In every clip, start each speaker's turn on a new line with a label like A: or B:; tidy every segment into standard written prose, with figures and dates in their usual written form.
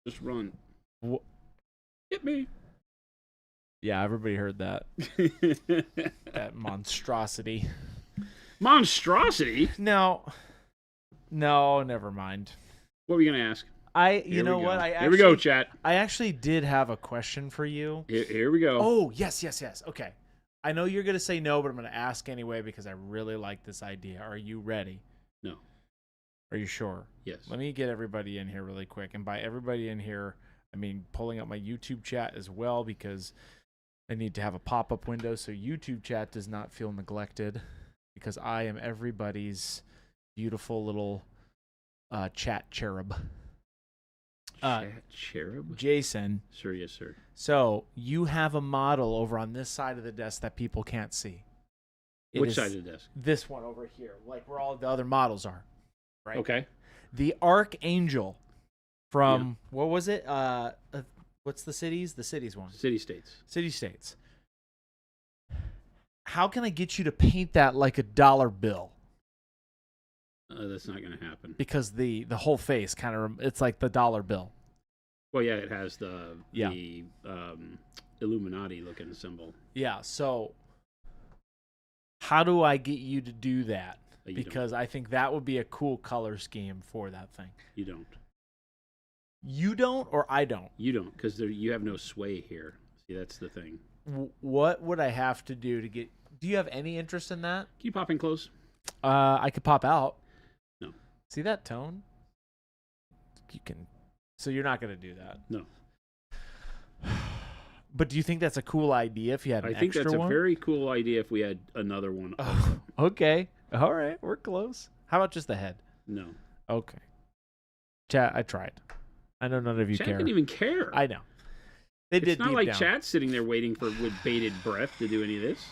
A: Just run.
B: Wh-
A: Hit me.
B: Yeah, everybody heard that. That monstrosity.
A: Monstrosity?
B: No, never mind.
A: What were you going to ask?
B: You know what?
A: Here we go, chat.
B: I actually did have a question for you.
A: Here we go.
B: Oh, yes. Okay. I know you're going to say no, but I'm going to ask anyway because I really like this idea. Are you ready?
A: No.
B: Are you sure?
A: Yes.
B: Let me get everybody in here really quick. And by everybody in here, I mean pulling up my YouTube chat as well because I need to have a pop-up window so YouTube chat does not feel neglected because I am everybody's beautiful little chat cherub.
A: Cherub?
B: Jason.
A: Sir, yes, sir.
B: So you have a model over on this side of the desk that people can't see.
A: Which side of the desk?
B: This one over here, like where all the other models are. Right.
A: Okay.
B: The Archangel from what was it? What's the cities? The cities one.
A: City-states.
B: City-states. How can I get you to paint that like a dollar bill?
A: That's not going to happen.
B: Because the whole face kind of it's like the dollar bill.
A: Well, yeah, it has the Illuminati looking symbol.
B: Yeah. So how do I get you to do that? Because I think that would be a cool color scheme for that thing.
A: You don't.
B: You don't, or I don't?
A: You don't, because you have no sway here. See, that's the thing.
B: What would I have to do to get... Do you have any interest in that?
A: Can you pop in close?
B: I could pop out.
A: No.
B: See that tone? You can... So you're not going to do that?
A: No.
B: But do you think that's a cool idea if you had an extra one?
A: I think that's a very cool idea if we had another one.
B: Oh, okay. All right. We're close. How about just the head?
A: No.
B: Okay. Chat, I tried. I know none of you care.
A: Chat didn't even care.
B: I know. It's
A: not like Chat's sitting there waiting with bated breath to do any of this.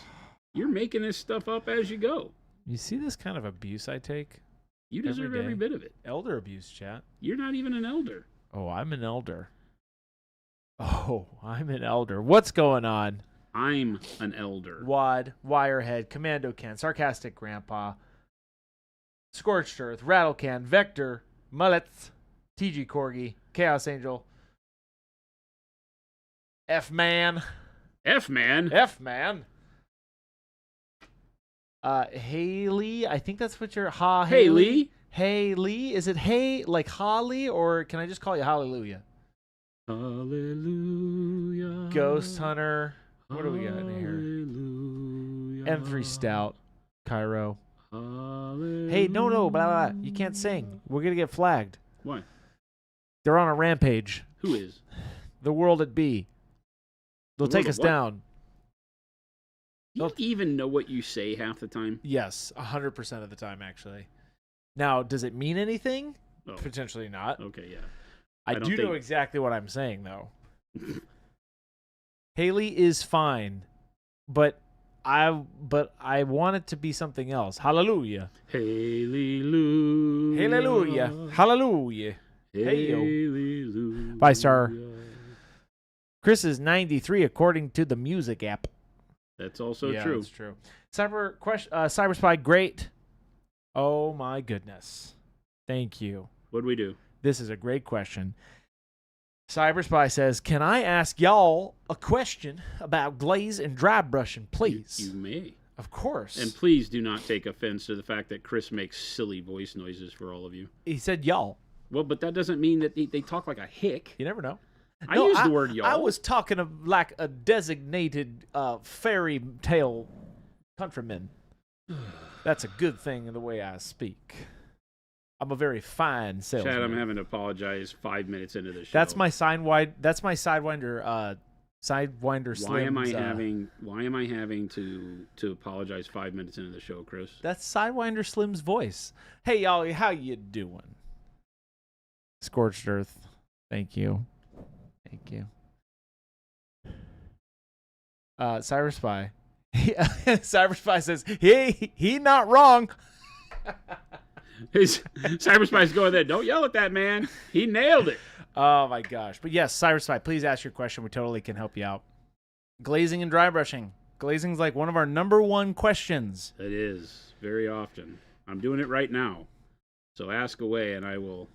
A: You're making this stuff up as you go.
B: You see this kind of abuse I take?
A: You deserve every bit of it.
B: Elder abuse, chat.
A: You're not even an elder.
B: Oh, I'm an elder. Oh, I'm an elder. What's going on?
A: I'm an elder.
B: Wad, Wirehead, Commando Ken, Sarcastic Grandpa, Scorched Earth, Rattle Can, Vector, Mullets, TG Corgi, Chaos Angel, F-Man.
A: F-Man?
B: F-Man. Haley, I think that's what you're...
A: Haley?
B: Haley? Is it Hey, like Holly, or can I just call you Hallelujah?
A: Hallelujah.
B: Ghost Hunter. What do we got in here? M3 Stout. Cairo.
A: Hallelujah.
B: Hey, no, blah, blah. You can't sing. We're going to get flagged.
A: Why?
B: They're on a rampage.
A: Who is?
B: The world at B. They'll take us down.
A: Do you even know what you say half the time?
B: Yes, 100% of the time, actually. Now, does it mean anything?
A: Oh.
B: Potentially not.
A: Okay, yeah.
B: I do know exactly what I'm saying, though. Haley is fine, but I want it to be something else. Hallelujah.
A: Hallelujah.
B: Hallelujah. Hallelujah.
A: Hallelujah.
B: 5-star. Chris is 93 according to the music app.
A: That's also true.
B: That's true. Cyber Spy, great. Oh my goodness. Thank you.
A: What'd we do?
B: This is a great question. Cyber Spy says, "Can I ask y'all a question about glaze and dry brushing, please?"
A: You may.
B: Of course.
A: And please do not take offense to the fact that Chris makes silly voice noises for all of you.
B: He said y'all.
A: Well, but that doesn't mean that they talk like a hick.
B: You never know.
A: I use the word y'all.
B: I was talking of like a designated fairy tale countryman. That's a good thing in the way I speak. I'm a very fine salesman.
A: Chad, I'm having to apologize 5 minutes into the show.
B: That's my Sidewinder. That's my Sidewinder. Sidewinder Slims.
A: Why am I having to apologize 5 minutes into the show, Chris?
B: That's Sidewinder Slim's voice. Hey y'all, how you doing? Scorched Earth. Thank you. Thank you. Cyber Spy. Cyber Spy says he not wrong.
A: Cyber Spy's going there. Don't yell at that man. He nailed it.
B: Oh my gosh. But yes, Cyber Spy, please ask your question. We totally can help you out. Glazing and dry brushing. Glazing's like one of our #1 questions.
A: It is very often. I'm doing it right now. So ask away and I will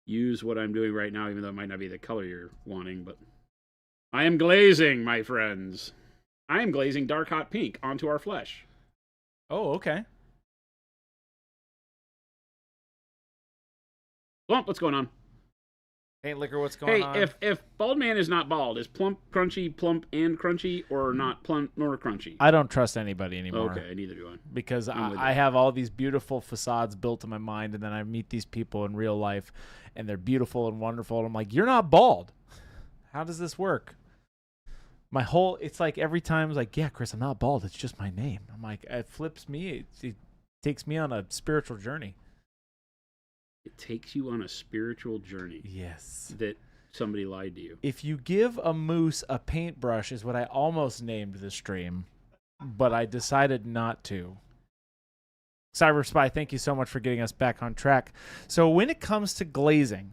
A: use what I'm doing right now, even though it might not be the color you're wanting. But I am glazing, my friends. I am glazing dark hot pink onto our flesh.
B: Oh, okay.
A: Plump, what's going on?
B: Paint Liquor, what's going on?
A: Hey, if Bald Man is not bald, is plump, and crunchy, or not plump nor crunchy?
B: I don't trust anybody anymore.
A: Okay, neither do I.
B: Because I have all these beautiful facades built in my mind, and then I meet these people in real life, and they're beautiful and wonderful, and I'm like, you're not bald. How does this work? It's like every time, it's like, yeah, Chris, I'm not bald. It's just my name. I'm like, it flips me. It takes me on a spiritual journey.
A: It takes you on a spiritual journey.
B: Yes.
A: That somebody lied to you.
B: If you give a moose a paintbrush is what I almost named the stream, but I decided not to. Cyber Spy, thank you so much for getting us back on track. So when it comes to glazing,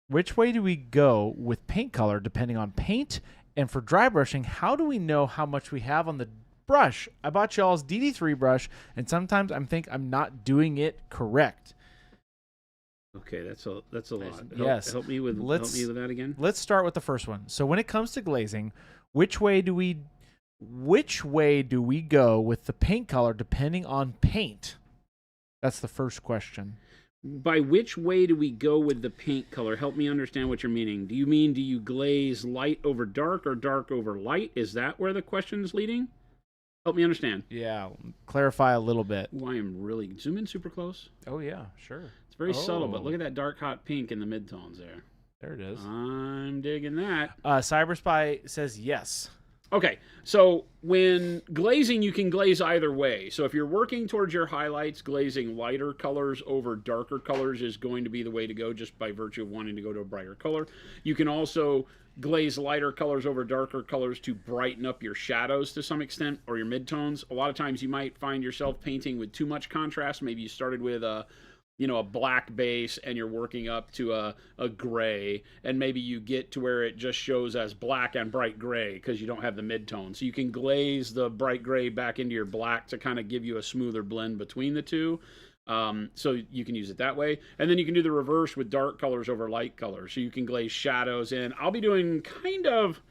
B: which way do we go with paint color depending on paint? And for dry brushing, how do we know how much we have on the brush? I bought y'all's DD3 brush, and sometimes I think I'm not doing it correct.
A: Okay, that's a lot.
B: Yes.
A: Help me with that again.
B: Let's start with the first one. So when it comes to glazing, which way do we go with the paint color depending on paint? That's the first question.
A: By which way do we go with the paint color? Help me understand what you're meaning. Do you glaze light over dark or dark over light? Is that where the question's leading? Help me understand.
B: Yeah, clarify a little bit.
A: Ooh, I am really... Zoom in super close.
B: Oh, yeah, sure.
A: It's very subtle, but look at that dark hot pink in the midtones there.
B: There it is.
A: I'm digging that.
B: Cyber Spy says yes.
A: Okay, so when glazing, you can glaze either way. So if you're working towards your highlights, glazing lighter colors over darker colors is going to be the way to go, just by virtue of wanting to go to a brighter color. You can also glaze lighter colors over darker colors to brighten up your shadows to some extent, or your midtones. A lot of times you might find yourself painting with too much contrast. Maybe you started with a black base and you're working up to a gray, and maybe you get to where it just shows as black and bright gray because you don't have the midtone. So you can glaze the bright gray back into your black to kind of give you a smoother blend between the two. So you can use it that way. And then you can do the reverse with dark colors over light colors. So you can glaze shadows in. I'll be doing kind of,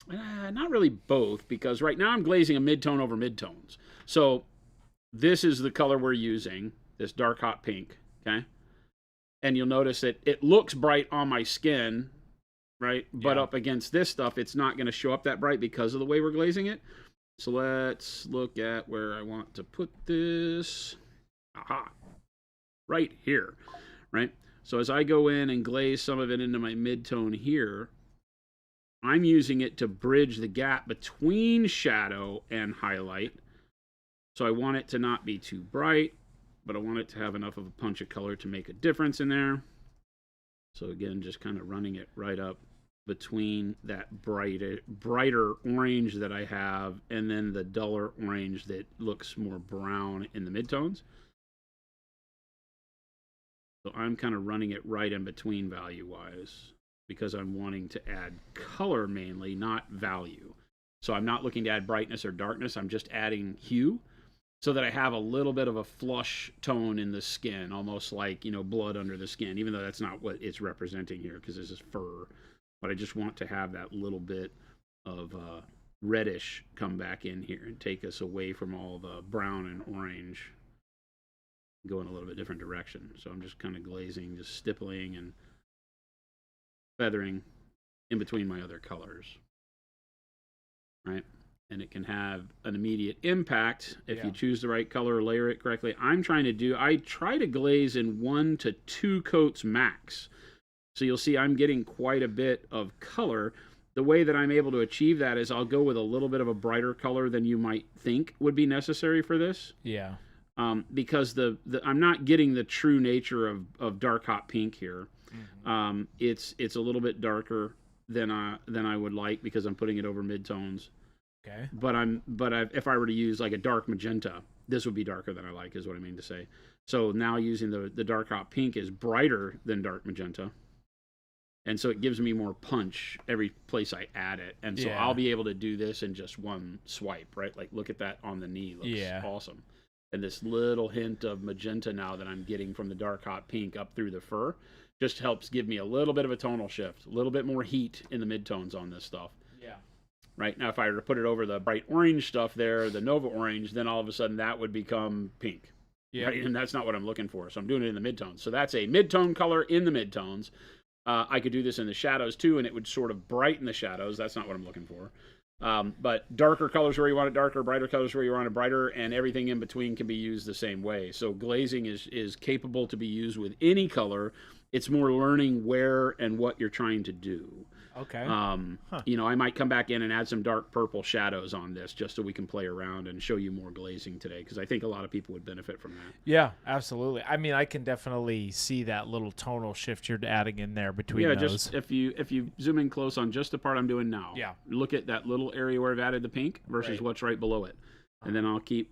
A: not really both, because right now I'm glazing a midtone over midtones. So this is the color we're using, this dark hot pink. Okay, and you'll notice that it looks bright on my skin, right? But up against this stuff, it's not going to show up that bright because of the way we're glazing it. So let's look at where I want to put this. Aha, right here, right? So as I go in and glaze some of it into my midtone here, I'm using it to bridge the gap between shadow and highlight. So I want it to not be too bright, but I want it to have enough of a punch of color to make a difference in there. So again, just kind of running it right up between that brighter orange that I have and then the duller orange that looks more brown in the midtones. So I'm kind of running it right in between value-wise because I'm wanting to add color mainly, not value. So I'm not looking to add brightness or darkness. I'm just adding hue, so that I have a little bit of a flush tone in the skin, almost like, blood under the skin, even though that's not what it's representing here because this is fur. But I just want to have that little bit of reddish come back in here and take us away from all the brown and orange, go in a little bit different direction. So I'm just kind of glazing, just stippling and feathering in between my other colors, right? And it can have an immediate impact if you choose the right color or layer it correctly. I try to glaze in 1 to 2 coats max. So you'll see I'm getting quite a bit of color. The way that I'm able to achieve that is I'll go with a little bit of a brighter color than you might think would be necessary for this.
B: Yeah.
A: Because I'm not getting the true nature of dark hot pink here. Mm-hmm. It's a little bit darker than I would like because I'm putting it over midtones.
B: Okay.
A: But if I were to use like a dark magenta, this would be darker than I like, is what I mean to say. So now using the dark hot pink is brighter than dark magenta. And so it gives me more punch every place I add it. And so I'll be able to do this in just one swipe, right? Like look at that on the knee. Looks awesome. And this little hint of magenta now that I'm getting from the dark hot pink up through the fur Just helps give me a little bit of a tonal shift, a little bit more heat in the midtones on this stuff.
B: Yeah.
A: Right now, if I were to put it over the bright orange stuff there, the Nova orange, then all of a sudden that would become pink.
B: Yeah.
A: Right? And that's not what I'm looking for. So I'm doing it in the midtones. So that's a midtone color in the midtones. I could do this in the shadows too, and it would sort of brighten the shadows. That's not what I'm looking for. But darker colors where you want it darker, brighter colors where you want it brighter, and everything in between can be used the same way. So glazing is capable to be used with any color. It's more learning where and what you're trying to do.
B: Okay.
A: You know, I might come back in and add some dark purple shadows on this just so we can play around and show you more glazing today, because I think a lot of people would benefit from that.
B: Yeah, absolutely. I mean, I can definitely see that little tonal shift you're adding in there between those.
A: Just if you zoom in close on just the part I'm doing now, look at that little area where I've added the pink versus what's right below it. And then I'll keep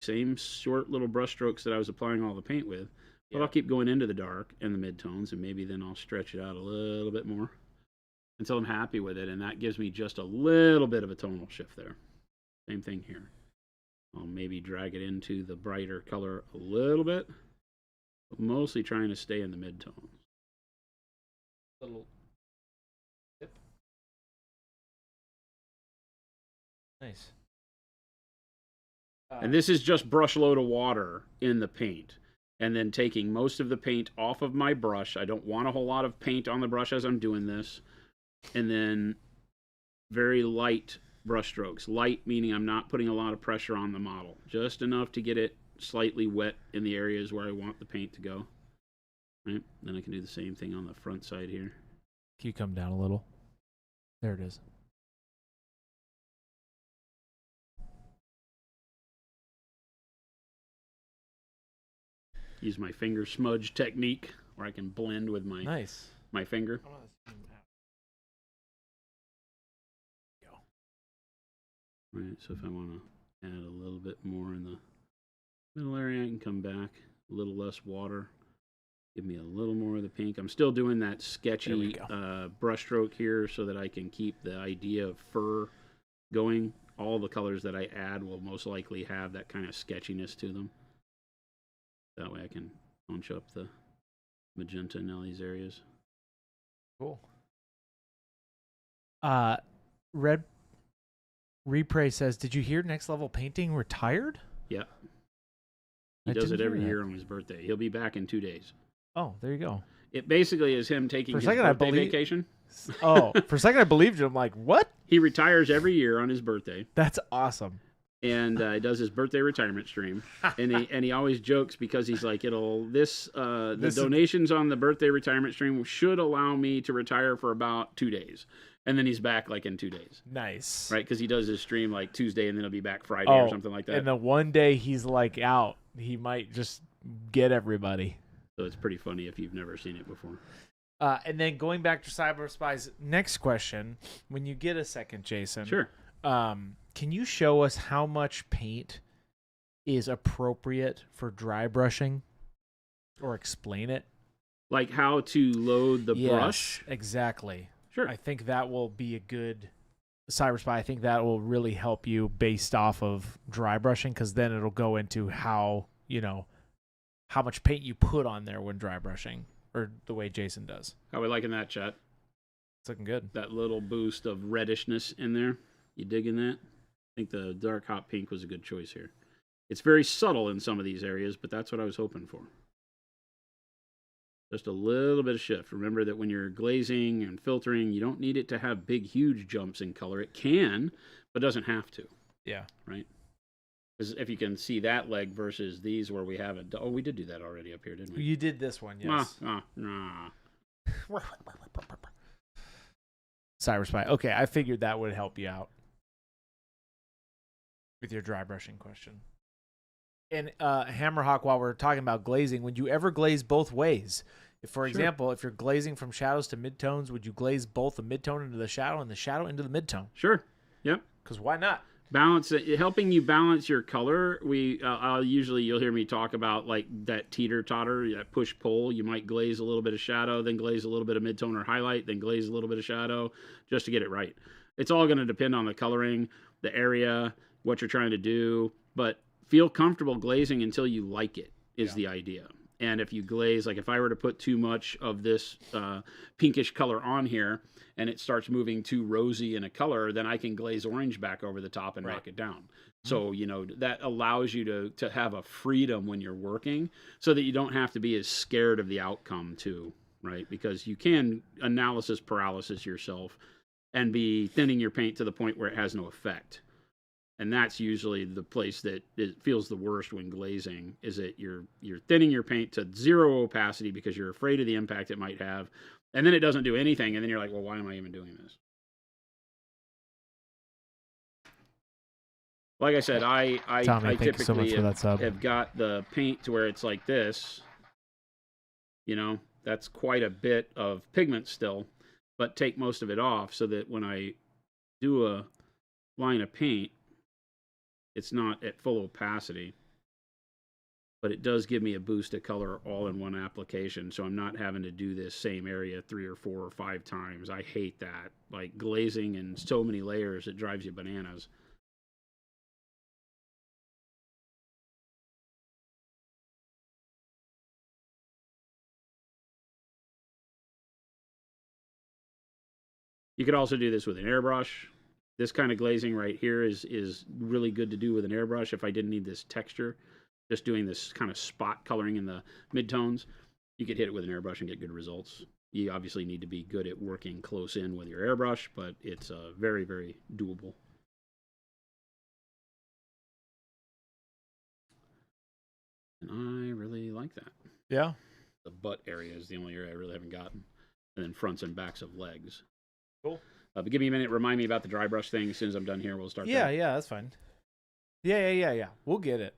A: same short little brush strokes that I was applying all the paint with, but I'll keep going into the dark and the midtones, and maybe then I'll stretch it out a little bit more until I'm happy with it, and that gives me just a little bit of a tonal shift there. Same thing here. I'll maybe drag it into the brighter color a little bit, but mostly trying to stay in the midtones.
B: Little tip. Nice.
A: And this is just brush load of water in the paint, and then taking most of the paint off of my brush. I don't want a whole lot of paint on the brush as I'm doing this. And then very light brush strokes. Light meaning I'm not putting a lot of pressure on the model. Just enough to get it slightly wet in the areas where I want the paint to go. Right? Then I can do the same thing on the front side here.
B: Can you come down a little? There it is.
A: Use my finger smudge technique where I can blend with my my finger. Right, so if I want to add a little bit more in the middle area, I can come back, a little less water, give me a little more of the pink. I'm still doing that sketchy brush stroke here so that I can keep the idea of fur going. All the colors that I add will most likely have that kind of sketchiness to them. That way I can punch up the magenta in all these areas.
B: Cool. Red Repray says, did you hear Next Level Painting retired?
A: Yeah. He does it every year on his birthday. He'll be back in 2 days.
B: Oh, there you go.
A: It basically is him taking his birthday vacation.
B: Oh, for a second I believed you. I'm like, what?
A: He retires every year on his birthday.
B: That's awesome.
A: And he does his birthday retirement stream. and he always jokes because he's like, the donations on the birthday retirement stream should allow me to retire for about 2 days. And then he's back like in 2 days.
B: Nice.
A: Right? Because he does his stream like Tuesday and then he'll be back Friday or something like that.
B: And the one day he's like out, he might just get everybody.
A: So it's pretty funny if you've never seen it before.
B: And then going back to Cyber Spy's next question, when you get a second, Jason.
A: Sure.
B: Can you show us how much paint is appropriate for dry brushing? Or explain it?
A: Like how to load the brush?
B: Exactly.
A: Sure.
B: I think that will be a good Cyber Spy. I think that will really help you based off of dry brushing, because then it'll go into how much paint you put on there when dry brushing, or the way Jason does.
A: How we liking that, chat?
B: It's looking good.
A: That little boost of reddishness in there. You digging that? I think the dark hot pink was a good choice here. It's very subtle in some of these areas, but that's what I was hoping for. Just a little bit of shift. Remember that when you're glazing and filtering, you don't need it to have big, huge jumps in color. It can, but doesn't have to.
B: Yeah.
A: Right? Because if you can see that leg versus these where we haven't. Oh, we did do that already up here, didn't we?
B: You did this one, yes. Cyber Spy. Okay, I figured that would help you out with your dry brushing question. And Hammerhawk, while we're talking about glazing, would you ever glaze both ways? If, for example, if you're glazing from shadows to midtones, would you glaze both the midtone into the shadow and the shadow into the midtone?
A: Sure. Yep.
B: Because why not?
A: Balance it, helping you balance your color. You'll hear me talk about like that teeter-totter, that push-pull. You might glaze a little bit of shadow, then glaze a little bit of midtone or highlight, then glaze a little bit of shadow, just to get it right. It's all going to depend on the coloring, the area, what you're trying to do, but feel comfortable glazing until you like it is the idea. And if you glaze, like if I were to put too much of this pinkish color on here and it starts moving too rosy in a color, then I can glaze orange back over the top and knock it down. So, you know, that allows you to have a freedom when you're working so that you don't have to be as scared of the outcome too, right? Because you can analysis paralysis yourself and be thinning your paint to the point where it has no effect. And that's usually the place that it feels the worst when glazing, is that you're thinning your paint to zero opacity because you're afraid of the impact it might have, and then it doesn't do anything, and then you're like, well, why am I even doing this? Like I said, I
B: Tommy, thank you so much
A: typically
B: for that sub.
A: have got the paint to where it's like this. You know, that's quite a bit of pigment still, but take most of it off so that when I do a line of paint, it's not at full opacity, but it does give me a boost of color all in one application, so I'm not having to do this same area 3 or 4 or 5 times. I hate that. Like glazing in so many layers, it drives you bananas. You could also do this with an airbrush. This kind of glazing right here is really good to do with an airbrush if I didn't need this texture. Just doing this kind of spot coloring in the midtones, you could hit it with an airbrush and get good results. You obviously need to be good at working close in with your airbrush, but it's very, very doable. And I really like that.
B: Yeah.
A: The butt area is the only area I really haven't gotten. And then fronts and backs of legs.
B: Cool.
A: But give me a minute. Remind me about the dry brush thing. As soon as I'm done here, we'll start.
B: Yeah, that's fine. Yeah. We'll get it.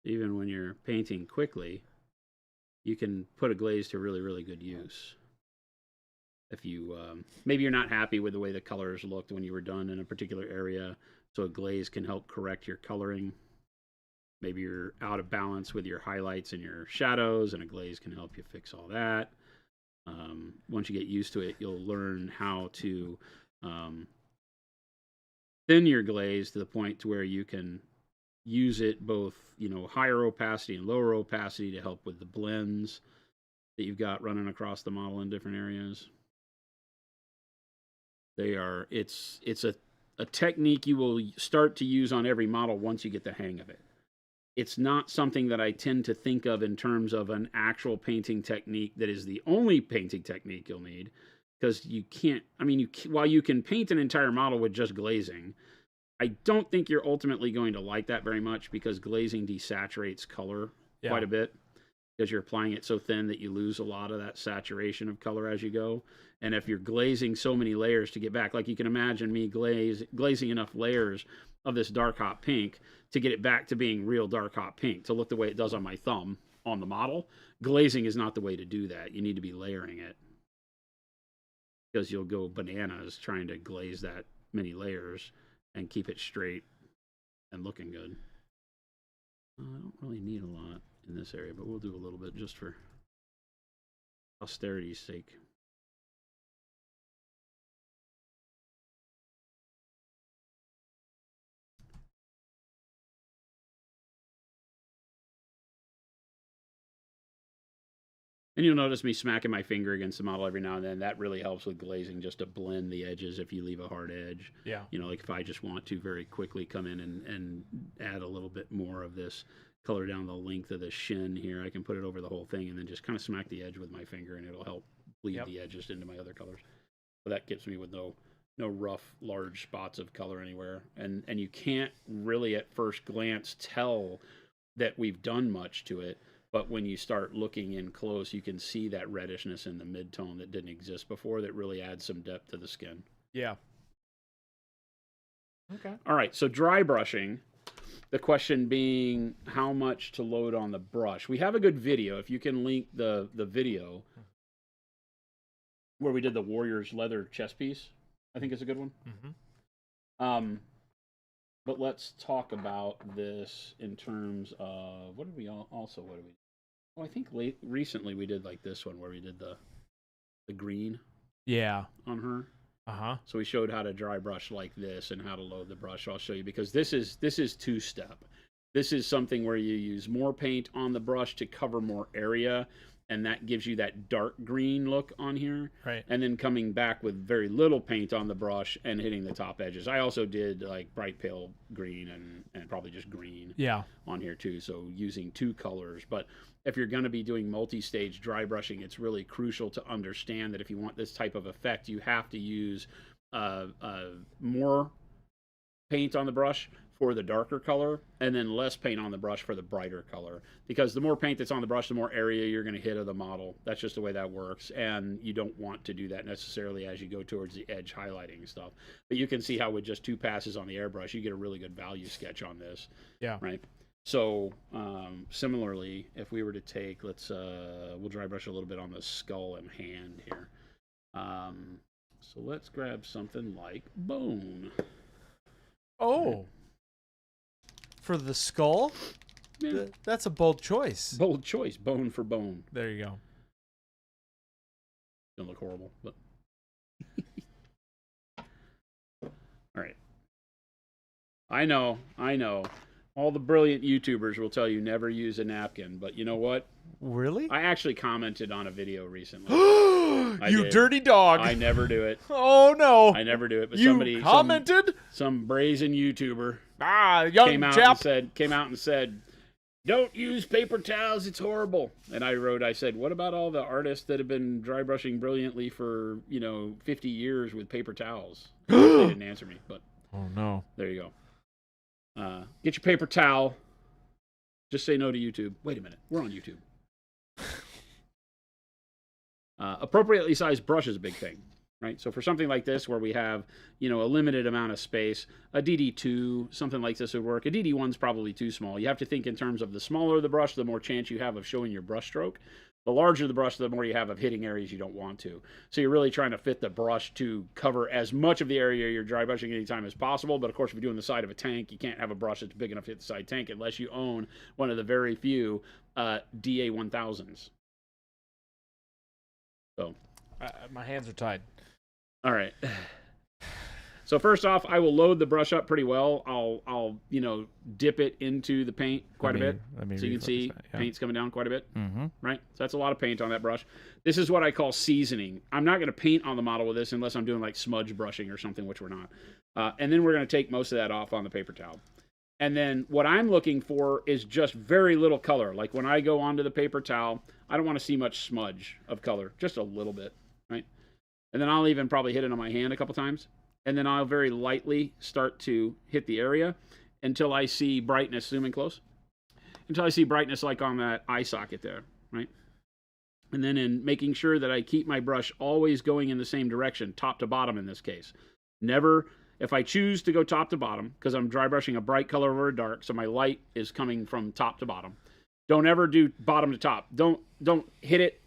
A: Even when you're painting quickly, you can put a glaze to really, really good use. If you maybe you're not happy with the way the colors looked when you were done in a particular area, so a glaze can help correct your coloring. Maybe you're out of balance with your highlights and your shadows, and a glaze can help you fix all that. Once you get used to it, you'll learn how to thin your glaze to the point to where you can use it both, you know, higher opacity and lower opacity to help with the blends that you've got running across the model in different areas. It's a technique you will start to use on every model once you get the hang of it. It's not something that I tend to think of in terms of an actual painting technique that is the only painting technique you'll need, because you can't, I mean, while you can paint an entire model with just glazing, I don't think you're ultimately going to like that very much, because glazing desaturates color quite a bit, because you're applying it so thin that you lose a lot of that saturation of color as you go. And if you're glazing so many layers to get back, like you can imagine me glazing enough layers of this dark hot pink to get it back to being real dark hot pink, to look the way it does on my thumb on the model. Glazing is not the way to do that. You need to be layering it, because you'll go bananas trying to glaze that many layers and keep it straight and looking good. I don't really need a lot in this area, but we'll do a little bit just for austerity's sake. And you'll notice me smacking my finger against the model every now and then. That really helps with glazing, just to blend the edges if you leave a hard edge.
B: Yeah.
A: You know, like if I just want to very quickly come in and add a little bit more of this color down the length of the shin here, I can put it over the whole thing and then just kind of smack the edge with my finger, and it'll help bleed the edges into my other colors. But that gets me with no rough, large spots of color anywhere. And you can't really at first glance tell that we've done much to it. But when you start looking in close, you can see that reddishness in the mid-tone that didn't exist before, that really adds some depth to the skin.
B: Yeah. Okay.
A: All right, so dry brushing. The question being how much to load on the brush. We have a good video. If you can link the video where we did the Warriors leather chest piece, I think it's a good one.
B: Mm-hmm.
A: But let's talk about this in terms of what did we what did we? Oh, I think recently we did like this one where we did the green
B: Yeah.
A: on her.
B: Uh-huh.
A: So we showed how to dry brush like this and how to load the brush. I'll show you because this is two-step. This is something where you use more paint on the brush to cover more area, and that gives you that dark green look on here.
B: Right.
A: And then coming back with very little paint on the brush and hitting the top edges. I also did like bright pale green and probably just green on here too. So using two colors. But if you're going to be doing multi-stage dry brushing, it's really crucial to understand that if you want this type of effect, you have to use more paint on the brush for the darker color and then less paint on the brush for the brighter color, because the more paint that's on the brush, the more area you're going to hit of the model. That's just the way that works, and you don't want to do that necessarily as you go towards the edge highlighting stuff. But you can see how with just two passes on the airbrush you get a really good value sketch on this.
B: Yeah.
A: Right. So similarly, if we were to take, we'll dry brush a little bit on the skull and hand here. So let's grab something like bone.
B: Oh, for the skull?
A: Yeah.
B: That's a bold choice.
A: Bold choice. Bone for bone.
B: There you go.
A: Gonna look horrible, but all right. I know. All the brilliant YouTubers will tell you never use a napkin, but you know what?
B: Really?
A: I actually commented on a video recently.
B: You dirty dog!
A: I never do it.
B: Oh no!
A: I never do it. But
B: you
A: somebody
B: commented?
A: Some brazen YouTuber
B: young
A: came out and said, "Don't use paper towels. It's horrible." And I said, "What about all the artists that have been dry brushing brilliantly for 50 years with paper towels?" They didn't answer me, but
B: oh no!
A: There you go. Get your paper towel. Just say no to YouTube. Wait a minute. We're on YouTube. Appropriately sized brush is a big thing, right? So for something like this where we have, a limited amount of space, a DD2, something like this would work. A DD1's probably too small. You have to think in terms of the smaller the brush, the more chance you have of showing your brush stroke. The larger the brush, the more you have of hitting areas you don't want to. So you're really trying to fit the brush to cover as much of the area you're dry brushing anytime as possible. But of course, if you're doing the side of a tank, you can't have a brush that's big enough to hit the side tank unless you own one of the very few DA1000s. So,
B: my hands are tied.
A: All right. So first off, I will load the brush up pretty well. I'll dip it into the paint quite a bit, so you can see paint's coming down quite a bit.
B: Mm-hmm.
A: Right. So that's a lot of paint on that brush. This is what I call seasoning. I'm not going to paint on the model with this unless I'm doing like smudge brushing or something, which we're not. And then we're going to take most of that off on the paper towel. And then what I'm looking for is just very little color. Like when I go onto the paper towel, I don't want to see much smudge of color, just a little bit, right? And then I'll even probably hit it on my hand a couple times. And then I'll very lightly start to hit the area until I see brightness, zoom in close, until I see brightness like on that eye socket there, right? And then in making sure that I keep my brush always going in the same direction, top to bottom in this case. Never, if I choose to go top to bottom, because I'm dry brushing a bright color over a dark, so my light is coming from top to bottom. Don't ever do bottom to top. Don't hit it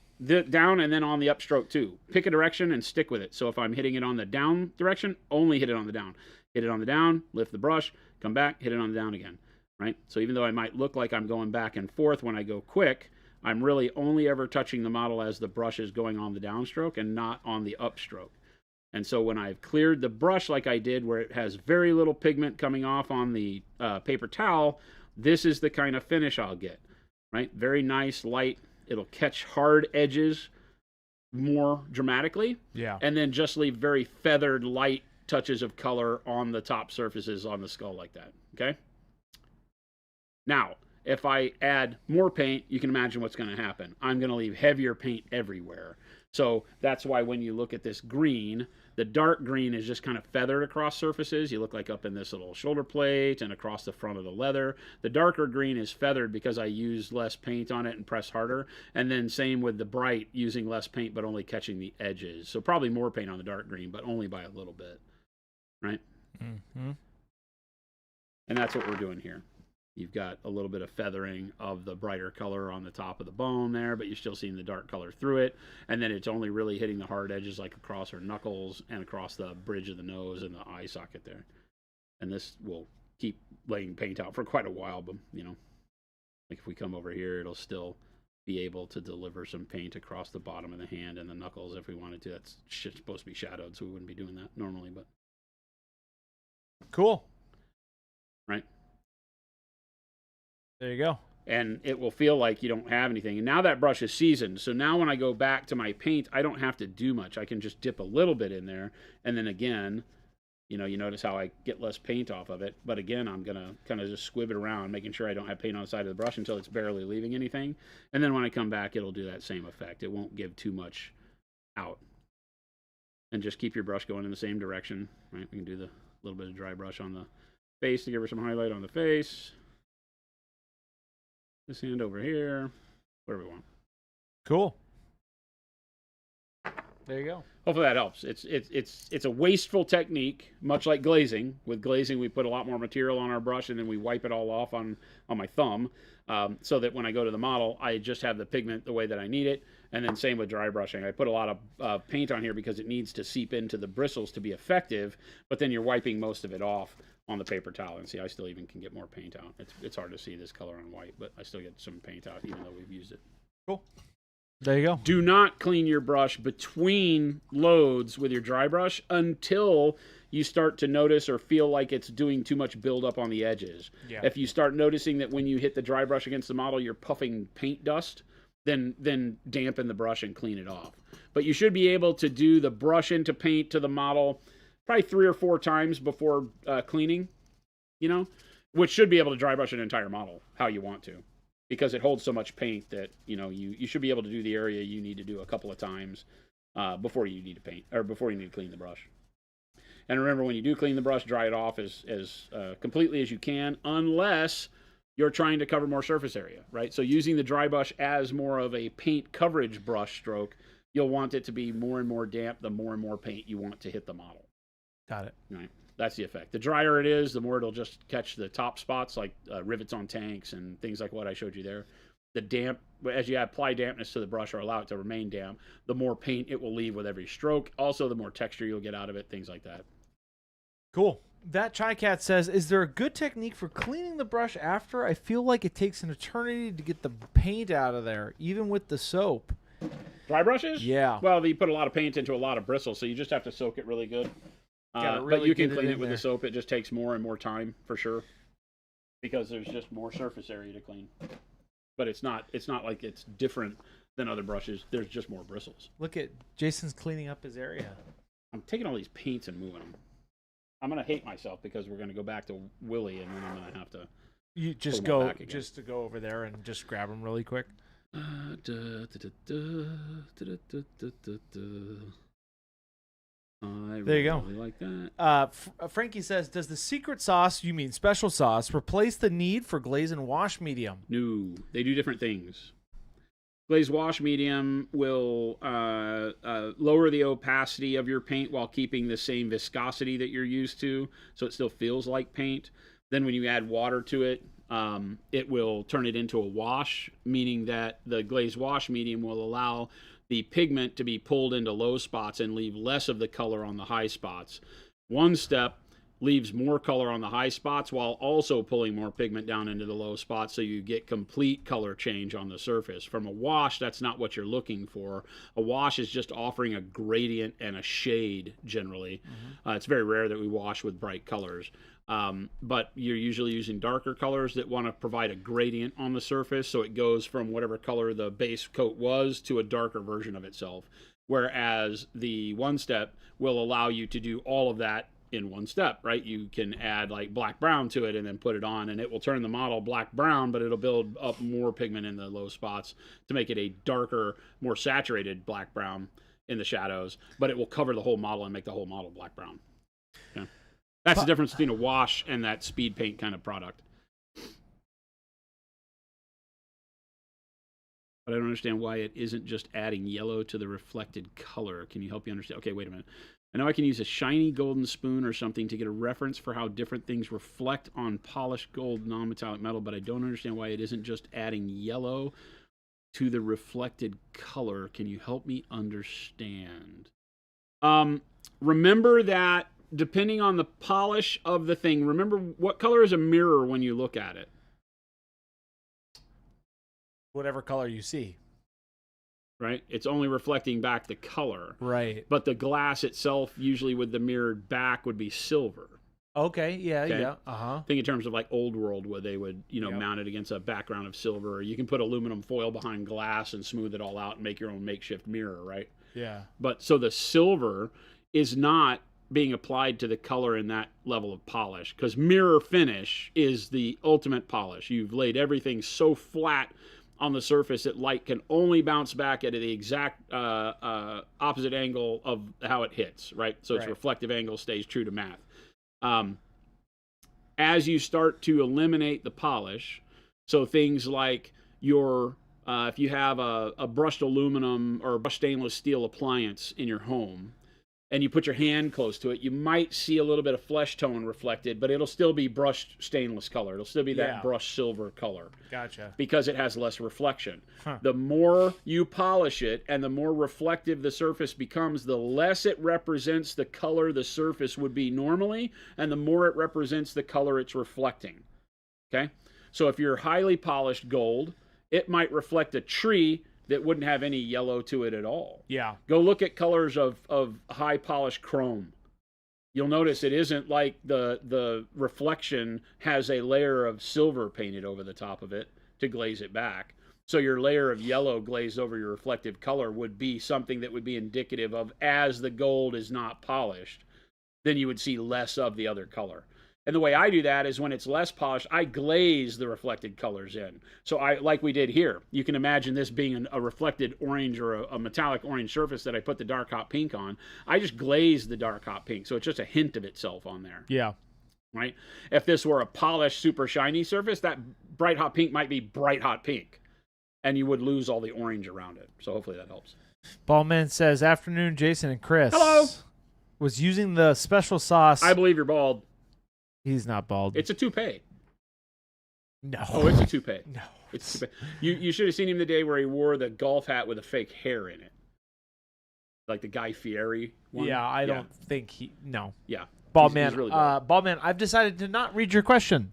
A: down and then on the upstroke too. Pick a direction and stick with it. So if I'm hitting it on the down direction, only hit it on the down. Hit it on the down, lift the brush, come back, hit it on the down again, right? So even though I might look like I'm going back and forth when I go quick, I'm really only ever touching the model as the brush is going on the downstroke and not on the upstroke. And so when I've cleared the brush like I did where it has very little pigment coming off on the paper towel, this is the kind of finish I'll get, right? Very nice, light. It'll catch hard edges more dramatically.
B: Yeah.
A: And then just leave very feathered, light touches of color on the top surfaces on the skull like that. Okay? Now, if I add more paint, you can imagine what's going to happen. I'm going to leave heavier paint everywhere. So that's why when you look at this green, the dark green is just kind of feathered across surfaces. You look like up in this little shoulder plate and across the front of the leather. The darker green is feathered because I use less paint on it and press harder. And then same with the bright, using less paint but only catching the edges. So probably more paint on the dark green, but only by a little bit. Right?
B: Mm-hmm.
A: And that's what we're doing here. You've got a little bit of feathering of the brighter color on the top of the bone there, but you're still seeing the dark color through it. And then it's only really hitting the hard edges like across her knuckles and across the bridge of the nose and the eye socket there. And this will keep laying paint out for quite a while, but you know, like if we come over here, it'll still be able to deliver some paint across the bottom of the hand and the knuckles if we wanted to. That's supposed to be shadowed, so we wouldn't be doing that normally, but
B: Cool.
A: right.
B: There you go.
A: And it will feel like you don't have anything. And now that brush is seasoned, so now when I go back to my paint, I don't have to do much. I can just dip a little bit in there, and then again, you know, you notice how I get less paint off of it. But again, I'm going to kind of just squib it around, making sure I don't have paint on the side of the brush until it's barely leaving anything. And then when I come back, it'll do that same effect. It won't give too much out. And just keep your brush going in the same direction, right? We can do the little bit of dry brush on the face to give her some highlight on the face. This hand over here, whatever we want.
B: Cool. There you go.
A: Hopefully that helps. It's a wasteful technique, much like glazing. With glazing, we put a lot more material on our brush, and then we wipe it all off on my thumb, so that when I go to the model, I just have the pigment the way that I need it. And then same with dry brushing. I put a lot of paint on here because it needs to seep into the bristles to be effective, but then you're wiping most of it off on the paper towel. And see, I still even can get more paint out. It's hard to see this color on white, but I still get some paint out even though we've used it.
B: Cool. There you go.
A: Do not clean your brush between loads with your dry brush until you start to notice or feel like it's doing too much buildup on the edges.
B: Yeah.
A: If you start noticing that when you hit the dry brush against the model, you're puffing paint dust, then dampen the brush and clean it off. But you should be able to do the brush into paint to the model probably 3 or 4 times before cleaning, you know, which should be able to dry brush an entire model how you want to, because it holds so much paint that, you know, you should be able to do the area you need to do a couple of times before you need to paint, or before you need to clean the brush. And remember, when you do clean the brush, dry it off as completely as you can, unless you're trying to cover more surface area, right? So using the dry brush as more of a paint coverage brush stroke, you'll want it to be more and more damp the more and more paint you want to hit the model.
B: Got it.
A: Right. That's the effect. The drier it is, the more it'll just catch the top spots, like rivets on tanks and things like what I showed you there. The damp, as you apply dampness to the brush or allow it to remain damp, the more paint it will leave with every stroke. Also, the more texture you'll get out of it, things like that.
B: Cool. That Chi-Cat says, is there a good technique for cleaning the brush after? I feel like it takes an eternity to get the paint out of there, even with the soap.
A: Dry brushes?
B: Yeah.
A: Well, you put a lot of paint into a lot of bristles, so you just have to soak it really good.
B: Really
A: but you can
B: get
A: clean
B: it
A: it
B: in
A: with
B: there.
A: the soap. It just takes more and more time for sure, because there's just more surface area to clean. But it's not like it's different than other brushes. There's just more bristles.
B: Look at Jason's cleaning up his area.
A: I'm taking all these paints and moving them. I'm gonna hate myself because we're gonna go back to Willie, and then I'm gonna have to.
B: You just
A: pull them
B: go,
A: back again.
B: just to go over there and just grab them really quick.
A: I
B: There you go.
A: really like that.
B: Frankie says, does the secret sauce, you mean special sauce, replace the need for glaze and wash medium?
A: No, they do different things. Glaze wash medium will lower the opacity of your paint while keeping the same viscosity that you're used to, so it still feels like paint. Then when you add water to it, it will turn it into a wash, meaning that the glaze wash medium will allow the pigment to be pulled into low spots and leave less of the color on the high spots. One step leaves more color on the high spots while also pulling more pigment down into the low spots, so you get complete color change on the surface. From a wash, that's not what you're looking for. A wash is just offering a gradient and a shade generally. It's very rare that we wash with bright colors. But you're usually using darker colors that want to provide a gradient on the surface, so it goes from whatever color the base coat was to a darker version of itself. Whereas the one step will allow you to do all of that in one step, right? You can add like black brown to it and then put it on, and it will turn the model black brown, but it'll build up more pigment in the low spots to make it a darker, more saturated black brown in the shadows, but it will cover the whole model and make the whole model black brown. Okay. That's the difference between a wash and that speed paint kind of product. But I don't understand why it isn't just adding yellow to the reflected color. Can you help me understand? Okay, wait a minute. I know I can use a shiny golden spoon or something to get a reference for how different things reflect on polished gold non-metallic metal, but I don't understand why it isn't just adding yellow to the reflected color. Can you help me understand? Remember that depending on the polish of the thing, remember what color is a mirror when you look at it?
B: Whatever color you see.
A: Right? It's only reflecting back the color.
B: Right.
A: But the glass itself, usually with the mirrored back, would be silver.
B: Okay, yeah,
A: Okay.
B: yeah. Uh-huh.
A: Think in terms of like old world where they would, mount it against a background of silver. Or you can put aluminum foil behind glass and smooth it all out and make your own makeshift mirror, right?
B: Yeah.
A: But so the silver is not being applied to the color in that level of polish, because mirror finish is the ultimate polish. You've laid everything so flat on the surface that light can only bounce back at the exact opposite angle of how it hits, right? So its reflective angle stays true to math. As you start to eliminate the polish, so things like your, if you have a brushed aluminum or a brushed stainless steel appliance in your home, and you put your hand close to it, you might see a little bit of flesh tone reflected, but it'll still be brushed stainless color. It'll still be that brushed silver color.
B: Gotcha.
A: Because it has less reflection.
B: Huh.
A: The more you polish it and the more reflective the surface becomes, the less it represents the color the surface would be normally, and the more it represents the color it's reflecting. Okay? So if you're highly polished gold, it might reflect a tree that wouldn't have any yellow to it at all.
B: Yeah.
A: Go look at colors of high polished chrome. You'll notice it isn't like the reflection has a layer of silver painted over the top of it to glaze it back. So your layer of yellow glazed over your reflective color would be something that would be indicative of, as the gold is not polished, then you would see less of the other color. And the way I do that is when it's less polished, I glaze the reflected colors in. So like we did here, you can imagine this being a reflected orange or a metallic orange surface that I put the dark hot pink on. I just glaze the dark hot pink, so it's just a hint of itself on there.
B: Yeah.
A: Right? If this were a polished, super shiny surface, that bright hot pink might be bright hot pink, and you would lose all the orange around it. So hopefully that helps.
B: Ballman says, afternoon, Jason and Chris.
A: Hello.
B: Was using the special sauce.
A: I believe you're bald.
B: He's not bald.
A: It's a toupee.
B: No.
A: Oh, it's a toupee.
B: No.
A: It's a toupee. You should have seen him the day where he wore the golf hat with a fake hair in it. Like the Guy Fieri one.
B: Yeah, I don't think he... No.
A: Yeah.
B: Baldman,
A: he's really bald.
B: Baldman, I've decided to not read your question.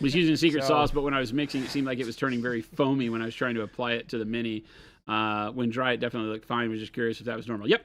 A: Was using secret sauce, but when I was mixing, it seemed like it was turning very foamy when I was trying to apply it to the Mini. When dry, it definitely looked fine. I was just curious if that was normal. Yep.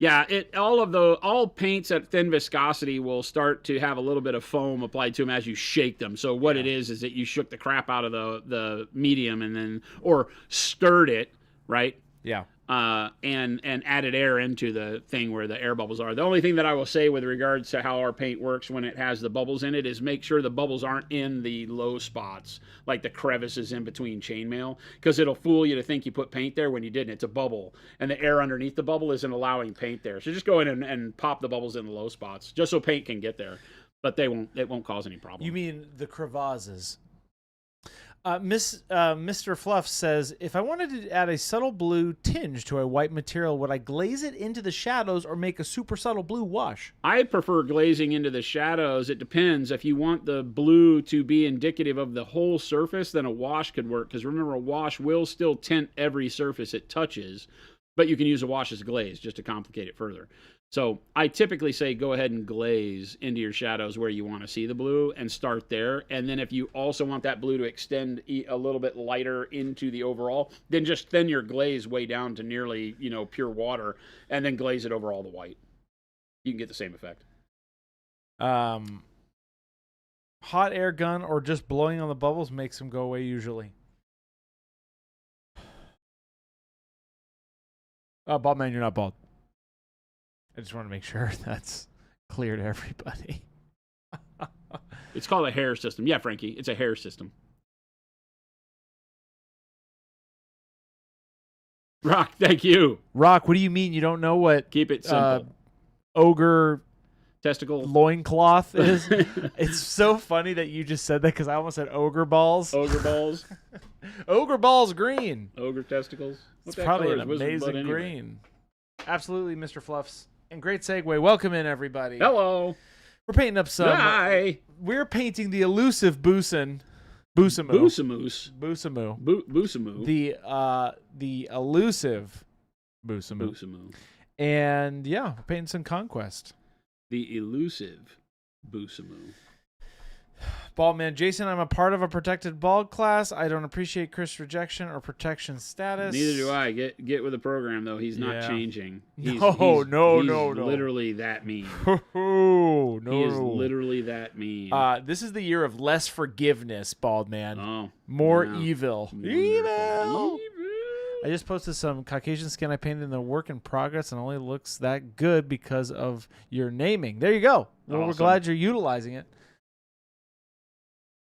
A: Yeah, all paints at thin viscosity will start to have a little bit of foam applied to them as you shake them. So what it is that you shook the crap out of the medium and then, or stirred it, right?
B: Yeah.
A: And added air into the thing where the air bubbles are. The only thing that I will say with regards to how our paint works when it has the bubbles in it is make sure the bubbles aren't in the low spots, like the crevices in between chainmail, because it'll fool you to think you put paint there when you didn't. It's a bubble, and the air underneath the bubble isn't allowing paint there. So just go in and pop the bubbles in the low spots, just so paint can get there. But it won't cause any problem.
B: You mean the crevasses? Mr. Fluff says, if I wanted to add a subtle blue tinge to a white material, would I glaze it into the shadows or make a super subtle blue wash?
A: I prefer glazing into the shadows. It depends. If you want the blue to be indicative of the whole surface, then a wash could work. Because remember, a wash will still tint every surface it touches, but you can use a wash as a glaze just to complicate it further. So I typically say go ahead and glaze into your shadows where you want to see the blue and start there. And then if you also want that blue to extend a little bit lighter into the overall, then just thin your glaze way down to nearly, pure water, and then glaze it over all the white. You can get the same effect.
B: Hot air gun or just blowing on the bubbles makes them go away usually. Bald man, you're not bald. I just want to make sure that's clear to everybody.
A: It's called a hair system. Yeah, Frankie, it's a hair system. Rock, thank you.
B: Rock, what do you mean you don't know what
A: Keep it simple.
B: Ogre
A: testicle
B: loincloth is? It's so funny that you just said that because I almost said ogre balls.
A: Ogre balls.
B: Ogre balls green.
A: Ogre testicles.
B: It's probably an amazing green. Absolutely, Mr. Fluffs. And great segue. Welcome in, everybody.
A: Hello.
B: We're painting up some.
A: Hi.
B: We're painting the elusive BOOSIUM.
A: BOOSIUM.
B: BOOSIUM. The elusive BOOSIUM. And yeah, we're painting some Conquest.
A: The Elusive BOOSIUM.
B: Bald man, Jason, I'm a part of a protected bald class. I don't appreciate Chris' rejection or protection status.
A: Neither do I. Get with the program, though. He's not
B: Yeah.
A: changing.
B: He's
A: No.
B: no.
A: Literally that mean.
B: No.
A: He is literally that mean.
B: This is the year of less forgiveness, bald man.
A: Oh.
B: More
A: wow.
B: evil.
A: Evil.
B: I just posted some Caucasian skin I painted in the work in progress and only looks that good because of your naming. There you go. Well, we're
A: Awesome.
B: glad you're utilizing it.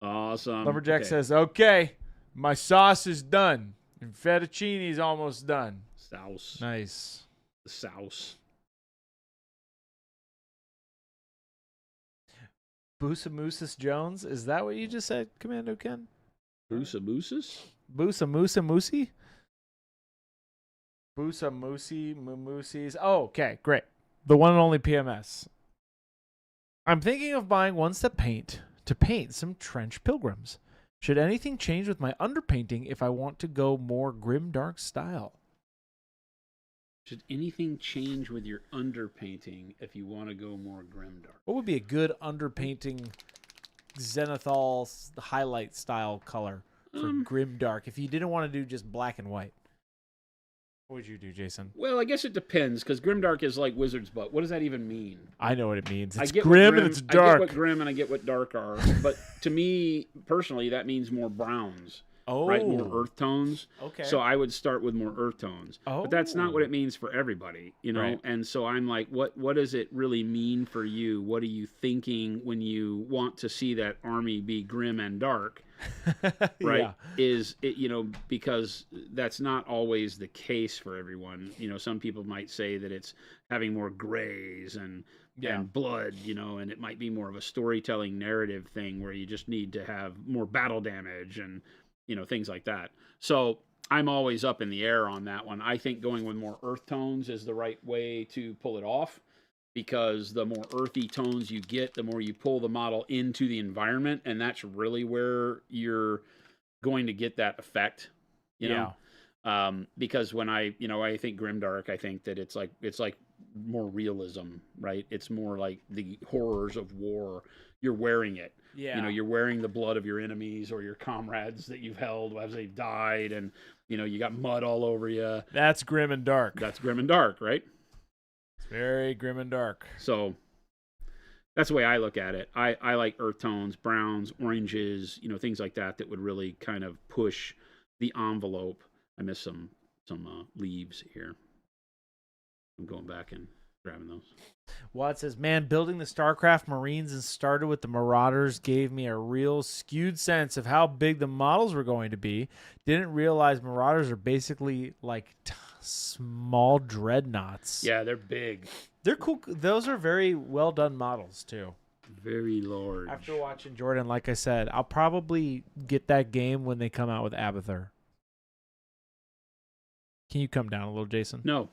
A: Awesome.
B: Lumberjack
A: Okay.
B: says, okay, my sauce is done. And fettuccine's almost done.
A: Souse.
B: Nice.
A: The souse.
B: Boosamusis Jones? Is that what you just said, Commando Ken?
A: Boosamusis?
B: Boosamusamusi? Boosamusi. Oh, okay, great. The one and only PMS. I'm thinking of buying one step paint to paint some trench pilgrims. Should anything change with my underpainting if I want to go more grimdark style?
A: Should anything change with your underpainting if you want to go more grimdark?
B: What would be a good underpainting zenithal highlight style color for grimdark if you didn't want to do just black and white? What would you do, Jason?
A: Well, I guess it depends, because grimdark is like wizard's butt. What does that even mean?
B: I know what it means. It's
A: I get
B: grim
A: what
B: and it's dark.
A: I get what grim and I get what dark are. But to me, personally, that means more browns.
B: Oh.
A: Right? More earth tones.
B: Okay.
A: So I would start with more earth tones.
B: Oh.
A: But that's not what it means for everybody, you know?
B: Right.
A: And so I'm like, what does it really mean for you? What are you thinking when you want to see that army be grim and dark? Right?
B: Yeah.
A: Is it, because that's not always the case for everyone. Some people might say that it's having more grays and blood, and it might be more of a storytelling narrative thing where you just need to have more battle damage and things like that. So I'm always up in the air on that one. I think going with more earth tones is the right way to pull it off, because the more earthy tones you get, the more you pull the model into the environment, and that's really where you're going to get that effect. Because when I think grimdark, I think that it's like more realism, right? It's more like the horrors of war. You're wearing it.
B: Yeah.
A: You're wearing the blood of your enemies or your comrades that you've held as they've died, and you got mud all over you.
B: That's grim and dark.
A: That's grim and dark, right?
B: It's very grim and dark.
A: So that's the way I look at it. I like earth tones, browns, oranges, things like that would really kind of push the envelope. I miss some leaves here. I'm going back and grabbing those.
B: Watt says, man, building the StarCraft Marines and started with the Marauders gave me a real skewed sense of how big the models were going to be. Didn't realize Marauders are basically like small dreadnoughts.
A: Yeah, they're big.
B: They're cool. Those are very well done models, too.
A: Very large.
B: After watching Jordan, like I said, I'll probably get that game when they come out with Abathur. Can you come down a little, Jason?
A: No.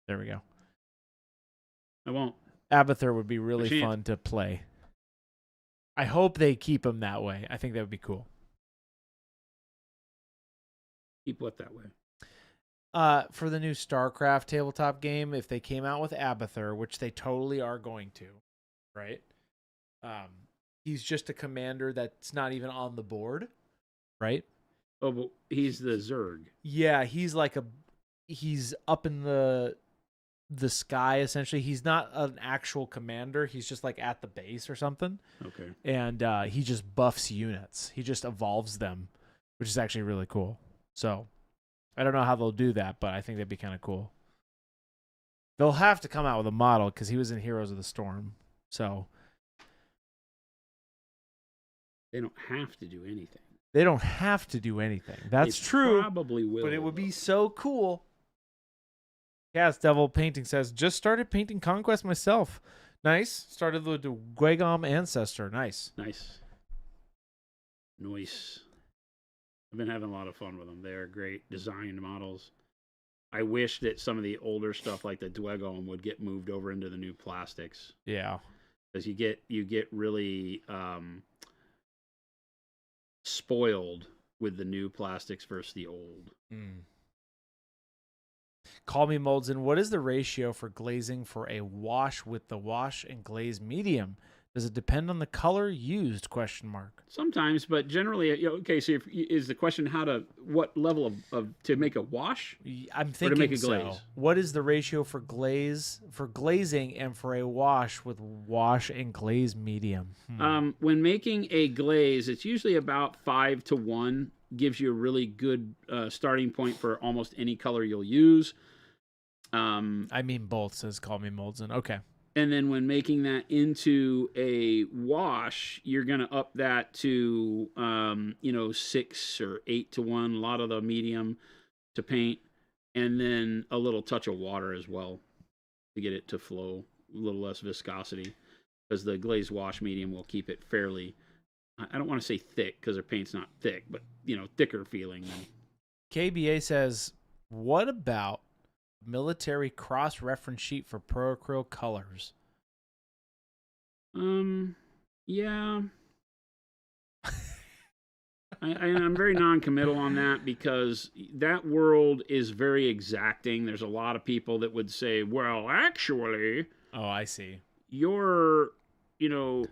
B: There we go.
A: I won't.
B: Abathur would be really fun to play. I hope they keep him that way. I think that would be cool.
A: Keep what that way?
B: For the new StarCraft tabletop game, if they came out with Abathur, which they totally are going to, right? He's just a commander that's not even on the board, right?
A: Oh, but he's the Zerg.
B: Yeah, he's up in the sky, essentially. He's not an actual commander. He's just like at the base or something.
A: Okay.
B: And he just buffs units. He just evolves them, which is actually really cool. So I don't know how they'll do that, but I think that'd be kind of cool. They'll have to come out with a model because he was in Heroes of the Storm. So
A: they don't have to do anything.
B: They don't have to do anything. That's true.
A: Probably will.
B: But it would be so cool. Gas Devil Painting says, just started painting Conquest myself. Nice. Started with the Guegom Ancestor. Nice.
A: Nice. I've been having a lot of fun with them. They're great designed models. I wish that some of the older stuff like the Dwegom would get moved over into the new plastics.
B: Yeah.
A: Because you get really spoiled with the new plastics versus the old.
B: Call Me Moldson, what is the ratio for glazing for a wash with the wash and glaze medium? Does it depend on the color used? ?
A: Sometimes, but generally, okay. So, is the question what level of to make a wash?
B: I'm
A: or to
B: thinking
A: make a
B: so.
A: glaze?
B: What is the ratio for glazing and for a wash with wash and glaze medium?
A: When making a glaze, it's usually about 5-to-1. Gives you a really good starting point for almost any color you'll use.
B: I mean both, says Call Me Moldson. Okay.
A: And then when making that into a wash, you're going to up that to, 6 or 8-to-1, a lot of the medium to paint, and then a little touch of water as well to get it to flow, a little less viscosity, because the glazed wash medium will keep it fairly, I don't want to say thick because their paint's not thick, but, thicker feeling.
B: KBA says, what about military cross-reference sheet for pro acrylic colors?
A: Yeah. I'm very non-committal on that because that world is very exacting. There's a lot of people that would say, well, actually...
B: Oh, I see.
A: Your,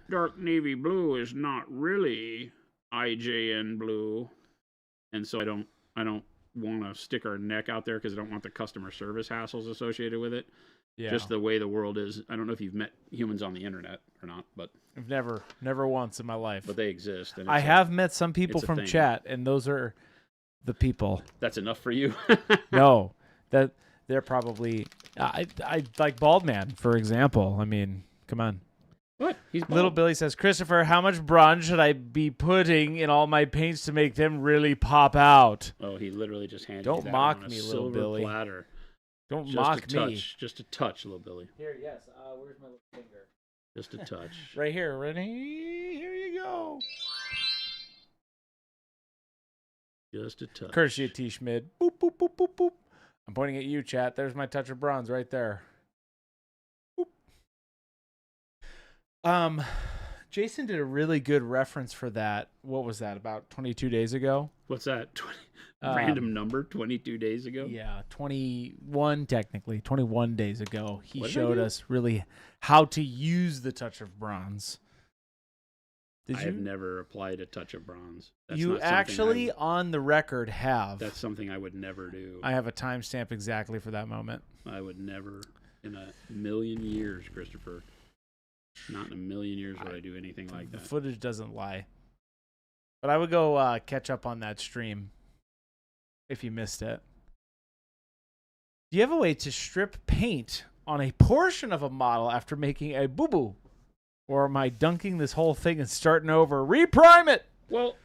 A: dark navy blue is not really IJN blue. And so I don't want to stick our neck out there because I don't want the customer service hassles associated with it.
B: Yeah.
A: Just the way the world is. I don't know if you've met humans on the internet or not, but
B: I've never once in my life.
A: But they exist. And
B: I have met some people from
A: thing.
B: chat, and those are the people.
A: That's enough for you?
B: No, that they're probably. I like Bald Man, for example. I mean, come on.
A: What? He's bald.
B: Little Billy says, Christopher, how much bronze should I be putting in all my paints to make them really pop out?
A: Oh, he literally just handed
B: Don't
A: you that
B: mock
A: on a
B: me, Little
A: silver
B: Billy.
A: platter.
B: Don't
A: Just
B: mock
A: a touch.
B: me.
A: Just a touch, Little Billy.
B: Here, yes. Where's my little finger?
A: Just a touch.
B: Right here. Ready? Here you go.
A: Just a touch.
B: Courtesy of T. Schmid. Boop, boop, boop, boop, boop. I'm pointing at you, chat. There's my touch of bronze right there. Boop. Jason did a really good reference for that. What was that? About 22 days ago?
A: What's that? Random number 22 days ago?
B: Yeah, 21 technically. 21 days ago. He
A: What did I
B: showed
A: do?
B: us really how to use the touch of bronze. Did
A: I
B: you?
A: have never applied a touch of bronze. That's
B: You
A: not something
B: actually, on the record, have.
A: That's something I would never do.
B: I have a timestamp exactly for that moment.
A: I would never, in a million years, Christopher, not in a million years would I do anything like
B: The
A: that.
B: footage doesn't lie. But I would go catch up on that stream if you missed it. Do you have a way to strip paint on a portion of a model after making a boo-boo? Or am I dunking this whole thing and starting over? Reprime it!
A: Well,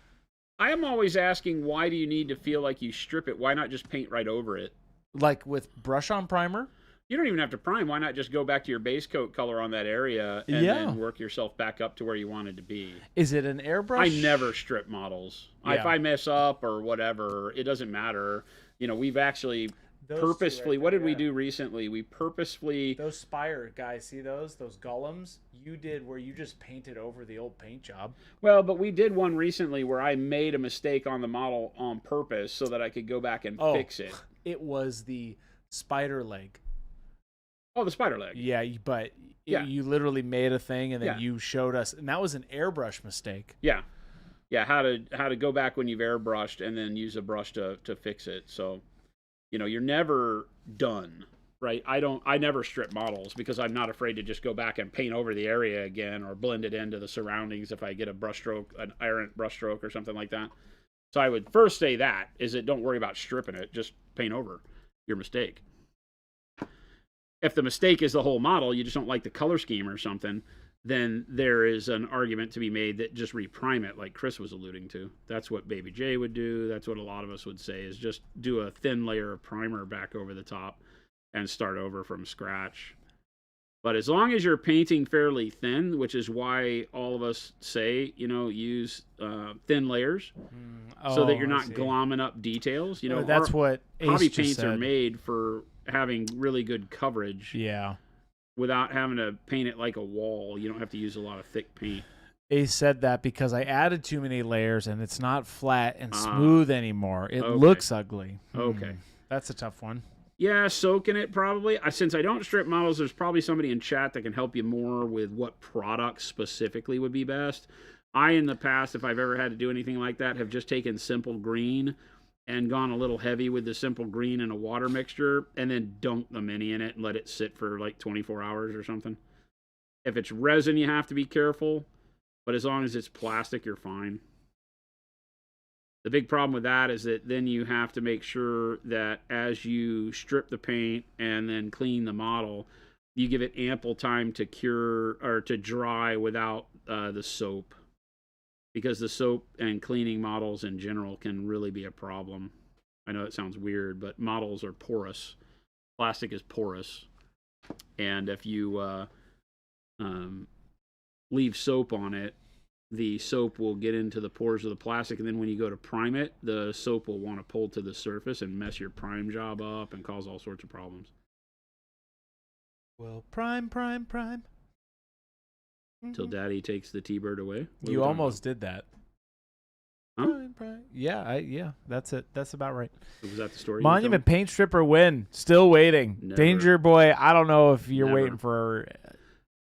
A: I am always asking, why do you need to feel like you strip it? Why not just paint right over it?
B: Like with brush-on primer?
A: You don't even have to prime. Why not just go back to your base coat color on that area and then work yourself back up to where you wanted to be?
B: Is it an airbrush?
A: I never strip models.
B: Yeah.
A: If I mess up or whatever, it doesn't matter. We've actually
B: Those
A: purposefully,
B: two right
A: what
B: there,
A: did we
B: yeah.
A: do recently? We purposefully,
B: Those Spire guys, see those golems? You did where you just painted over the old paint job.
A: well, but we did one recently where I made a mistake on the model on purpose so that I could go back and fix it.
B: It was the spider leg.
A: Oh, the spider leg.
B: Yeah, but
A: Yeah.
B: you literally made a thing and then
A: Yeah.
B: you showed us, and that was an airbrush mistake.
A: Yeah. Yeah, how to go back when you've airbrushed and then use a brush to fix it. So, you're never done, right? I never strip models because I'm not afraid to just go back and paint over the area again or blend it into the surroundings if I get a brushstroke, an errant brushstroke or something like that. So I would first say don't worry about stripping it, just paint over your mistake. If the mistake is the whole model, you just don't like the color scheme or something, then there is an argument to be made that just reprime it, like Chris was alluding to. That's what Baby J would do. That's what a lot of us would say, is just do a thin layer of primer back over the top and start over from scratch. But as long as you're painting fairly thin, which is why all of us say, use thin layers so that you're not glomming up details.
B: That's what Ace
A: hobby
B: just
A: paints are
B: said.
A: made for having really good coverage.
B: Yeah.
A: Without having to paint it like a wall. You don't have to use a lot of thick paint.
B: Ace said that because I added too many layers and it's not flat and smooth anymore. It
A: okay.
B: looks ugly.
A: Okay.
B: That's a tough one.
A: Yeah, soak in it probably. Since I don't strip models, there's probably somebody in chat that can help you more with what products specifically would be best. I, in the past, if I've ever had to do anything like that, have just taken simple green and gone a little heavy with the simple green in a water mixture and then dunked the mini in it and let it sit for like 24 hours or something. If it's resin, you have to be careful, but as long as it's plastic, you're fine. The big problem with that is that then you have to make sure that as you strip the paint and then clean the model, you give it ample time to cure or to dry without the soap. Because the soap and cleaning models in general can really be a problem. I know it sounds weird, but models are porous. Plastic is porous. And if you leave soap on it, the soap will get into the pores of the plastic, and then when you go to prime it, the soap will want to pull to the surface and mess your prime job up and cause all sorts of problems.
B: Well, prime.
A: Till Daddy takes the T-bird away.
B: You almost did that.
A: Huh?
B: Prime. Yeah, that's it. That's about right.
A: Was that the story?
B: Monument paint stripper win. Still waiting.
A: Never.
B: Danger boy. I don't know if you're
A: Never.
B: waiting for.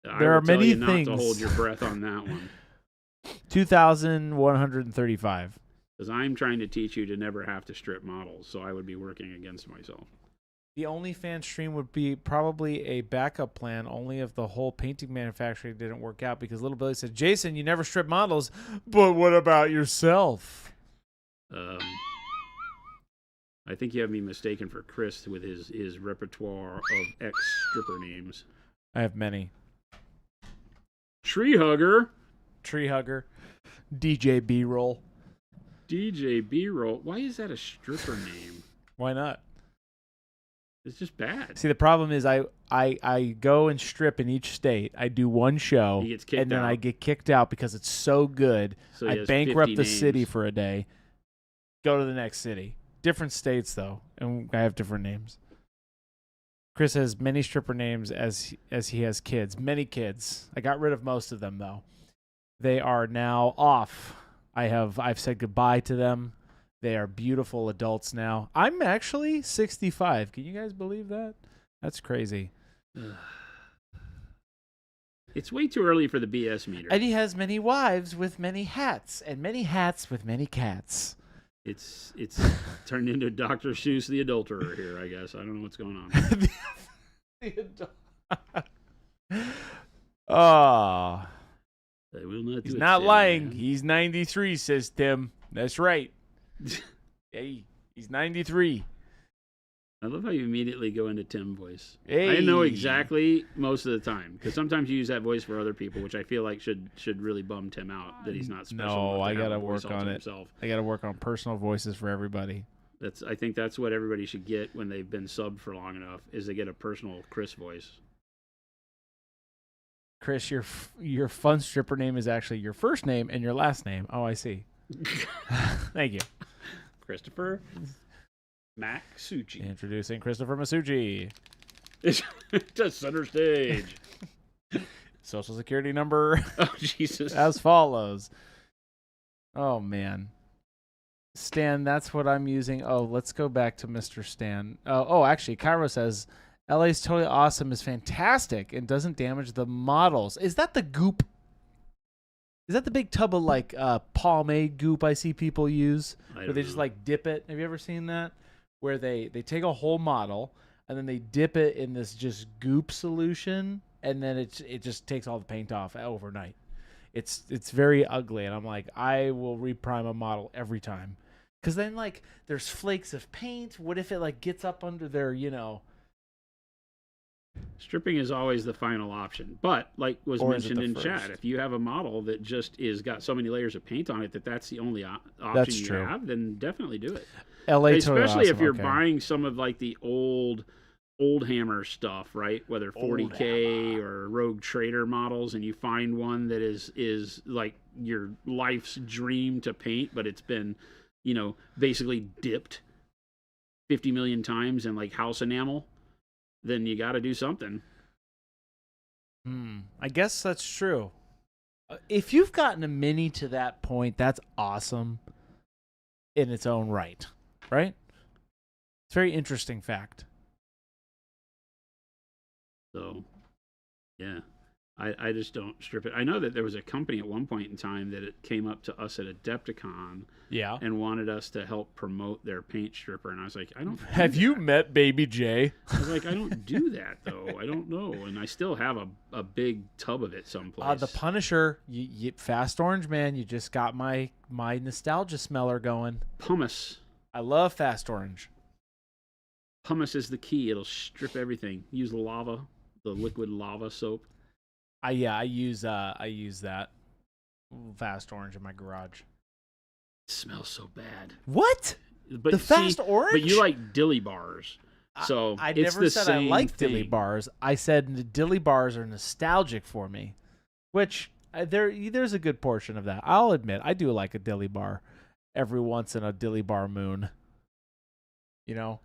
A: I
B: There
A: will
B: are
A: tell
B: many
A: you
B: things.
A: not to hold your breath on that one.
B: 2,135.
A: Because I'm trying to teach you to never have to strip models, so I would be working against myself.
B: The OnlyFans stream would be probably a backup plan only if the whole painting manufacturing didn't work out, because Little Billy said, Jason, you never strip models, but what about yourself?
A: I think you have me mistaken for Chris with his repertoire of ex-stripper names.
B: I have many.
A: Tree Hugger.
B: Tree Hugger. DJ B-Roll.
A: DJ B-Roll. Why is that a stripper name?
B: Why not?
A: It's just bad.
B: See, the problem is I go and strip in each state. I do one show,
A: He gets kicked
B: and then
A: out.
B: I get kicked out because it's so good.
A: So he
B: I
A: has
B: bankrupt
A: 50
B: the city
A: names.
B: for a day, go to the next city. Different states, though, and I have different names. Chris has many stripper names as he has kids. Many kids. I got rid of most of them, though. They are now off. I've said goodbye to them. They are beautiful adults now. I'm actually 65. Can you guys believe that? That's crazy.
A: It's way too early for the BS meter.
B: And he has many wives with many hats, and many hats with many cats.
A: It's turned into Dr. Seuss the adulterer here, I guess. I don't know what's going on.
B: Oh,
A: I will not do
B: he's
A: it,
B: not
A: Sandman.
B: lying. He's 93, says Tim. That's right. Hey, he's 93.
A: I love how you immediately go into Tim voice.
B: Hey.
A: I know exactly most of the time, because sometimes you use that voice for other people, which I feel like should really bum Tim out that he's not special.
B: No,
A: enough to
B: I
A: have
B: gotta
A: a voice
B: work
A: all
B: on
A: to
B: it.
A: himself.
B: I got to work on personal voices for everybody.
A: I think that's what everybody should get when they've been subbed for long enough, is they get a personal Chris voice.
B: Chris, your fun stripper name is actually your first name and your last name. Oh, I see. Thank you.
A: Christopher Masucci.
B: Introducing Christopher Masucci.
A: To center stage.
B: Social security number
A: Oh, Jesus.
B: as follows. Oh, man. Stan, that's what I'm using. Oh, let's go back to Mr. Stan. Actually, Cairo says, LA's totally awesome, is fantastic, and doesn't damage the models. Is that the goop? Is that the big tub of, like, pomade goop I see people use? Where they just, like, dip it? Have you ever seen that? Where they take a whole model, and then they dip it in this just goop solution, and then it just takes all the paint off overnight. It's very ugly, and I'm like, I will reprime a model every time. Because then, like, there's flakes of paint. What if it, like, gets up under their,
A: Stripping is always the final option. But, like was
B: Or is it
A: mentioned
B: the
A: in
B: first?
A: chat, if you have a model that just is got so many layers of paint on it that's the only option
B: That's
A: you
B: true.
A: have, then definitely do it.
B: LA
A: Especially
B: totally
A: if
B: awesome,
A: you're
B: okay.
A: buying some of, like, the old Hammer stuff, right? Whether 40K or Rogue Trader models, and you find one that is like your life's dream to paint, but it's been, basically dipped 50 million times in, like, house enamel, then you got to do something.
B: I guess that's true. If you've gotten a mini to that point, that's awesome in its own right, right? It's a very interesting fact.
A: So, yeah. I just don't strip it. I know that there was a company at one point in time that it came up to us at Adepticon
B: Yeah.
A: and wanted us to help promote their paint stripper. And I was like, I don't do
B: Have you
A: that.
B: met Baby J?
A: I was like, I don't do that, though. I don't know. And I still have a big tub of it someplace.
B: The Punisher, Fast Orange, man. You just got my nostalgia smeller going.
A: Pumice.
B: I love Fast Orange.
A: Pumice is the key. It'll strip everything. Use lava, the liquid lava soap.
B: I use that Fast Orange in my garage.
A: It smells so bad.
B: What?
A: But
B: The Fast Orange?
A: But you like dilly bars. So
B: I
A: it's
B: never
A: the
B: said I
A: same
B: like dilly
A: thing.
B: bars. I said the dilly bars are nostalgic for me, which there's a good portion of that. I'll admit I do like a dilly bar every once in a dilly bar moon. You know,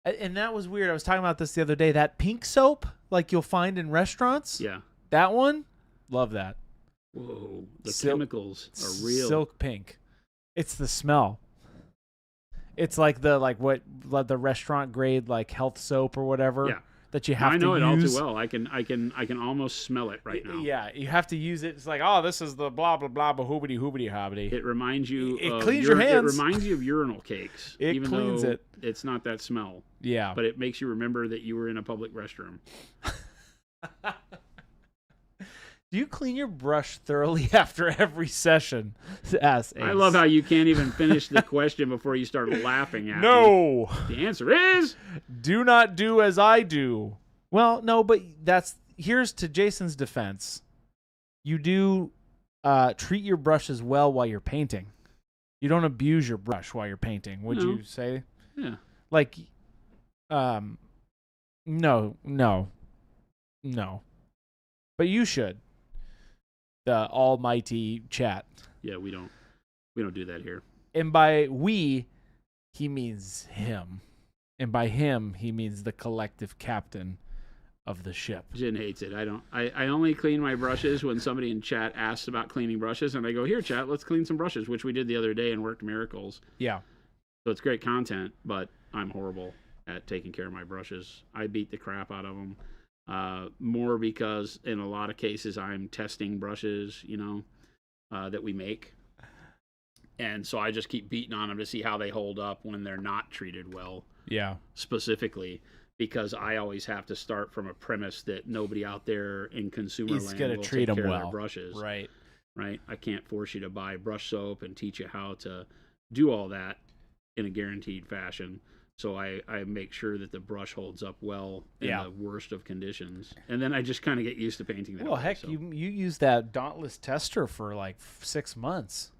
B: and that was weird. I was talking about this the other day. That pink soap, like you'll find in restaurants.
A: Yeah.
B: That one, love that.
A: Whoa, the chemicals are real.
B: Silk pink. It's the smell. It's like the restaurant grade like health soap or whatever.
A: Yeah.
B: That you have to use.
A: I know it all too well. I can almost smell it right now.
B: Yeah, you have to use it. It's like, oh, this is the blah blah blah hoobity hoobity hobbity.
A: It reminds you.
B: It
A: of
B: cleans your hands.
A: It reminds you of urinal cakes.
B: It
A: even
B: cleans
A: though
B: it.
A: It's not that smell.
B: Yeah,
A: But it makes you remember that you were in a public restroom.
B: Do you clean your brush thoroughly after every session? Ask Ace.
A: I love how you can't even finish the question before you start laughing at me.
B: No,
A: The answer is
B: do not do as I do. Well, no, but here's to Jason's defense. You do treat your brushes well while you're painting. You don't abuse your brush while you're painting, would
A: No.
B: you say?
A: Yeah.
B: Like, no. But you should. The almighty chat.
A: Yeah, we don't do that here.
B: And by we, he means him. And by him, he means the collective captain of the ship.
A: Jen hates it. I only clean my brushes when somebody in chat asks about cleaning brushes, and I go, here, chat, let's clean some brushes, which we did the other day and worked miracles.
B: Yeah.
A: So it's great content, but I'm horrible at taking care of my brushes. I beat the crap out of them. More because in a lot of cases I'm testing brushes, that we make. And so I just keep beating on them to see how they hold up when they're not treated well.
B: Yeah.
A: Specifically, because I always have to start from a premise that nobody out there in consumer
B: He's
A: land
B: gonna
A: will
B: treat
A: take
B: them
A: care of
B: well.
A: their brushes.
B: Right.
A: Right? I can't force you to buy brush soap and teach you how to do all that in a guaranteed fashion. So I make sure that the brush holds up well in the worst of conditions. And then I just kind of get used to painting that
B: Well,
A: way,
B: heck,
A: so.
B: you use that Dauntless tester for like 6 months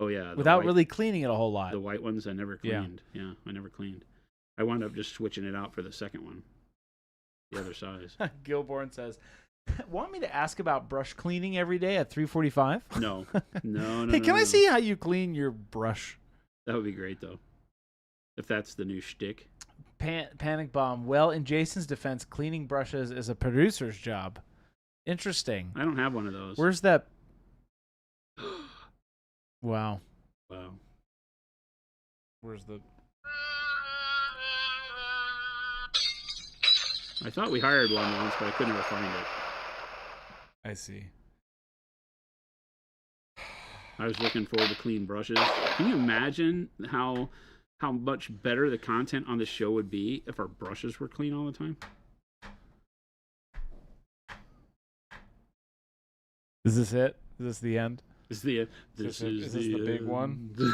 A: Oh, yeah.
B: without really cleaning it a whole lot.
A: The white ones I never cleaned. Yeah, I never cleaned. I wound up just switching it out for the second one. The other size.
B: Gilborn says, want me to ask about brush cleaning every day at 3:45?
A: No.
B: Hey, can I
A: no.
B: see how you clean your brush?
A: That would be great, though. If that's the new shtick.
B: Panic Bomb. Well, in Jason's defense, cleaning brushes is a producer's job. Interesting.
A: I don't have one of those.
B: Where's that? Wow.
A: Wow.
B: Where's the?
A: I thought we hired one once, but I could never find it.
B: I see.
A: I was looking forward to clean brushes. Can you imagine how much better the content on the show would be if our brushes were clean all the time?
B: Is this it? Is this the end?
A: Is this
B: the big one?
A: This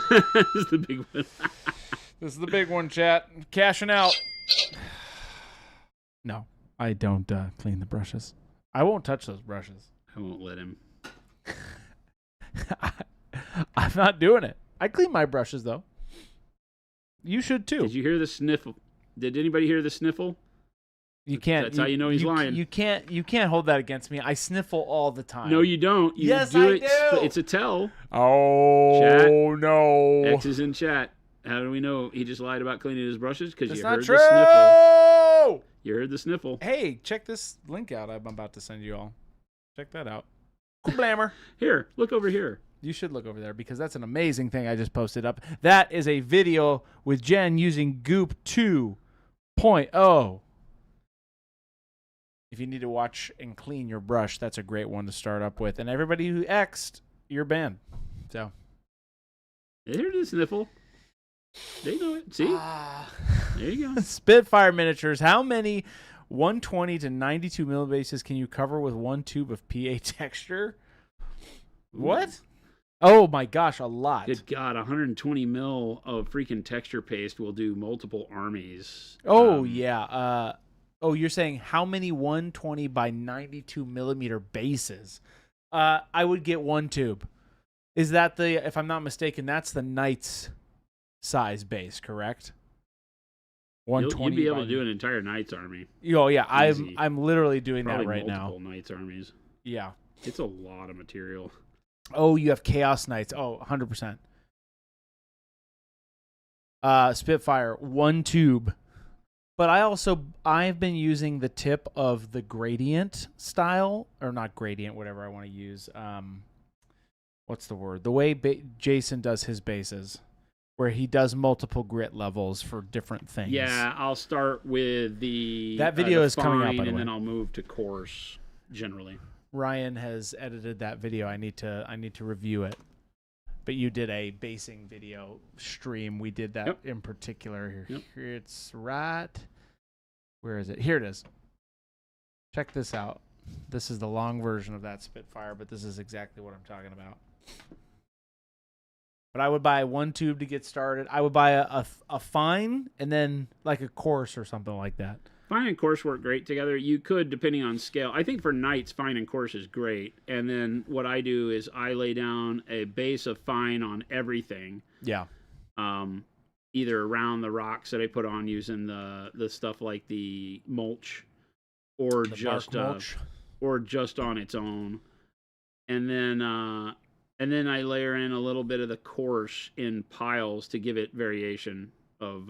A: is the big one.
B: This is the big one, chat. Cashing out. No, I don't clean the brushes. I won't touch those brushes.
A: I won't let him.
B: I'm not doing it. I clean my brushes, though. You should, too.
A: Did you hear the sniffle? Did anybody hear the sniffle?
B: You can't.
A: That's how you know he's lying.
B: You can't hold that against me. I sniffle all the time.
A: No, you don't. You
B: Yes,
A: do
B: I
A: it.
B: do.
A: It's a tell.
B: Oh,
A: Chat.
B: no.
A: X is in chat. How do we know he just lied about cleaning his brushes? Because
B: That's
A: you
B: not
A: heard
B: true.
A: the sniffle. You heard the sniffle.
B: Hey, check this link out I'm about to send you all. Check that out. Blammer.
A: Here, look over here.
B: You should look over there because that's an amazing thing I just posted up. That is a video with Jen using Goop 2.0. if you need to watch and clean your brush, that's a great one to start up with. And everybody who X'd, you're banned. So
A: There it is, Sniffle. They know it. See? There you go.
B: Spitfire miniatures. How many 120 to 92 millibases can you cover with one tube of PA texture? What? Oh my gosh, a lot.
A: Good God, 120 mil of freaking texture paste will do multiple armies.
B: Oh yeah. You're saying how many 120 by 92 millimeter bases? I would get one tube. Is that the? If I'm not mistaken, that's the Knights size base, correct? 120.
A: You'd be able to do an entire Knights army.
B: Oh yeah,
A: Easy.
B: I'm literally doing
A: Probably
B: that right now.
A: multiple Knights armies.
B: Yeah.
A: It's a lot of material.
B: Oh, you have Chaos Knights. Oh, 100%. Spitfire, one tube. But I've been using the tip of the gradient style, or not gradient, whatever I want to use. What's the word? The way Jason does his bases, where he does multiple grit levels for different things.
A: Yeah, I'll start with
B: that video is coming out, by the way.
A: And then I'll move to coarse generally.
B: Ryan has edited that video. I need to review it. But you did a basing video stream. We did that in particular.
A: Yep.
B: Here it's right. Where is it? Here it is. Check this out. This is the long version of that Spitfire, but this is exactly what I'm talking about. But I would buy one tube to get started. I would buy a fine and then like a coarse or something like that.
A: Fine and coarse work great together. You could, depending on scale. I think for Knights, fine and coarse is great. And then what I do is I lay down a base of fine on everything.
B: Yeah.
A: Either around the rocks that I put on using the stuff like the mulch, or just on its own. And then I layer in a little bit of the coarse in piles to give it variation of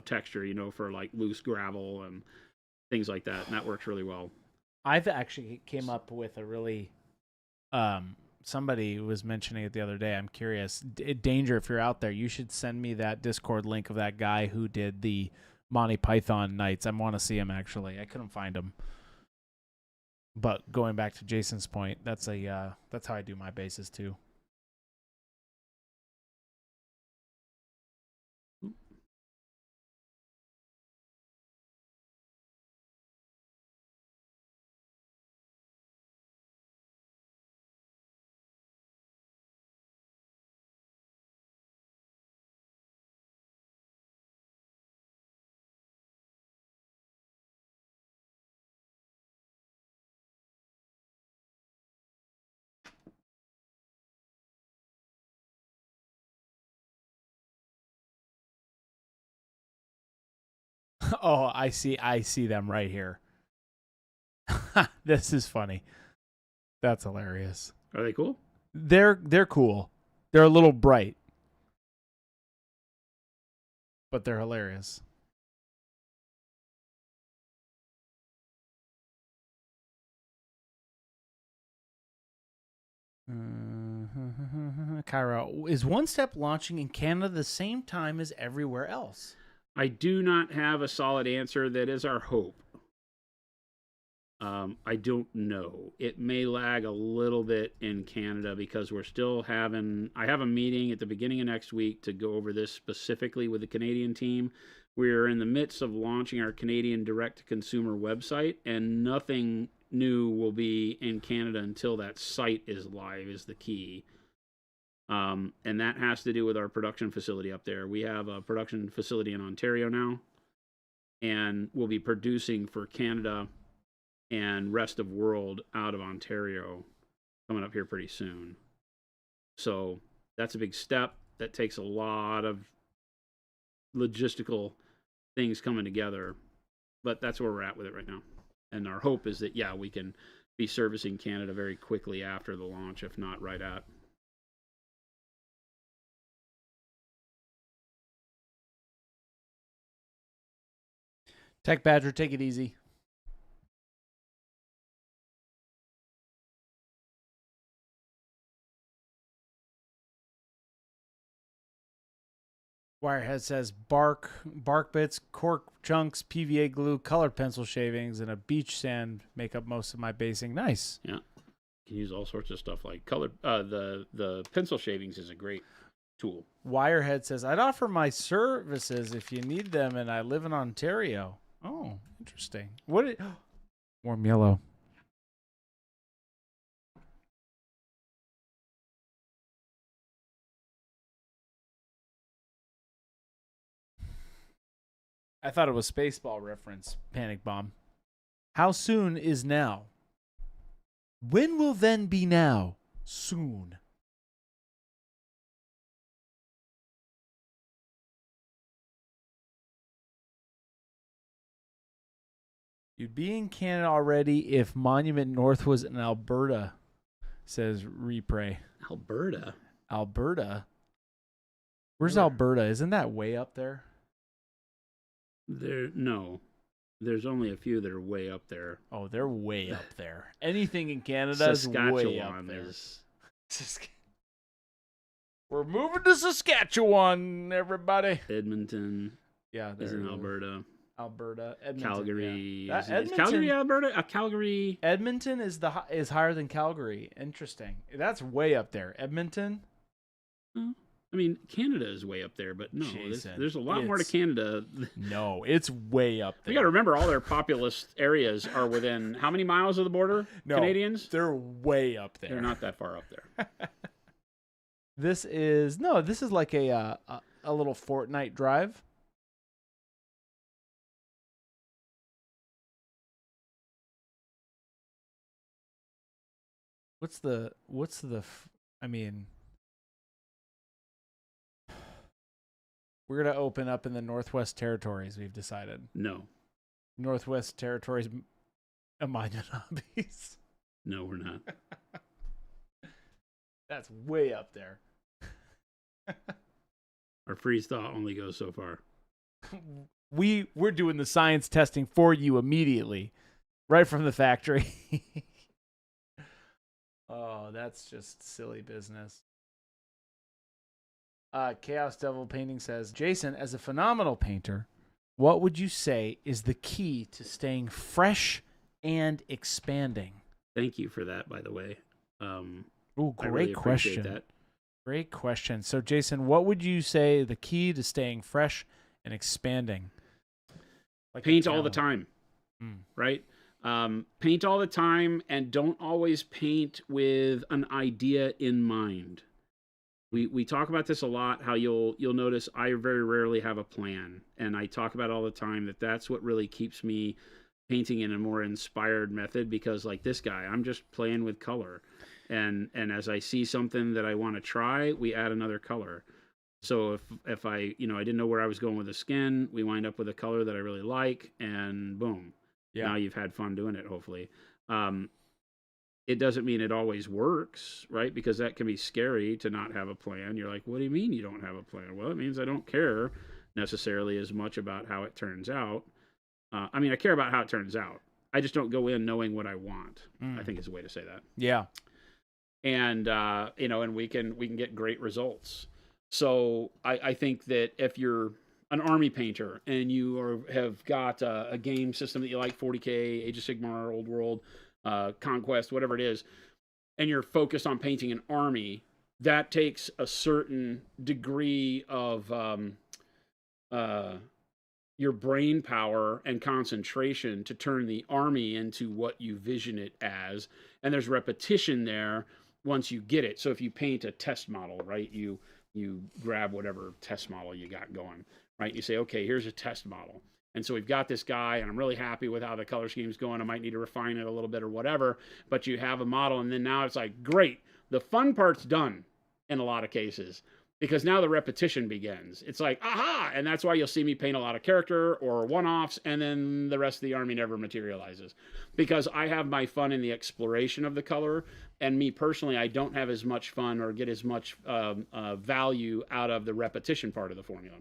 A: texture, for like loose gravel and things like that, and that works really well.
B: I've actually came up with a really somebody was mentioning it the other day. I'm curious. Danger, if you're out there, you should send me that Discord link of that guy who did the Monty Python Nights. I want to see him, actually. I couldn't find him. But going back to Jason's point, that's how I do my bases too. Oh, I see them right here. This is funny. That's hilarious.
A: Are they cool?
B: They're cool. They're a little bright, but they're hilarious. Kyra, is One Step launching in Canada the same time as everywhere else?
A: I do not have a solid answer. That is our hope. I don't know. It may lag a little bit in Canada because we're still I have a meeting at the beginning of next week to go over this specifically with the Canadian team. We're in the midst of launching our Canadian direct-to-consumer website, and nothing new will be in Canada until that site is live, is the key. And that has to do with our production facility up there. We have a production facility in Ontario now, and we'll be producing for Canada and rest of world out of Ontario coming up here pretty soon. So that's a big step. That takes a lot of logistical things coming together, but that's where we're at with it right now. And our hope is that, we can be servicing Canada very quickly after the launch, if not right at.
B: Tech Badger, take it easy. Wirehead says bark bits, cork chunks, PVA glue, colored pencil shavings, and a beach sand make up most of my basing. Nice.
A: Yeah. You can use all sorts of stuff like colored. The pencil shavings is a great tool.
B: Wirehead says, I'd offer my services if you need them, and I live in Ontario. Oh, interesting. Warm yellow. I thought it was Spaceball reference. Panic bomb. How soon is now? When will then be now? Soon. You'd be in Canada already if Monument North was in Alberta, says Repray.
A: Alberta?
B: Alberta? Where's
A: Where?
B: Alberta? Isn't that way up there?
A: No. There's only a few that are way up there.
B: Oh, they're way up there. Anything in Canada is way up
A: Saskatchewan
B: there.
A: is.
B: We're moving to Saskatchewan, everybody.
A: Edmonton
B: Yeah,
A: is in
B: there it is.
A: Alberta.
B: Alberta, Edmonton,
A: Calgary.
B: yeah.
A: Is Calgary Alberta? Calgary.
B: Edmonton is higher than Calgary. Interesting. That's way up there. Edmonton.
A: I mean, Canada is way up there, but no,
B: Jason,
A: there's a lot more to Canada.
B: No, it's way up there.
A: You got to remember, all their populous areas are within how many miles of the border?
B: No,
A: Canadians?
B: They're way up there.
A: They're not that far up there.
B: This is like a little Fortnite drive. I mean, we're going to open up in the Northwest Territories, we've decided.
A: No.
B: Northwest Territories Monument Hobbies.
A: No, we're not.
B: That's way up there.
A: Our freeze thaw only goes so far.
B: We're doing the science testing for you immediately, right from the factory. Oh, that's just silly business. Chaos Devil Painting says, Jason, as a phenomenal painter, what would you say is the key to staying fresh and expanding?
A: Thank you for that, by the way.
B: Ooh,
A: I
B: great
A: really appreciate
B: question.
A: that.
B: Great question. So, Jason, what would you say the key to staying fresh and expanding? Like
A: Paint all the time, right? Paint all the time, and don't always paint with an idea in mind. We talk about this a lot, how you'll notice I very rarely have a plan, and I talk about all the time that's what really keeps me painting in a more inspired method, because like this guy, I'm just playing with color, and as I see something that I want to try, we add another color. So if I didn't know where I was going with the skin, we wind up with a color that I really like, and boom. Yeah. Now you've had fun doing it, hopefully. It doesn't mean it always works, right? Because that can be scary to not have a plan. You're like, what do you mean you don't have a plan? Well, it means I don't care necessarily as much about how it turns out. I mean, I care about how it turns out. I just don't go in knowing what I want. I think is a way to say that.
B: Yeah.
A: And, and we can get great results. So I think that if you're an army painter and you have got a game system that you like, 40K, Age of Sigmar, Old World, Conquest, whatever it is, and you're focused on painting an army, that takes a certain degree of your brain power and concentration to turn the army into what you vision it as. And there's repetition there once you get it. So if you paint a test model, right, you grab whatever test model you got going, right? You say, okay, here's a test model. And so we've got this guy, and I'm really happy with how the color scheme's going. I might need to refine it a little bit or whatever, but you have a model, and then now it's like, great. The fun part's done in a lot of cases, because now the repetition begins. It's like, aha! And that's why you'll see me paint a lot of character or one-offs, and then the rest of the army never materializes. Because I have my fun in the exploration of the color, and me personally, I don't have as much fun or get as much value out of the repetition part of the formula.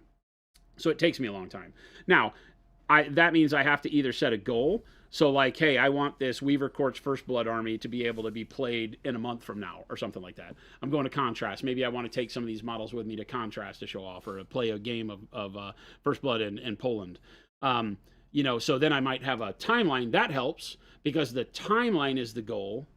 A: So it takes me a long time. Now, that means I have to either set a goal, So like, hey, I want this Weaver Court's First Blood army to be able to be played in a month from now or something like that. I'm going to Contrast. Maybe I want to take some of these models with me to Contrast to show off, or to play a game of First Blood in Poland. So then I might have a timeline. That helps because the timeline is the goal.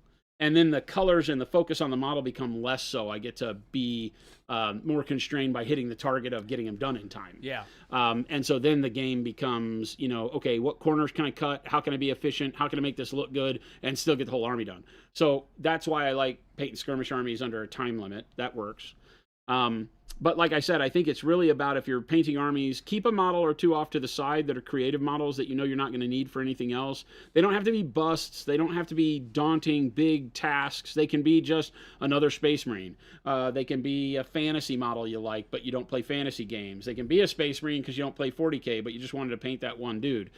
A: And then the colors and the focus on the model become less so. I get to be more constrained by hitting the target of getting them done in time.
B: Yeah.
A: And so then the game becomes, okay, what corners can I cut? How can I be efficient? How can I make this look good and still get the whole army done? So that's why I like painting skirmish armies under a time limit. That works. But like I said, I think it's really about, if you're painting armies, keep a model or two off to the side that are creative models that you're not going to need for anything else. They don't have to be busts. They don't have to be daunting, big tasks. They can be just another Space Marine. They can be a fantasy model you like, but you don't play fantasy games. They can be a Space Marine because you don't play 40K, but you just wanted to paint that one dude.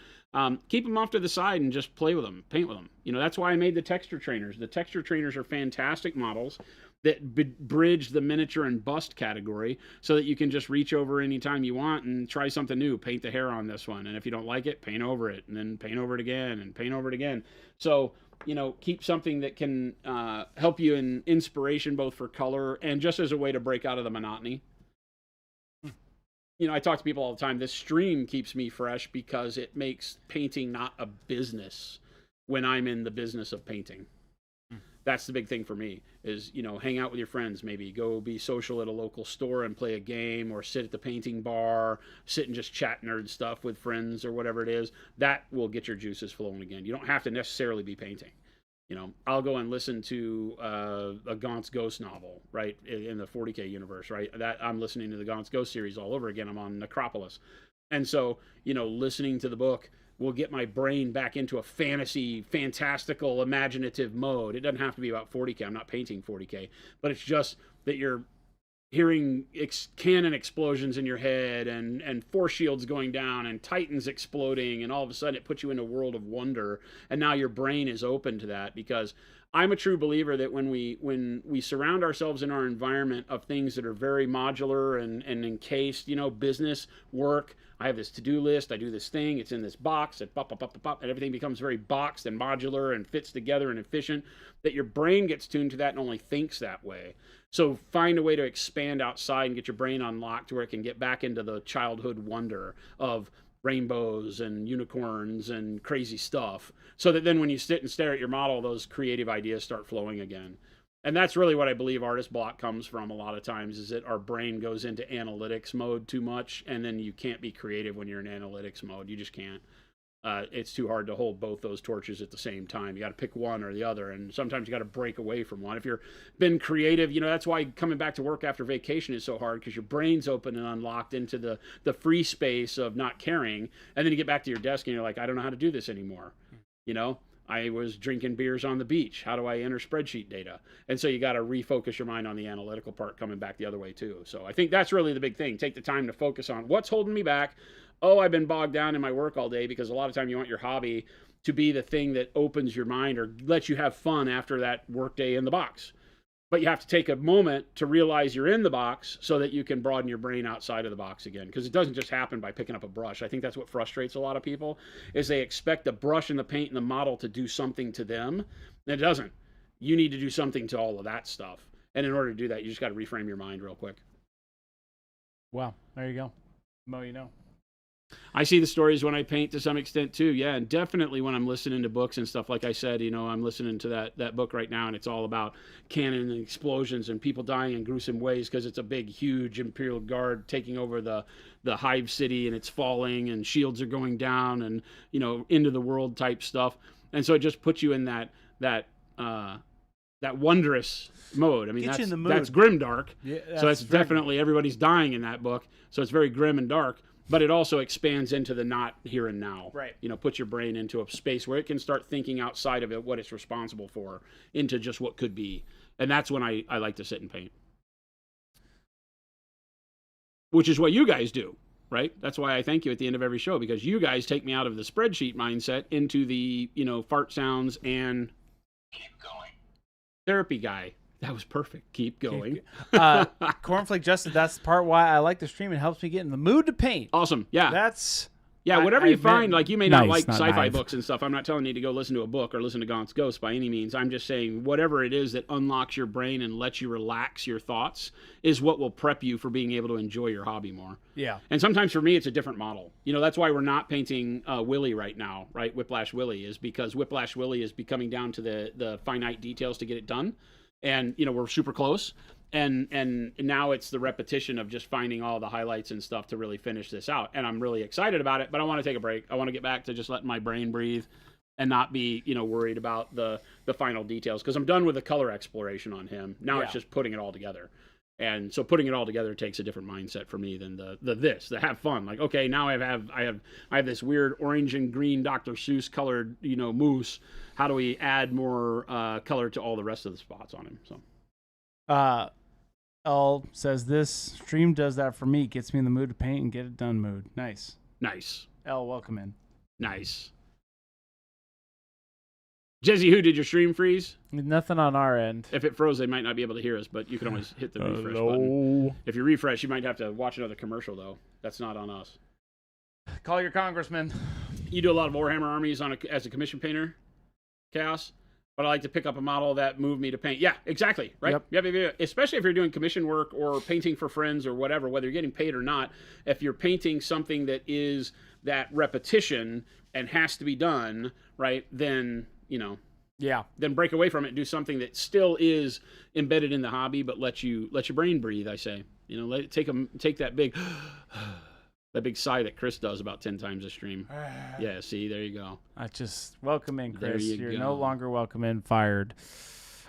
A: Keep them off to the side and just play with them, paint with them. That's why I made the texture trainers. The texture trainers are fantastic models that bridge the miniature and bust category, so that you can just reach over anytime you want and try something new. Paint the hair on this one, and if you don't like it, paint over it, and then paint over it again, and paint over it again. So, keep something that can help you in inspiration, both for color and just as a way to break out of the monotony. I talk to people all the time. This stream keeps me fresh because it makes painting not a business when I'm in the business of painting. That's the big thing for me is, hang out with your friends, maybe go be social at a local store and play a game, or sit at the painting bar, sit and just chat nerd stuff with friends or whatever it is. That will get your juices flowing again. You don't have to necessarily be painting. I'll go and listen to a Gaunt's Ghost novel, right, in the 40K universe, right? That I'm listening to the Gaunt's Ghost series all over again. I'm on Necropolis. And so, listening to the book will get my brain back into a fantasy, fantastical, imaginative mode. It doesn't have to be about 40K. I'm not painting 40K, but it's just that you're hearing cannon explosions in your head and force shields going down and titans exploding, and all of a sudden it puts you in a world of wonder, and now your brain is open to that. Because I'm a true believer that when we surround ourselves in our environment of things that are very modular and encased, business, work, I have this to-do list, I do this thing, it's in this box, and pop, pop, pop, pop, pop, and everything becomes very boxed and modular and fits together and efficient, that your brain gets tuned to that and only thinks that way. So find a way to expand outside and get your brain unlocked to where it can get back into the childhood wonder of rainbows and unicorns and crazy stuff, so that then when you sit and stare at your model, those creative ideas start flowing again. And that's really what I believe artist block comes from a lot of times, is that our brain goes into analytics mode too much, and then you can't be creative when you're in analytics mode. You just can't. It's too hard to hold both those torches at the same time. You got to pick one or the other, and sometimes you got to break away from one. If you're been creative, that's why coming back to work after vacation is so hard, because your brain's open and unlocked into the free space of not caring, and then you get back to your desk and you're like, I don't know how to do this anymore. I was drinking beers on the beach. How do I enter spreadsheet data? And so you got to refocus your mind on the analytical part, coming back the other way too. So I think that's really the big thing. Take the time to focus on what's holding me back. Oh, I've been bogged down in my work all day, because a lot of time you want your hobby to be the thing that opens your mind or lets you have fun after that work day in the box. But you have to take a moment to realize you're in the box so that you can broaden your brain outside of the box again. Because it doesn't just happen by picking up a brush. I think that's what frustrates a lot of people, is they expect the brush and the paint and the model to do something to them. And it doesn't. You need to do something to all of that stuff. And in order to do that, you just got to reframe your mind real quick.
B: Well, there you go. Mo,
A: I see the stories when I paint to some extent too. Yeah, and definitely when I'm listening to books and stuff. Like I said, I'm listening to that book right now, and it's all about cannon and explosions and people dying in gruesome ways, because it's a big, huge Imperial Guard taking over the hive city, and it's falling, and shields are going down, and into the world type stuff. And so it just puts you in that wondrous mode. I mean, that's grimdark. Yeah, so that's definitely, everybody's dying in that book. So it's very grim and dark. But it also expands into the not here and now.
B: Right.
A: Puts your brain into a space where it can start thinking outside of it, what it's responsible for, into just what could be. And that's when I like to sit and paint. Which is what you guys do, right? That's why I thank you at the end of every show, because you guys take me out of the spreadsheet mindset into the, fart sounds and
C: keep going.
A: Therapy guy. That was perfect. Keep going.
B: Cornflake Justin, that's the part why I like the stream. It helps me get in the mood to paint.
A: Awesome. Yeah.
B: That's
A: Yeah, whatever you find, like you may not like
B: not
A: sci-fi
B: knife.
A: books and stuff. I'm not telling you to go listen to a book or listen to Gaunt's Ghost by any means. I'm just saying whatever it is that unlocks your brain and lets you relax your thoughts is what will prep you for being able to enjoy your hobby more.
B: Yeah.
A: And sometimes for me, it's a different model. You know, that's why we're not painting Willie right now, right? Whiplash Willie is because Whiplash Willie is becoming down to the finite details to get it done. And, you know, we're super close. And now it's the repetition of just finding all the highlights and stuff to really finish this out. And I'm really excited about it, but I want to take a break. I want to get back to just letting my brain breathe and not be, you know, worried about the final details because I'm done with the color exploration on him. Now it's just putting it all together. And so putting it all together takes a different mindset for me than the have fun. Like, okay, now I have this weird orange and green Dr. Seuss colored, you know, moose. How do we add more color to all the rest of the spots on him? So
C: L says this stream does that for me. Gets me in the mood to paint and get it done mood. Nice.
A: Nice.
C: L, welcome in.
A: Nice. Jezzy, who did your stream freeze?
C: Nothing on our end.
A: If it froze, they might not be able to hear us, but you can always hit the refresh button. If you refresh, you might have to watch another commercial, though. That's not on us.
C: Call your congressman.
A: You do a lot of Warhammer armies as a commission painter, Chaos, but I like to pick up a model that moved me to paint. Yeah, exactly, right? Yep. Especially if you're doing commission work or painting for friends or whatever, whether you're getting paid or not, if you're painting something that is that repetition and has to be done, right, then, you know, then break away from it and do something that still is embedded in the hobby, but let your brain breathe, I say. You know, take that big sigh that Chris does about 10 times a stream. Yeah, see, there you go.
C: I just welcome in, Chris.
A: You're
C: no longer welcome in. Fired.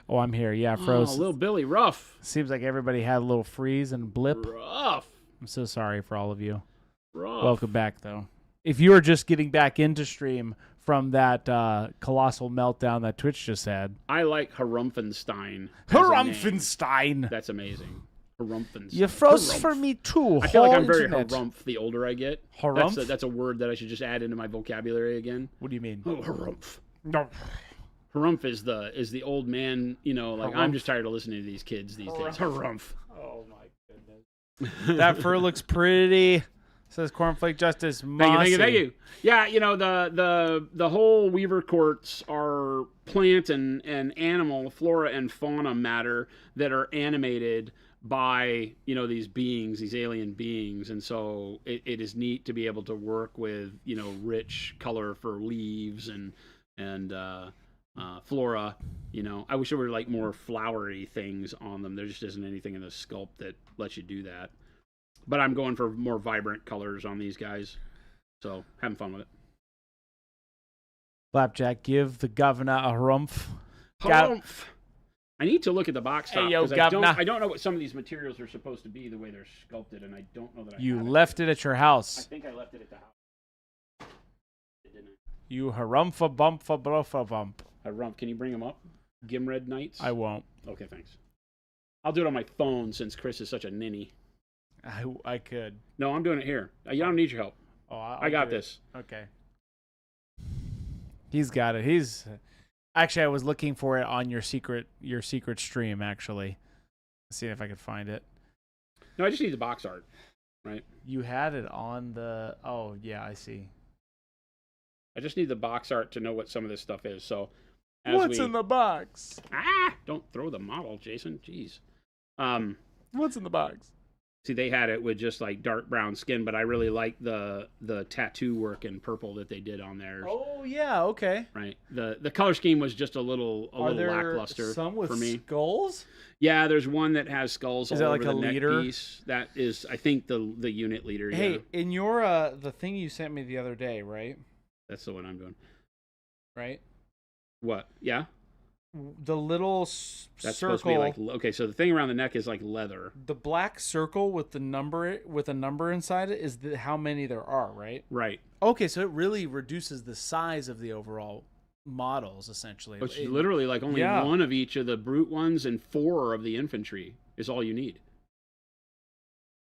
C: Oh, I'm here. Yeah, froze.
A: Oh, little Billy, rough.
C: Seems like everybody had a little freeze and blip.
A: Rough.
C: I'm so sorry for all of you.
A: Rough.
C: Welcome back, though. If you are just getting back into stream from that colossal meltdown that Twitch just had.
A: I like Harumpfenstein.
C: Harumpfenstein.
A: That's amazing. Harumpfenstein.
C: You froze for me too.
A: I feel like I'm very harumph the older I get.
C: Harumph?
A: That's a word that I should just add into my vocabulary again.
C: What do you mean?
A: Oh, harumph.
C: No.
A: Harumph is the old man, you know, like harumph. I'm just tired of listening to these kids these days. Harumph.
C: Oh my goodness. That fur looks pretty. Says Cornflake Justice. Mossy.
A: Thank you. Yeah, you know, the whole Weaver courts are plant and animal, flora and fauna matter that are animated by, you know, these beings, these alien beings. And so it is neat to be able to work with, you know, rich color for leaves and flora. You know, I wish there were like more flowery things on them. There just isn't anything in the sculpt that lets you do that. But I'm going for more vibrant colors on these guys. So, having fun with it.
C: Flapjack, give the governor a harumph.
A: Harumph! I need to look at the box top,
C: Hey, yo,
A: because
C: governor.
A: I don't know what some of these materials are supposed to be, the way they're sculpted, and I don't know that I
C: You
A: have
C: left it at your
A: I
C: house.
A: think I left it at the house. It didn't.
C: You harumpha bumpha bruffa bump.
A: Harumph, can you bring them up? Gimred Knights?
C: I won't.
A: Okay, thanks. I'll do it on my phone, since Chris is such a ninny.
C: I could.
A: No, I'm doing it here. I don't need your help.
C: Oh,
A: I got this.
C: Okay. He's got it. Actually, I was looking for it on your secret stream. Actually, see if I could find it.
A: No, I just need the box art, right?
C: You had it on the. Oh yeah, I see.
A: I just need the box art to know what some of this stuff is. So,
C: what's in the box?
A: Don't throw the model, Jason. Jeez.
C: What's in the box?
A: See, they had it with just like dark brown skin, but I really like the tattoo work in purple that they did on theirs.
C: Oh yeah, okay.
A: Right. The color scheme was just a little lackluster
C: some with
A: for me.
C: Skulls?
A: Yeah, there's one that has skulls
C: Is
A: all
C: that
A: over
C: like
A: the
C: a
A: neck
C: leader?
A: piece. That is, I think, the unit leader.
C: Hey,
A: yeah.
C: in your the thing you sent me the other day, right?
A: That's the one I'm doing.
C: Right.
A: What? Yeah.
C: The little
A: That's
C: circle.
A: supposed to be like, okay, so the thing around the neck is like leather.
C: The black circle with a number inside it is how many there are, right?
A: Right.
C: Okay, so it really reduces the size of the overall models, essentially.
A: It's literally like only one of each of the brute ones and 4 of the infantry is all you need.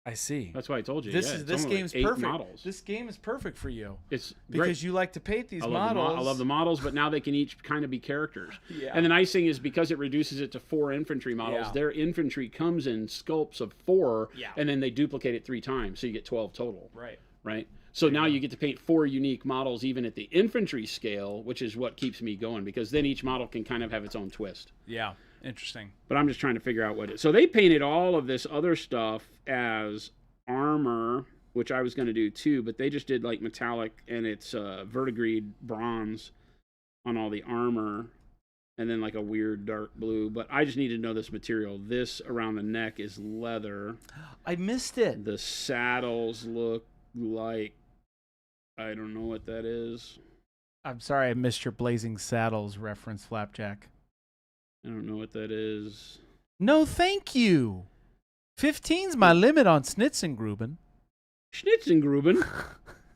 C: I see.
A: That's why I told you.
C: This game's
A: like 8
C: perfect.
A: models.
C: This game is perfect for you.
A: It's
C: because
A: great.
C: you like to paint these
A: I
C: models.
A: love the models, but now they can each kind of be characters.
C: Yeah.
A: And the nice thing is because it reduces it to 4 infantry models, their infantry comes in sculpts of 4, and then they duplicate it 3 times, so you get 12 total.
C: Right.
A: Right. So now you get to paint 4 unique models even at the infantry scale, which is what keeps me going, because then each model can kind of have its own twist.
C: Yeah, interesting.
A: But I'm just trying to figure out what it is. So they painted all of this other stuff as armor, which I was going to do too, but they just did like metallic, and it's verdigris bronze on all the armor, and then like a weird dark blue. But I just need to know this material. This around the neck is leather.
C: I missed it.
A: The saddles look like, I don't know what that is.
C: I'm sorry I missed your Blazing Saddles reference, Flapjack.
A: I don't know what that is.
C: No, thank you. 15's my limit on Schnitzengruben.
A: Schnitzengruben.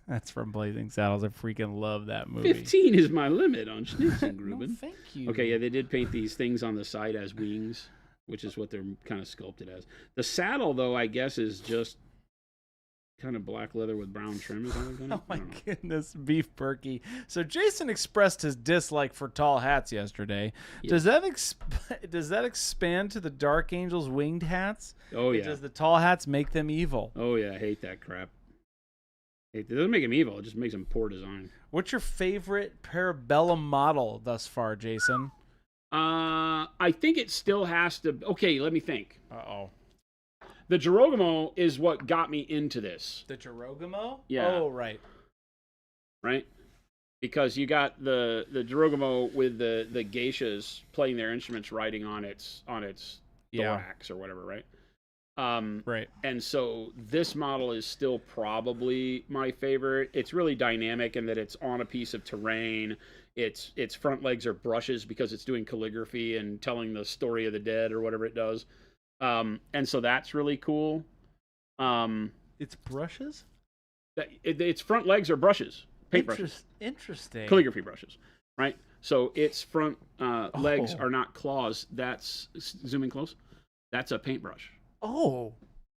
C: That's from Blazing Saddles. I freaking love that movie.
A: 15 is my limit on Schnitzengruben.
C: No, thank you.
A: Okay, yeah, they did paint these things on the side as wings, which is what they're kind of sculpted as. The saddle, though, I guess is just kind of black leather with brown trim. Is that what
C: Oh my goodness, Beef Perky. So Jason expressed his dislike for tall hats yesterday.
A: Yeah.
C: Does that expand to the Dark Angels winged hats?
A: Oh, yeah.
C: Does the tall hats make them evil?
A: Oh, yeah, I hate that crap. It doesn't make them evil. It just makes them poor design.
C: What's your favorite Parabellum model thus far, Jason?
A: I think it still has to... Okay, let me think.
C: Uh-oh.
A: The Girogamo is what got me into this.
C: The Girogamo?
A: Yeah.
C: Oh, right.
A: Right? Because you got the Girogamo with the geishas playing their instruments riding on its thorax or whatever, right?
C: Right.
A: And so this model is still probably my favorite. It's really dynamic in that it's on a piece of terrain. Its front legs are brushes because it's doing calligraphy and telling the story of the dead or whatever it does. And so that's really cool.
C: It's brushes?
A: Its front legs are brushes, paint brushes.
C: Interesting.
A: Calligraphy brushes, right? So its front legs are not claws. That's, zooming close, that's a paintbrush.
C: Oh,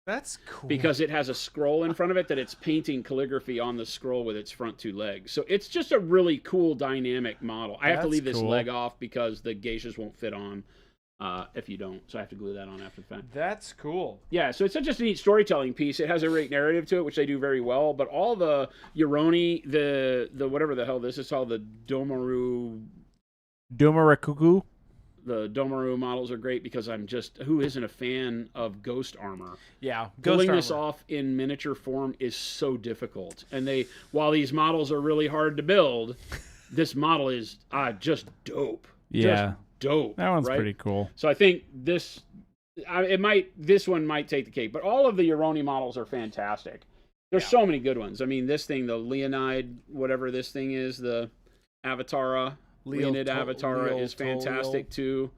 C: that's cool.
A: Because it has a scroll in front of it that it's painting calligraphy on the scroll with its front 2 legs. So it's just a really cool dynamic model. I have to leave this leg off because the geishas won't fit on if you don't. So I have to glue that on after the fact.
C: That's cool.
A: Yeah, so it's just a neat storytelling piece. It has a great narrative to it, which they do very well. But all the Yoroni, the whatever the hell this is called, the Domaru The Domaru models are great because I'm just, who isn't a fan of ghost armor?
C: Yeah,
A: Pulling this off in miniature form is so difficult. And while these models are really hard to build, this model is just dope.
C: Yeah.
A: Just dope.
C: That one's
A: right?
C: pretty cool.
A: So I think this one might take the cake, but all of the Yoroni models are fantastic. There's so many good ones. I mean, this thing, the Leonid, whatever this thing is, the Avatara. Leonid Avatara is fantastic too.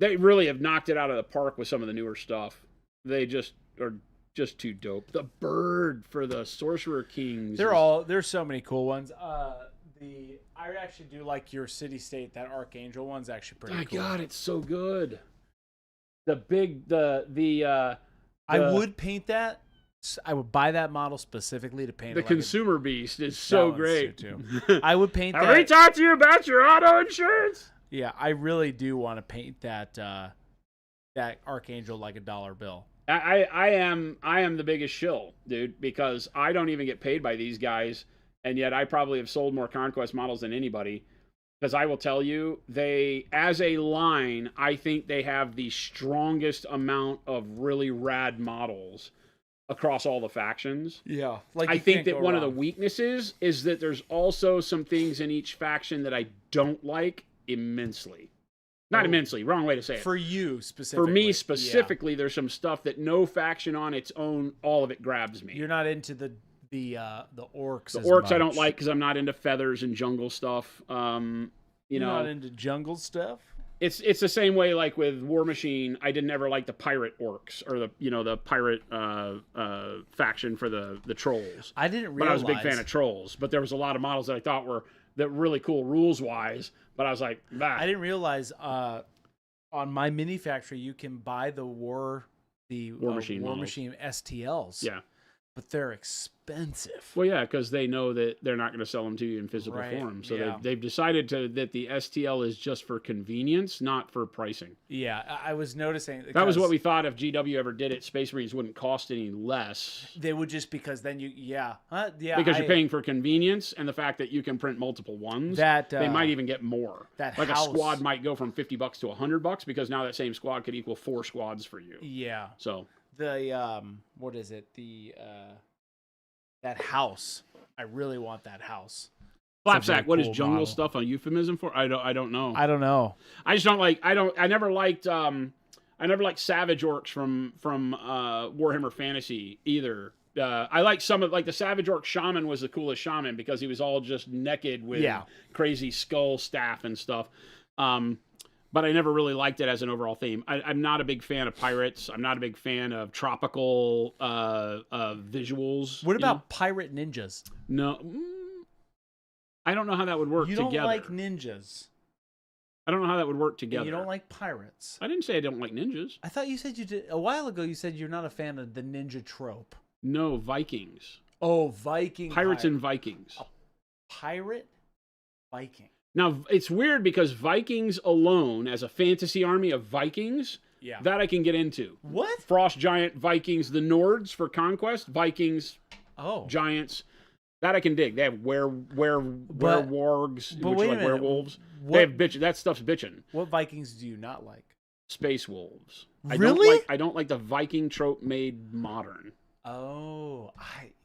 A: They really have knocked it out of the park with some of the newer stuff. They just are just too dope. The bird for the Sorcerer Kings.
C: There's so many cool ones. I actually do like your city state. That Archangel one's actually pretty cool.
A: My God, it's so good. I
C: would paint that. I would buy that model specifically to paint
A: the
C: it.
A: Consumer Beast is so great.
C: Too. I would paint that.
A: Have we talked to you about your auto insurance?
C: Yeah, I really do want to paint that Archangel like a dollar bill.
A: I am the biggest shill, dude, because I don't even get paid by these guys, and yet I probably have sold more Conquest models than anybody. Because I will tell you, as a line, I think they have the strongest amount of really rad models across all the factions.
C: Yeah.
A: I think that one of the weaknesses is that there's also some things in each faction that I don't like immensely. Not immensely, wrong way to say it.
C: For you specifically.
A: For me specifically, there's some stuff that no faction on its own, all of it grabs me.
C: You're not into the orcs.
A: The orcs I don't like because I'm not into feathers and jungle stuff. You're
C: not into jungle stuff?
A: It's the same way like with War Machine. I didn't ever like the pirate orcs or the pirate faction for the trolls.
C: I didn't realize.
A: But I was a big fan of trolls. But there was a lot of models that I thought were really cool rules wise. But I was like, bah.
C: I didn't realize on my mini factory you can buy the War Machine STLs.
A: Yeah.
C: but they're expensive.
A: Well, yeah, because they know that they're not going to sell them to you in physical
C: Right,
A: form. So
C: yeah.
A: they've decided that the STL is just for convenience, not for pricing.
C: Yeah, I was noticing
A: That was what
C: because
A: we thought if GW ever did it, Space Marines wouldn't cost any less.
C: they would just because then yeah,
A: Because you're paying for convenience and the fact that you can print multiple ones.
C: that
A: They might even get more.
C: that
A: Like
C: house,
A: a squad might go from $50 to $100 because now that same squad could equal 4 squads for you.
C: Yeah,
A: So
C: the what is it? The that house. I really want that house.
A: Flapsack,
C: really
A: what is
C: cool
A: jungle
C: model.
A: stuff a euphemism for? I don't know.
C: I don't know.
A: I just don't like. I never liked Savage Orcs from Warhammer Fantasy either. I like some of the Savage Orc Shaman was the coolest shaman because he was all just naked with crazy skull staff and stuff. But I never really liked it as an overall theme. I'm not a big fan of pirates. I'm not a big fan of tropical visuals.
C: What about pirate ninjas?
A: No? I don't know how that would work
C: You
A: together.
C: don't like ninjas.
A: I don't know how that would work together.
C: And you don't like pirates.
A: I didn't say I don't like ninjas.
C: I thought you said you did a while ago. You said you're not a fan of the ninja trope.
A: No, Vikings.
C: Oh, Viking
A: Pirates and Vikings.
C: pirate Viking.
A: Now, it's weird because Vikings alone, as a fantasy army of Vikings,
C: Yeah.
A: that I can get into.
C: What?
A: Frost Giant Vikings, the Nords for Conquest, Vikings,
C: Oh.
A: Giants. That I can dig. They have werewolves,
C: but
A: which
C: wait
A: are
C: a
A: like
C: minute.
A: werewolves.
C: What,
A: They have bitch. That stuff's bitching.
C: what Vikings do you not like?
A: Space wolves.
C: Really?
A: I don't like the Viking trope made modern.
C: Oh,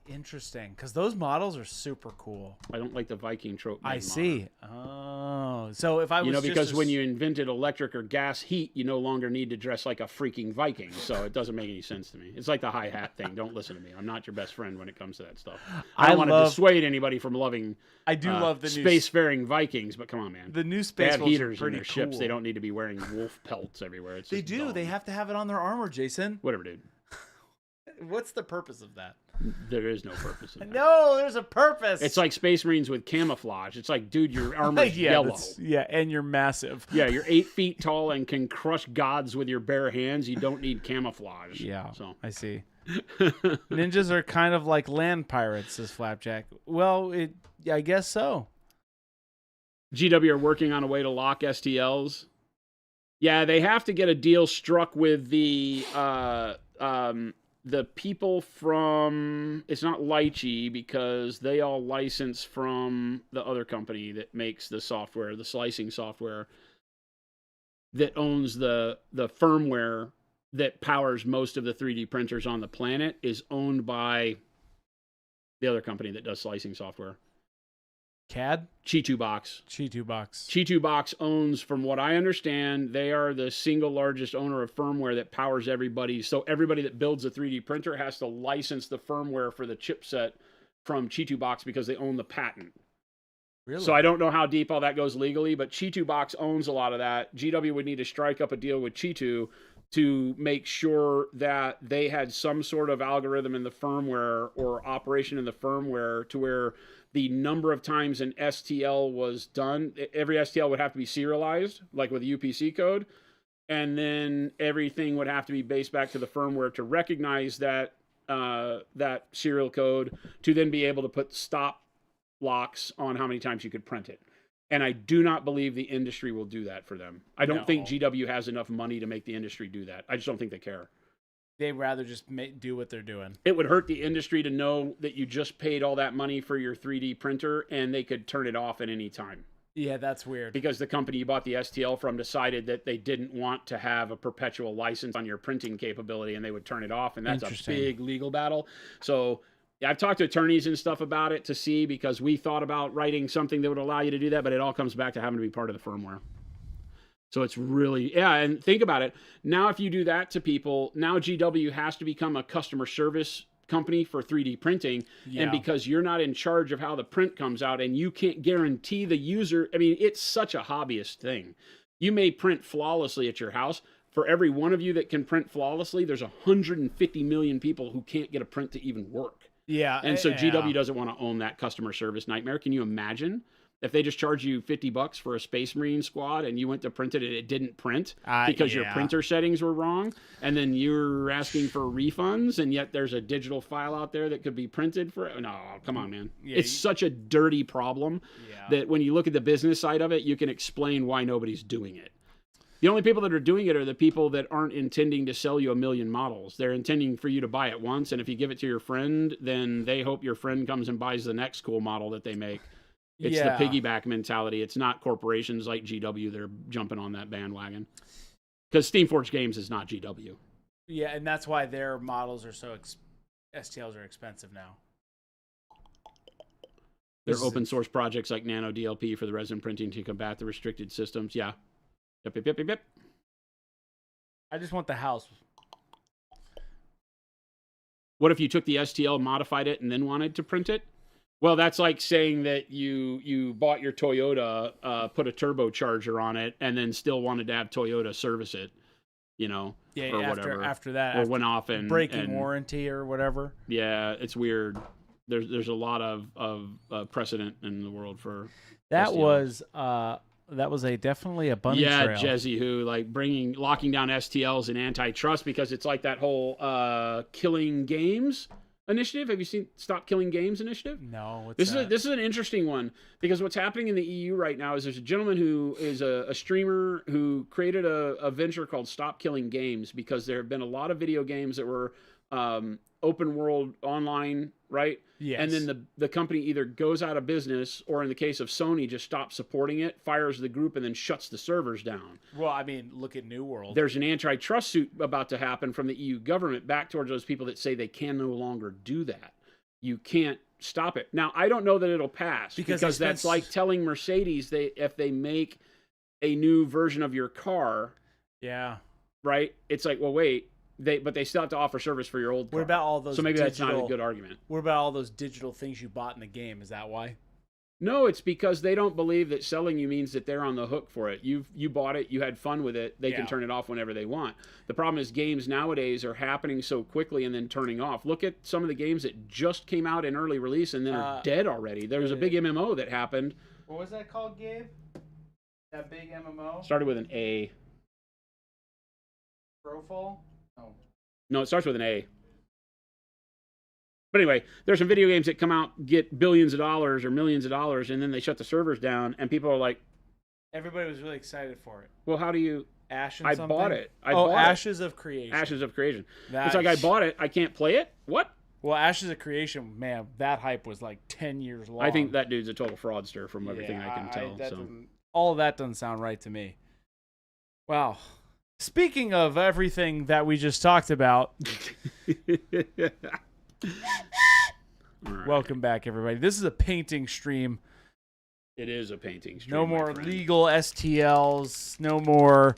C: interesting. Because those models are super cool.
A: I don't like the Viking trope made
C: I
A: modern.
C: see. Oh, so if I was
A: You know,
C: just
A: because
C: a
A: when you invented electric or gas heat, you no longer need to dress like a freaking Viking. So it doesn't make any sense to me. It's like the hi hat thing. Don't listen to me. I'm not your best friend when it comes to that stuff. I don't want to dissuade anybody from loving.
C: I do love the new
A: spacefaring Vikings, but come on, man.
C: the new
A: They
C: space
A: have
C: wolves are
A: heaters in
C: pretty
A: their ships.
C: cool.
A: They don't need to be wearing wolf pelts everywhere. It's
C: They
A: just
C: do.
A: dumb.
C: They have to have it on their armor, Jason.
A: Whatever, dude.
C: What's the purpose of that?
A: There is no purpose in that.
C: No, there's a purpose.
A: It's like Space Marines with camouflage. It's like, dude, your armor's yellow.
C: Yeah, and you're massive.
A: Yeah, you're 8 feet tall and can crush gods with your bare hands. You don't need camouflage.
C: Yeah,
A: So
C: I see. Ninjas are kind of like land pirates, says Flapjack. Well, I guess so.
A: GW are working on a way to lock STLs. Yeah, they have to get a deal struck with the people from, it's not Lychee because they all license from the other company that makes the software, the slicing software that owns the firmware that powers most of the 3D printers on the planet is owned by the other company that does slicing software.
C: CAD?
A: Chi2 Box.
C: Chi2 Box.
A: Chi2 Box owns, from what I understand, they are the single largest owner of firmware that powers everybody. So everybody that builds a 3D printer has to license the firmware for the chipset from Chi2 Box because they own the patent.
C: Really?
A: So I don't know how deep all that goes legally, but Chi2 Box owns a lot of that. GW would need to strike up a deal with Chi2 to make sure that they had some sort of algorithm in the firmware or operation in the firmware to where the number of times an STL was done, every STL would have to be serialized, like with a UPC code, and then everything would have to be based back to the firmware to recognize that that serial code to then be able to put stop locks on how many times you could print it. And I do not believe the industry will do that for them. I don't think GW has enough money to make the industry do that. I just don't think they care.
C: They'd rather just do what they're doing.
A: It would hurt the industry to know that you just paid all that money for your 3D printer and they could turn it off at any time.
C: Yeah, that's weird.
A: Because the company you bought the STL from decided that they didn't want to have a perpetual license on your printing capability and they would turn it off. And that's a big legal battle. So yeah, I've talked to attorneys and stuff about it to see, because we thought about writing something that would allow you to do that, but it all comes back to having to be part of the firmware. So it's really, yeah, and think about it. Now, if you do that to people, now GW has to become a customer service company for 3D printing.
C: Yeah.
A: And because you're not in charge of how the print comes out and you can't guarantee the user, I mean, it's such a hobbyist thing. You may print flawlessly at your house. For every one of you that can print flawlessly, there's 150 million people who can't get a print to even work.
C: Yeah.
A: And so GW doesn't want to own that customer service nightmare. Can you imagine? If they just charge you $50 for a Space Marine squad and you went to print it and it didn't print because your printer settings were wrong, and then you're asking for refunds, and yet there's a digital file out there that could be printed for it. No, come on, man. Yeah, it's such a dirty problem that when you look at the business side of it, you can explain why nobody's doing it. The only people that are doing it are the people that aren't intending to sell you a million models. They're intending for you to buy it once, and if you give it to your friend, then they hope your friend comes and buys the next cool model that they make. It's the piggyback mentality. It's not corporations like GW that are jumping on that bandwagon. Because Steamforged Games is not GW.
C: Yeah, and that's why their models are so STLs are expensive now.
A: They're open source projects like Nano DLP for the resin printing to combat the restricted systems. Yeah. Yep.
C: I just want the house.
A: What if you took the STL, modified it, and then wanted to print it? Well, that's like saying that you bought your Toyota, put a turbocharger on it, and then still wanted to have Toyota service it, or whatever.
C: After that,
A: or went off and
C: breaking warranty or whatever.
A: Yeah, it's weird. There's a lot of precedent in the world for
C: that.
A: STLs.
C: That was definitely a bunny trail.
A: Yeah, Jezzy, who locking down STLs and antitrust because it's like that whole Killing Games initiative. Have you seen Stop Killing Games initiative?
C: No.
A: This is an interesting one because what's happening in the EU right now is there's a gentleman who is a streamer who created a venture called Stop Killing Games because there have been a lot of video games that were open world online, right?
C: Yes.
A: And then the company either goes out of business or in the case of Sony just stops supporting it, fires the group, and then shuts the servers down.
C: Well, I mean, look at New World.
A: There's an antitrust suit about to happen from the EU government back towards those people that say they can no longer do that. You can't stop it. Now, I don't know that it'll pass because that's like telling Mercedes if they make a new version of your car.
C: Yeah.
A: Right? It's like, well, wait. But they still have to offer service for your old car.
C: What about all those?
A: So maybe that's not a good argument.
C: What about all those digital things you bought in the game? Is that why?
A: No, it's because they don't believe that selling you means that they're on the hook for it. You bought it, you had fun with it. They can turn it off whenever they want. The problem is games nowadays are happening so quickly and then turning off. Look at some of the games that just came out in early release and then are dead already. There was a big MMO that happened.
C: What was that called, Gabe? That big MMO?
A: Started with an A.
C: Crowfall?
A: No, it starts with an A. But anyway, there's some video games that come out, get billions of dollars or millions of dollars, and then they shut the servers down, and people are like...
C: Everybody was really excited for it.
A: Well, how do you...
C: Ashes.
A: I bought it.
C: Ashes of Creation.
A: Ashes of Creation. It's like I bought it, I can't play it? What?
C: Well, Ashes of Creation, man, that hype was like 10 years long.
A: I think that dude's a total fraudster from everything I can tell.
C: All of that doesn't sound right to me. Wow. Speaking of everything that we just talked about, welcome back, everybody. This is a painting stream.
A: It is a painting stream.
C: No more legal STLs. No more.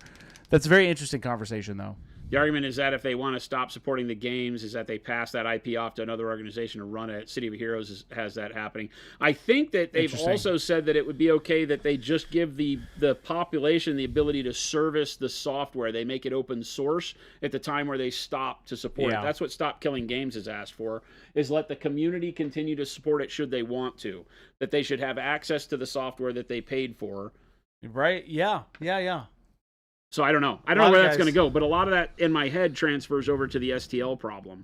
C: That's a very interesting conversation, though.
A: The argument is that if they want to stop supporting the games, is that they pass that IP off to another organization to run it. City of Heroes has that happening. I think that they've also said that it would be okay that they just give the population the ability to service the software. They make it open source at the time where they stop to support it. That's what Stop Killing Games has asked for, is let the community continue to support it should they want to. That they should have access to the software that they paid for.
C: Right? Yeah.
A: So I don't know. I don't know where that's going to go, but a lot of that in my head transfers over to the STL problem.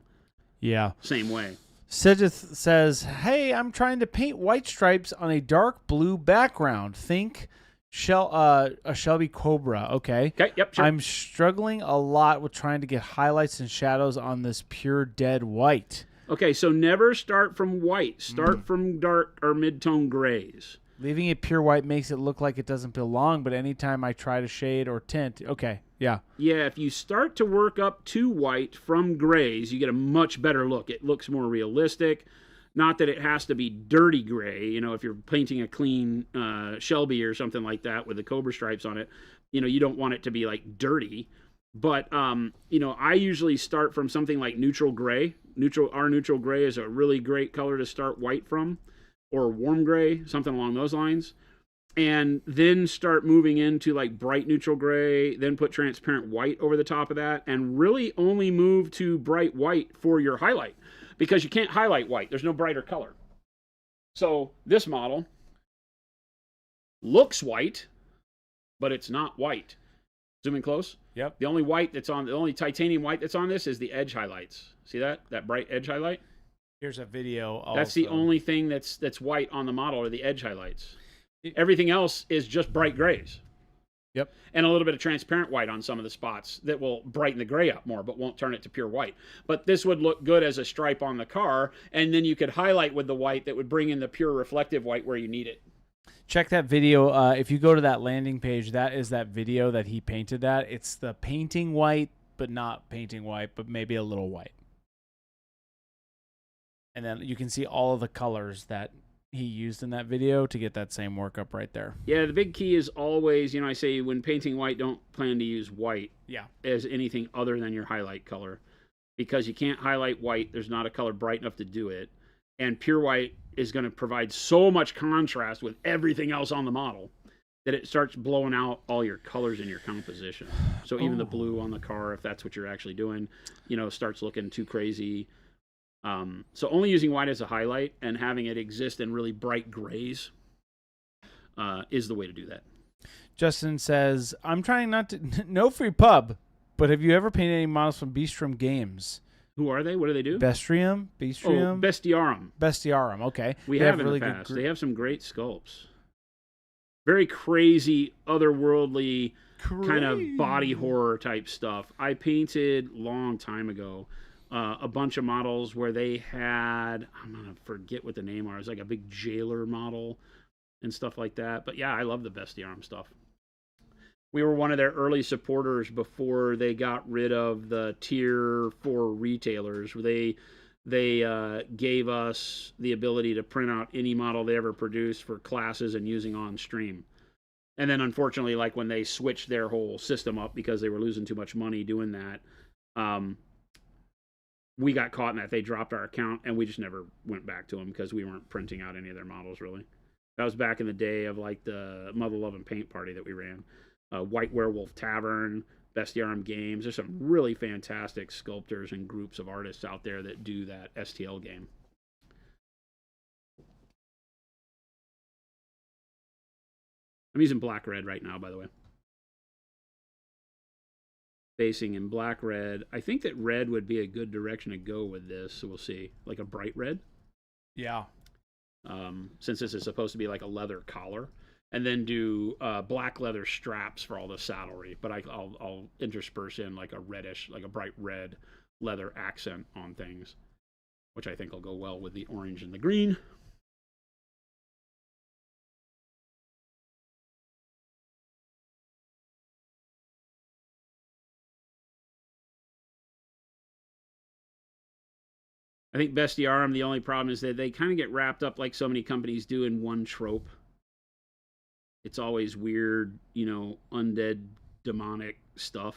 C: Yeah.
A: Same way.
C: Sejith says, hey, I'm trying to paint white stripes on a dark blue background. Think a Shelby Cobra. Okay.
A: Yep, sure.
C: I'm struggling a lot with trying to get highlights and shadows on this pure dead white.
A: Okay, so never start from white. Start from dark or mid-tone grays.
C: Leaving it pure white makes it look like it doesn't belong, but anytime I try to shade or tint, okay, yeah.
A: Yeah, if you start to work up to white from grays, you get a much better look. It looks more realistic. Not that it has to be dirty gray. If you're painting a clean Shelby or something like that with the Cobra stripes on it, you don't want it to be like dirty. But, I usually start from something like neutral gray. Our neutral gray is a really great color to start white from. Or warm gray, something along those lines. And then start moving into like bright neutral gray, then put transparent white over the top of that, and really only move to bright white for your highlight. Because you can't highlight white. There's no brighter color. So this model, looks white, but it's not white. Zoom in close.
B: Yep.
A: The only titanium white that's on this is the edge highlights. See that? That bright edge highlight?
B: Here's a video.
A: That's the only thing that's white on the model, are the edge highlights. Everything else is just bright grays.
C: Yep.
A: And a little bit of transparent white on some of the spots that will brighten the gray up more, but won't turn it to pure white. But this would look good as a stripe on the car, and then you could highlight with the white that would bring in the pure reflective white where you need it.
C: Check that video. If you go to that landing page, that is that video that he painted that. It's the painting white, but not painting white, but maybe a little white. And then you can see all of the colors that he used in that video to get that same workup right there.
A: Yeah, the big key is always, I say when painting white, don't plan to use white as anything other than your highlight color, because you can't highlight white. There's not a color bright enough to do it. And pure white is going to provide so much contrast with everything else on the model that it starts blowing out all your colors in your composition. So even the blue on the car, if that's what you're actually doing, starts looking too crazy. So only using white as a highlight and having it exist in really bright grays is the way to do that.
C: Justin says, I'm trying not to, no free pub, but have you ever painted any models from BOOSIUM Games?
A: Who are they? What do they do?
C: Bestiarum?
A: Oh, Bestiarum.
C: Bestiarum, okay.
A: We have in the past. They have some great sculpts. Very crazy, otherworldly, kind of body horror type stuff. I painted long time ago a bunch of models where they had, I'm going to forget what the name are. It was like a big jailer model and stuff like that. But yeah, I love the Bestiarum stuff. We were one of their early supporters before they got rid of the tier 4 retailers. They gave us the ability to print out any model they ever produced for classes and using on stream. And then unfortunately, like when they switched their whole system up because they were losing too much money doing that, we got caught in that. They dropped our account and we just never went back to them because we weren't printing out any of their models really. That was back in the day of like the Mother Love and Paint party that we ran. White Werewolf Tavern, Bestiarum Games. There's some really fantastic sculptors and groups of artists out there that do that STL game. I'm using black red right now, by the way. Basing in black red. I think that red would be a good direction to go with this, so we'll see. Like a bright red.
B: Yeah.
A: Since this is supposed to be like a leather collar. And then do black leather straps for all the saddlery. But I'll intersperse in like a reddish, like a bright red leather accent on things, which I think will go well with the orange and the green. I think Bestiarum, the only problem is that they kind of get wrapped up like so many companies do in one trope. It's always weird, undead, demonic stuff.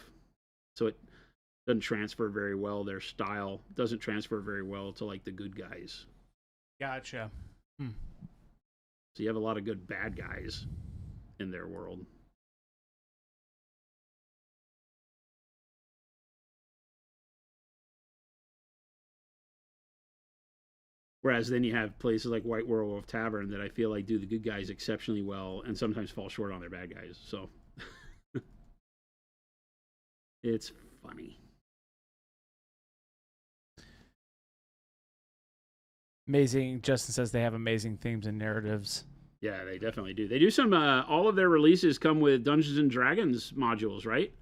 A: So it doesn't transfer very well. Their style doesn't transfer very well to like the good guys.
B: Gotcha.
A: So you have a lot of good bad guys in their world. Whereas then you have places like White Werewolf Tavern that I feel like do the good guys exceptionally well and sometimes fall short on their bad guys. So it's funny.
C: Amazing. Justin says they have amazing themes and narratives.
A: Yeah, they definitely do. They do some, all of their releases come with Dungeons and Dragons modules, right?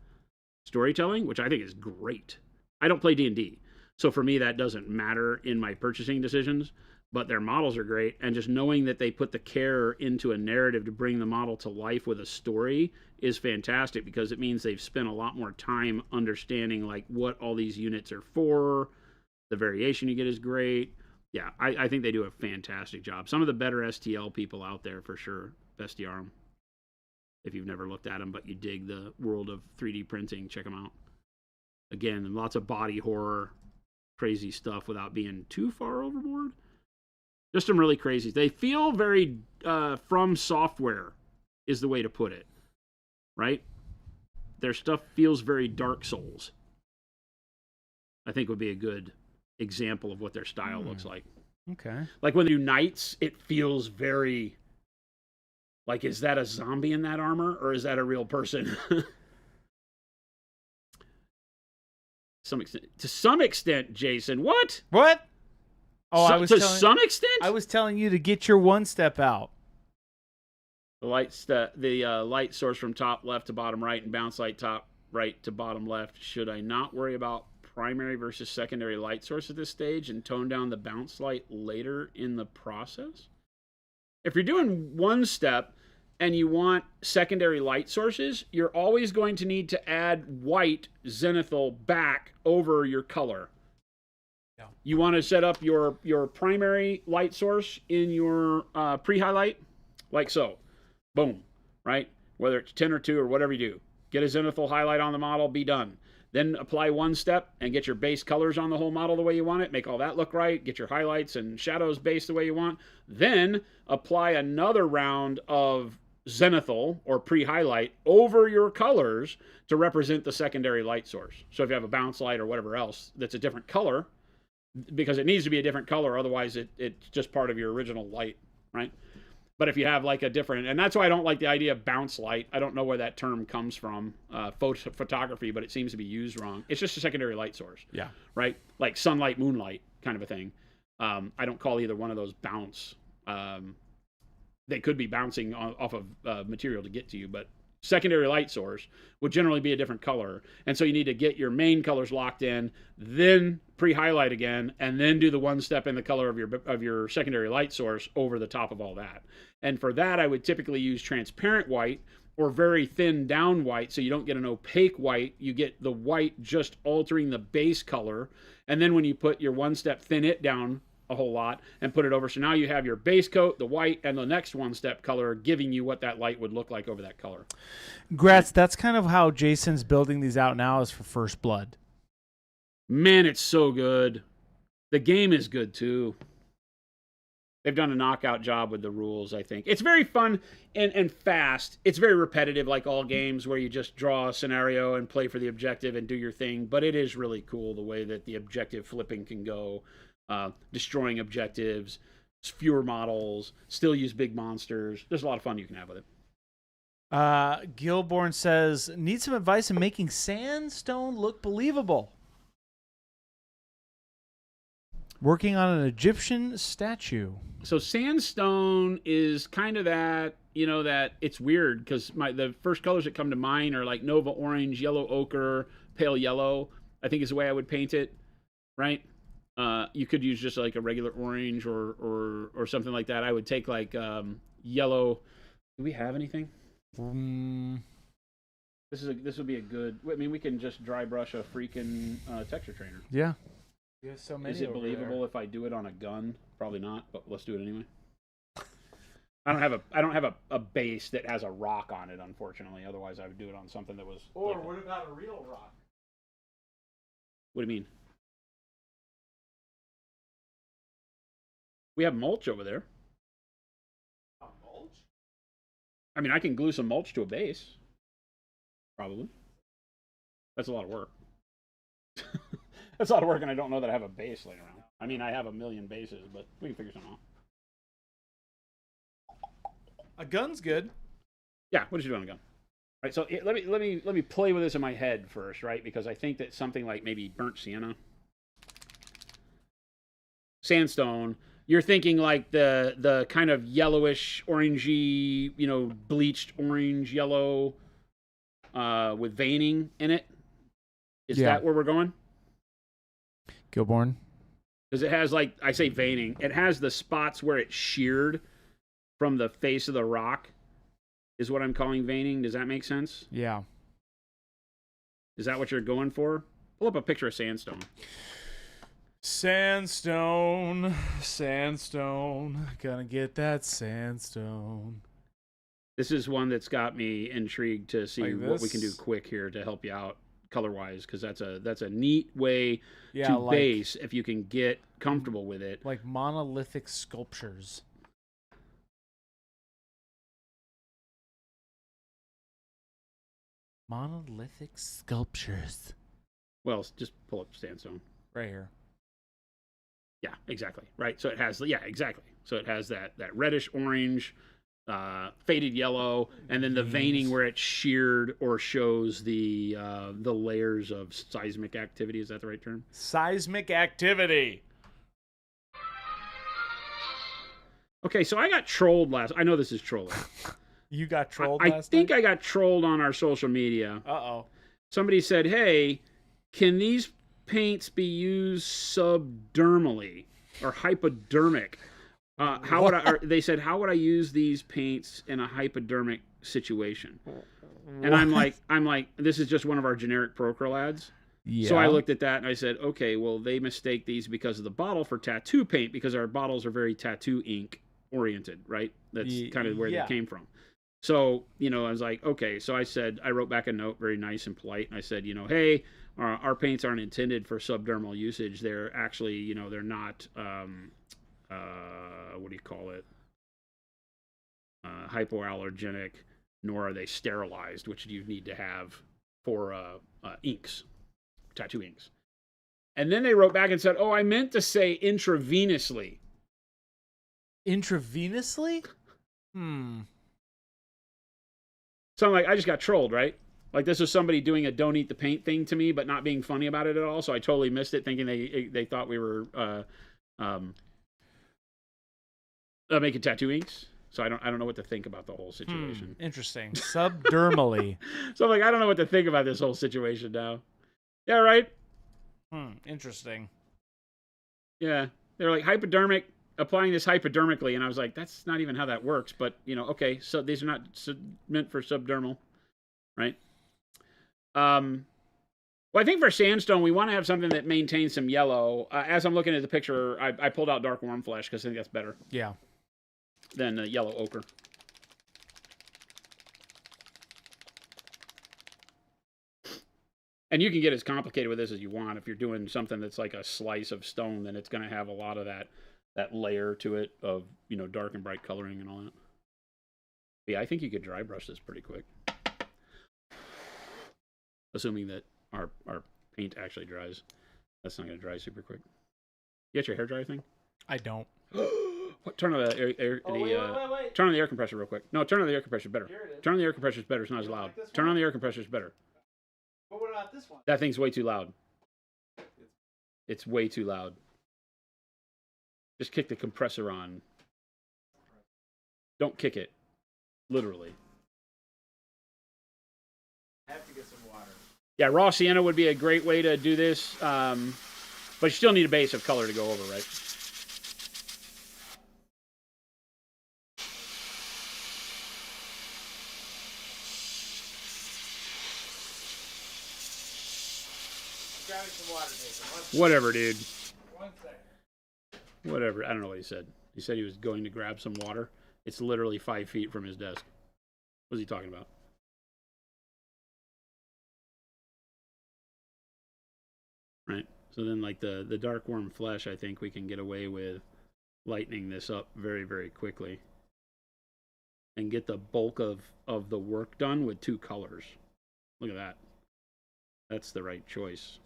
A: Storytelling, which I think is great. I don't play D&D. So for me, that doesn't matter in my purchasing decisions, but their models are great. And just knowing that they put the care into a narrative to bring the model to life with a story is fantastic because it means they've spent a lot more time understanding like what all these units are for. The variation you get is great. Yeah, I think they do a fantastic job. Some of the better STL people out there for sure. Bestiarum. If you've never looked at them, but you dig the world of 3D printing, check them out. Again, lots of body horror, crazy stuff without being too far overboard. Just some really crazy. They feel very From Software is the way to put it, right? Their stuff feels very Dark Souls. I think would be a good example of what their style looks like.
C: Okay.
A: Like when they do Knights, it feels very Like, is that a zombie in that armor, or is that a real person? To some extent, Jason. What?
C: What? Oh,
A: To some extent.
C: I was telling you to get your one step out.
A: The light source from top left to bottom right and bounce light top right to bottom left. Should I not worry about primary versus secondary light source at this stage and tone down the bounce light later in the process? If you're doing one step and you want secondary light sources, you're always going to need to add white zenithal back over your color. Yeah. You want to set up your primary light source in your pre-highlight, like so. Boom, right? Whether it's 10 or 2 or whatever you do. Get a zenithal highlight on the model, be done. Then apply one step and get your base colors on the whole model the way you want it. Make all that look right. Get your highlights and shadows based the way you want. Then apply another round of zenithal or pre-highlight over your colors to represent the secondary light source. So if you have a bounce light or whatever else that's a different color, because it needs to be a different color, otherwise it's just part of your original light, right? But if you have like a different, and that's why I don't like the idea of bounce light. I don't know where that term comes from, photography, but it seems to be used wrong. It's just a secondary light source. Yeah. Right? Like sunlight, moonlight kind of a thing. I don't call either one of those bounce. They could be bouncing off of material to get to you, but secondary light source would generally be a different color. And so you need to get your main colors locked in, then pre-highlight again, and then do the one step in the color of your secondary light source over the top of all that. And for that, I would typically use transparent white or very thin down white, so you don't get an opaque white. You get the white just altering the base color. And then when you put your one step, thin it down a whole lot and put it over. So now you have your base coat, the white, and the next one step color giving you what that light would look like over that color.
C: Gratz, that's kind of how Jason's building these out now is for First Blood.
A: Man, it's so good. The game is good too. They've done a knockout job with the rules, I think. It's very fun and fast. It's very repetitive, like all games where you just draw a scenario and play for the objective and do your thing. But it is really cool the way that the objective flipping can go. Destroying objectives, fewer models, still use big monsters. There's a lot of fun you can have with it.
C: Gilborn says, need some advice in making sandstone look believable. Working on an Egyptian statue.
A: So sandstone is kind of that, that it's weird because the first colors that come to mind are like Nova Orange, Yellow Ochre, Pale Yellow, I think is the way I would paint it, right? You could use just like a regular orange or something like that. I would take like yellow. Do we have anything? This would be a good. I mean, we can just dry brush a freaking texture trainer.
C: Yeah. You have so many.
A: Is it believable if I do it on a gun? Probably not, but let's do it anyway. I don't have a base that has a rock on it, unfortunately. Otherwise, I would do it on something that was.
C: Or what about a real rock?
A: What do you mean? We have mulch over there.
C: Mulch?
A: I mean, I can glue some mulch to a base. Probably. That's a lot of work. That's a lot of work, and I don't know that I have a base laying around. I mean, I have a million bases, but we can figure something out.
C: A gun's good.
A: Yeah, what did you do on a gun? All right, so let me play with this in my head first, right? Because I think that something like maybe burnt sienna, sandstone. You're thinking like the kind of yellowish, orangey, bleached orange, yellow, with veining in it. Is that where we're going?
C: Gilborn.
A: Because it has, like, I say veining. It has the spots where it's sheared from the face of the rock is what I'm calling veining. Does that make sense?
C: Yeah.
A: Is that what you're going for? Pull up a picture of sandstone.
C: Sandstone. Gonna get that sandstone.
A: This is one that's got me intrigued to see what we can do quick here to help you out color-wise, because that's a neat way to base if you can get comfortable with it.
C: Like monolithic sculptures. Monolithic sculptures.
A: Well, just pull up sandstone.
C: Right here.
A: Yeah, exactly. Right. So it has, exactly. So it has that reddish orange, faded yellow, and then the veining where it's sheared or shows the layers of seismic activity. Is that the right term?
B: Seismic activity.
A: Okay, so I got trolled last. I know this is trolling.
B: You got trolled
A: I
B: last
A: think
B: night?
A: I got trolled on our social media.
B: Uh-oh.
A: Somebody said, "Hey, can these paints be used subdermally or hypodermic?" How would I? Or they said, "How would I use these paints in a hypodermic situation?" And I'm like, this is just one of our generic Procurl ads.
C: Yeah.
A: So I looked at that and I said, okay, well, they mistake these because of the bottle for tattoo paint, because our bottles are very tattoo ink oriented, right? That's kind of where they came from. So, I was like, okay. So I said, I wrote back a note, very nice and polite. And I said, hey, our paints aren't intended for subdermal usage. They're actually, they're not, what do you call it? Hypoallergenic, nor are they sterilized, which you need to have for inks, tattoo inks. And then they wrote back and said, oh, I meant to say intravenously.
B: Intravenously?
A: So I'm like, I just got trolled, right? Like, this was somebody doing a don't eat the paint thing to me, but not being funny about it at all. So I totally missed it, thinking they thought we were making tattoo inks. So I don't know what to think about the whole situation.
B: Interesting. Subdermally.
A: So I'm like, I don't know what to think about this whole situation now. Yeah, right?
B: Interesting.
A: Yeah. They're like, hypodermic, applying this hypodermically. And I was like, that's not even how that works. But, okay, so these are not meant for subdermal, right? Well, I think for sandstone, we want to have something that maintains some yellow. As I'm looking at the picture, I pulled out dark warm flesh because I think that's better.
B: Yeah.
A: Than yellow ochre. And you can get as complicated with this as you want. If you're doing something that's like a slice of stone, then it's going to have a lot of that layer to it of, dark and bright coloring and all that. But yeah, I think you could dry brush this pretty quick. Assuming that our paint actually dries. That's not going to dry super quick. You got your hairdryer thing?
B: I don't.
A: What, turn on the
B: wait.
A: Turn on the air compressor real quick. No, turn on the air compressor better.
C: Here it is.
A: Turn on the air compressor better. It's not as loud.
C: like this
A: Turn
C: one?
A: on the air compressor better.
C: But what about this one?
A: That thing's way too loud. It's way too loud. Just kick the compressor on. Don't kick it. Literally.
C: I have to get some water.
A: Yeah, raw sienna would be a great way to do this. But you still need a base of color to go over, right?
C: Grabbing some water, Jason.
A: Whatever, dude.
C: 1 second.
A: Whatever. I don't know what he said. He said he was going to grab some water. It's literally 5 feet from his desk. What is he talking about? Right. So then, like the dark warm flesh, I think we can get away with lightening this up very, very quickly and get the bulk of the work done with 2 colors. Look at that. That's the right choice.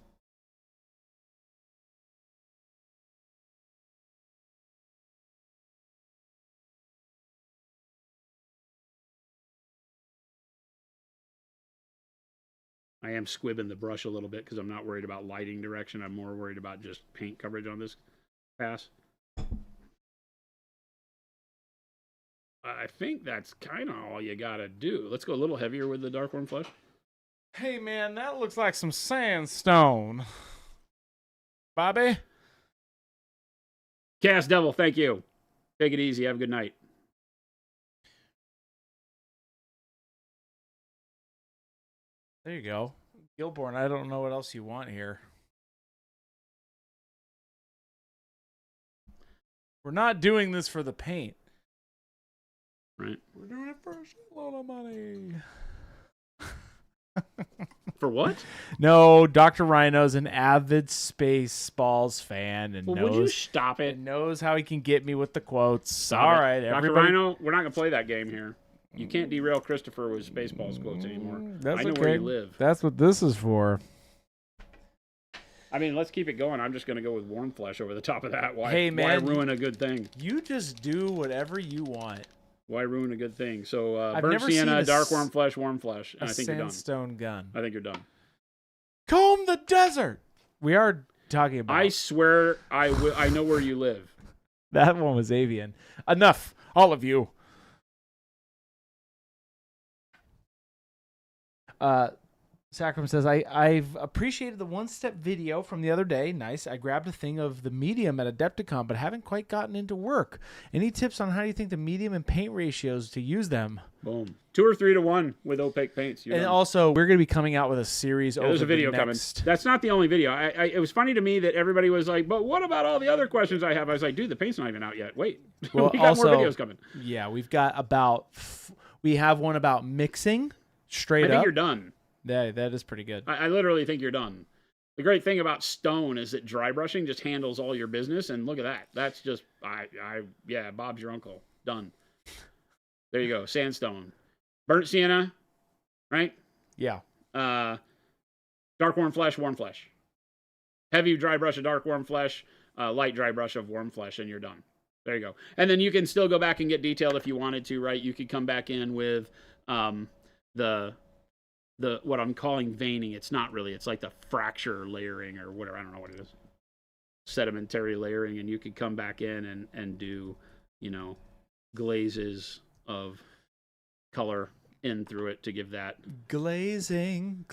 A: I am squibbing the brush a little bit because I'm not worried about lighting direction. I'm more worried about just paint coverage on this pass. I think that's kind of all you got to do. Let's go a little heavier with the dark warm flesh.
B: Hey, man, that looks like some sandstone. Bobby?
A: Cast Devil, thank you. Take it easy. Have a good night.
B: There you go. Gilborn, I don't know what else you want here. We're not doing this for the paint.
A: Right.
B: We're doing it for a shitload of money.
A: For what?
B: No, Dr. Rhino's an avid Spaceballs fan and
A: Well, would you
B: knows
A: stop it?
B: and knows how he can get me with the quotes.
A: Stop
B: All
A: it.
B: right,
A: Dr.
B: everybody.
A: Rhino, we're not going to play that game here. You can't derail Christopher with Spaceballs quotes anymore.
B: That's
A: I know
B: okay.
A: where you live.
B: That's what this is for.
A: I mean, let's keep it going. I'm just going to go with warm flesh over the top of that. Why,
B: Hey, man,
A: why ruin a good thing?
B: You just do whatever you want.
A: Why ruin a good thing? So
C: I've
A: burnt
C: never seen
A: sienna,
C: a
A: dark
C: s-
A: warm flesh, and
C: A
A: I think you're done.
C: sandstone gun.
A: I think you're done.
C: Comb the desert. We are talking about.
A: I swear I know where you live.
C: That one was avian. Enough, all of you. Sacrum says, I've appreciated the one-step video from the other day. Nice. I grabbed a thing of the medium at Adepticon, but haven't quite gotten into work. Any tips on how do you think the medium and paint ratios to use them?
A: Boom. 2 or 3 to 1 with opaque paints. You're
C: And
A: done.
C: also, we're going to be coming out with a series over
A: There's a video
C: the
A: coming.
C: next...
A: That's not the only video. It was funny to me that everybody was like, but what about all the other questions I have? I was like, dude, the paint's not even out yet. Wait.
C: Well,
A: we got
C: also,
A: more videos coming.
C: Yeah, we've got about... We have one about mixing, straight
A: I think
C: up.
A: you're done.
C: Yeah, that is pretty good.
A: I literally think you're done. The great thing about stone is that dry brushing just handles all your business, and look at that. That's just, yeah, Bob's your uncle. Done. There you go. Sandstone. Burnt sienna, right?
C: Yeah.
A: Dark warm flesh, warm flesh. Heavy dry brush of dark warm flesh, light dry brush of warm flesh, and you're done. There you go. And then you can still go back and get detailed if you wanted to, right? You could come back in with the what I'm calling veining. It's not really. It's like the fracture layering or whatever. I don't know what it is. Sedimentary layering, and you could come back in and do, glazes of color in through it to give that.
C: Glazing.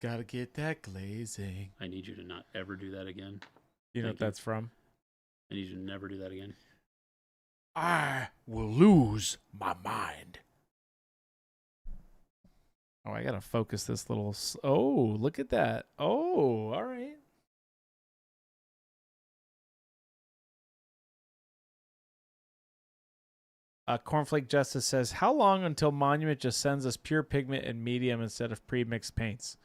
C: Gotta get that glazing.
A: I need you to not ever do that again.
C: You know what that's from?
A: I need you to never do that again.
C: I will lose my mind. Oh, I gotta focus this little... Oh, look at that. Oh, all right. Cornflake Justice says, how long until Monument just sends us pure pigment and medium instead of pre-mixed paints?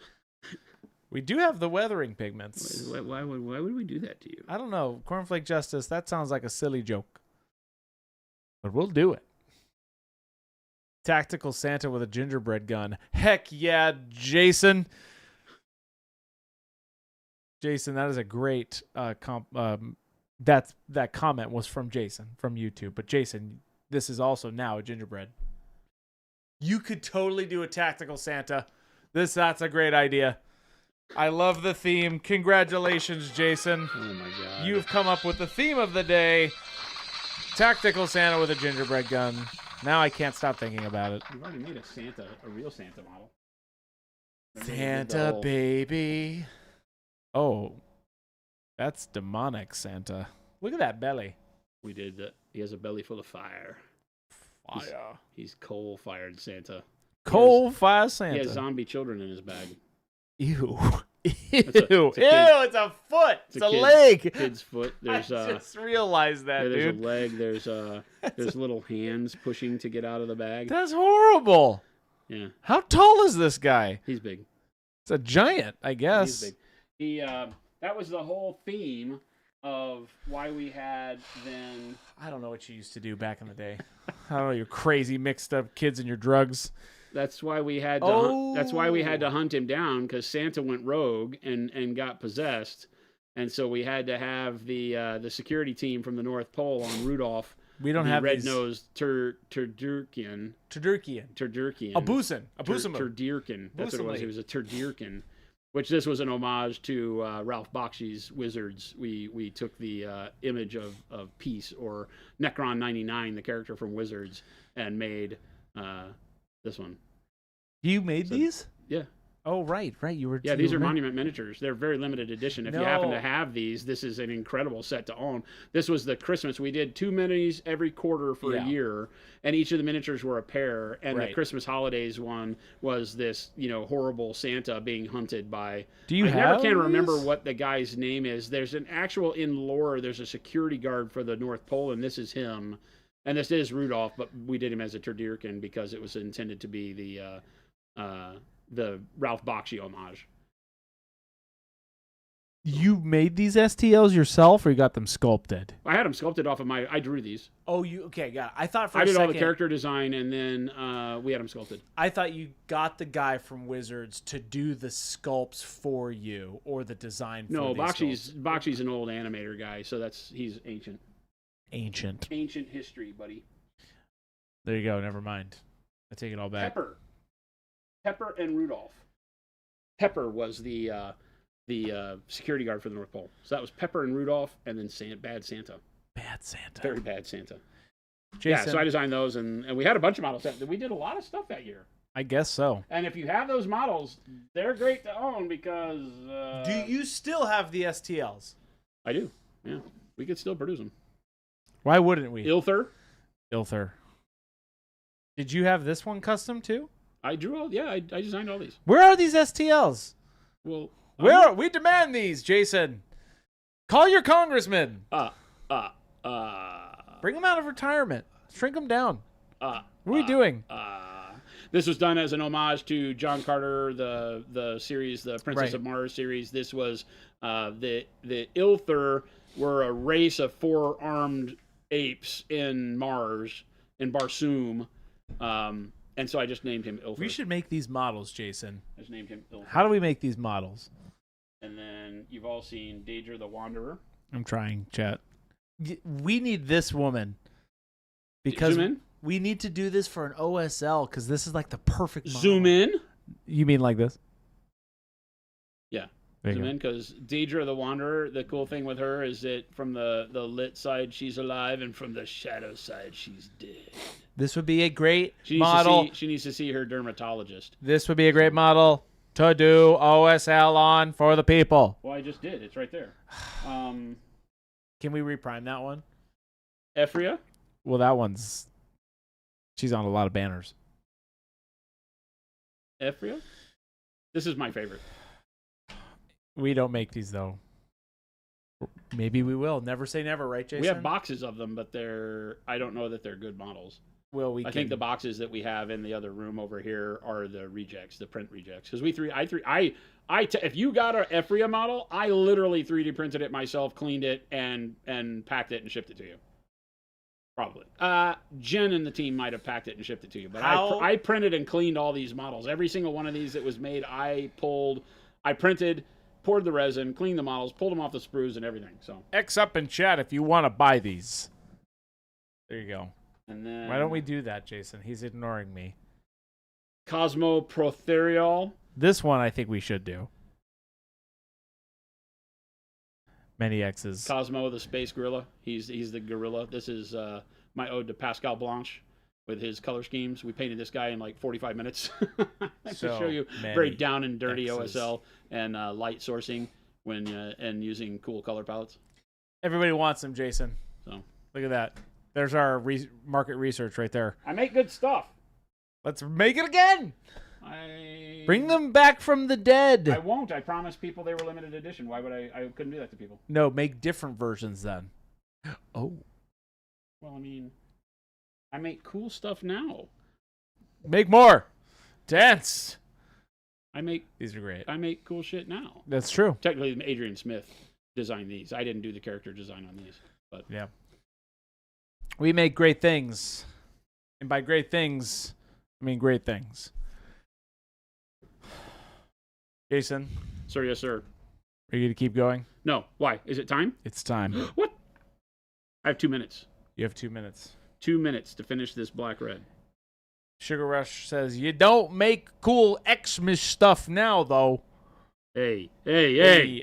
C: We do have the weathering pigments.
A: Why would we do that to you?
C: I don't know. Cornflake Justice, that sounds like a silly joke. But we'll do it. Tactical Santa with a gingerbread gun. Heck yeah, Jason. Jason, that is a great that comment was from Jason from YouTube. But Jason, this is also now a gingerbread. You could totally do a tactical Santa. That's a great idea. I love the theme. Congratulations, Jason.
A: Oh my god.
C: You've come up with the theme of the day. Tactical Santa with a gingerbread gun. Now I can't stop thinking about it.
A: You've already made a real Santa model.
C: Santa baby. Oh, that's demonic Santa. Look at that belly.
A: We did that. He has a belly full of fire.
C: Fire.
A: He's coal-fired Santa.
C: Coal fire Santa.
A: He has zombie children in his bag.
C: Ew.
A: It's a
C: Ew.
A: kid.
C: It's a foot. It's a
A: kid-
C: leg.
A: Kid's foot. There's
C: I just realized that,
A: there's
C: dude.
A: a leg. There's little hands pushing to get out of the bag.
C: That's horrible.
A: Yeah,
C: How tall is this guy?
A: he's big.
C: It's a giant, I guess.
A: He's big. He that was the whole theme of why we had then.
C: I don't know what you used to do back in the day. I don't know, you crazy mixed up kids and your drugs.
A: That's why we had to. That's why we had to hunt him down, because Santa went rogue and got possessed, and so we had to have the security team from the North Pole on Rudolph.
C: We don't
A: the
C: have
A: red-nosed Turdurkian.
C: Turdurkian.
A: A
C: Boosin.
A: Turdurkin. That's what it was. He was a Turdurkin, which this was an homage to Ralph Bakshi's Wizards. We took the image of Peace, or Necron 99, the character from Wizards, and made this one.
C: You made these?
A: Yeah.
C: Oh, right. You were.
A: Yeah, these are Monument miniatures. They're very limited edition. If you happen to have these, this is an incredible set to own. This was the Christmas. We did 2 minis every quarter for a year, and each of the miniatures were a pair. And the Christmas holidays one was this, horrible Santa being hunted by.
C: Do you
A: I
C: have?
A: never can remember
C: these?
A: what the guy's name is. There's an actual in lore. There's a security guard for the North Pole, and this is him. And this is Rudolph, but we did him as a Turdurkin because it was intended to be the Ralph Bakshi homage.
C: You made these STLs yourself, or you got them sculpted?
A: I had them sculpted off of I drew these.
C: Oh, you okay? Got it. I thought for
A: I
C: a
A: did
C: second,
A: all the character design, and then we had them sculpted.
C: I thought you got the guy from Wizards to do the sculpts for you, or the design. For
A: No,
C: these
A: Bakshi's an old animator guy, so he's ancient.
C: Ancient
A: Ancient history, buddy.
B: There you go. Never mind. I take it all back.
A: Pepper and Rudolph. Pepper was the security guard for the North Pole. So that was Pepper and Rudolph, and then Bad Santa.
B: Bad Santa.
A: Very bad Santa.
B: Jason,
A: Yeah, so I designed those, and we had a bunch of models. We did a lot of stuff that year.
B: I guess so.
A: And if you have those models, they're great to own because...
C: Do you still have the STLs?
A: I do, yeah. We could still produce them.
B: Why wouldn't we?
A: Ilther.
B: Did you have this one custom too?
A: I drew all... Yeah, I designed all these.
B: Where are these STLs?
A: Well...
B: We demand these, Jason. Call your congressman. Bring them out of retirement. Shrink them down. What are we doing?
A: This was done as an homage to John Carter, the series, the Princess
C: Right.
A: of Mars series. This was the Ilther were a race of 4-armed apes in Mars, in Barsoom. And so I just named him Ilther.
C: We should make these models, Jason.
A: I just named him Ilther.
B: How do we make these models?
A: And then you've all seen Daedra the Wanderer.
B: I'm trying, chat. We need this woman. Because
A: Zoom in.
B: we need to do this for an OSL because this is like the perfect model.
A: Zoom in.
B: You mean like this?
A: Yeah.
B: There you
A: Zoom
B: go.
A: in, because Daedra the Wanderer, the cool thing with her is that from the lit side, she's alive, and from the shadow side, she's dead.
B: This would be a great
A: She needs
B: model.
A: she needs to see her dermatologist.
B: This would be a great model to do OSL on for the people.
A: Well, I just did. It's right there.
B: Can we reprime that one?
A: Ephria.
B: Well, that one's... She's on a lot of banners.
A: Ephria. This is my favorite.
B: We don't make these, though. Maybe we will. Never say never, right, Jason?
A: We have boxes of them, but I don't know that they're good models.
B: Well,
A: I think the boxes that we have in the other room over here are the rejects, the print rejects. Because if you got an Ephria model, I literally 3D printed it myself, cleaned it, and packed it and shipped it to you. Probably. Jen and the team might have packed it and shipped it to you. But I printed and cleaned all these models. Every single one of these that was made, I printed, poured the resin, cleaned the models, pulled them off the sprues and everything. So
B: X up in chat if you want to buy these. There you go.
A: and then
B: Why don't we do that, Jason? He's ignoring me.
A: Cosmo Protheriol.
B: This one I think we should do. Many X's.
A: Cosmo the space gorilla. He's the gorilla. This is my ode to Pascal Blanche with his color schemes. We painted this guy in like 45 minutes. To show you very down and dirty
B: X's.
A: OSL and light sourcing when and using cool color palettes.
B: Everybody wants them, Jason.
A: So
B: Look at that. There's our market research right there.
A: I make good stuff.
B: Let's make it again.
A: I
B: Bring them back from the dead.
A: I won't. I promised people they were limited edition. Why would I couldn't do that to people.
B: No, make different versions then. Oh.
A: Well, I mean, I make cool stuff now.
B: Make more. Dance. These are great.
A: I make cool shit now.
B: That's true.
A: Technically, Adrian Smith designed these. I didn't do the character design on these, but
B: Yeah. We make great things. And by great things, I mean great things. Jason,
A: sir, yes, sir.
B: are you going to keep going?
A: No, why? Is it time?
B: It's time.
A: What? I have 2 minutes.
B: You have 2 minutes.
A: 2 minutes to finish this black red.
B: Sugar Rush says, you don't make cool Xmas stuff now, though.
A: Hey.
B: Hey,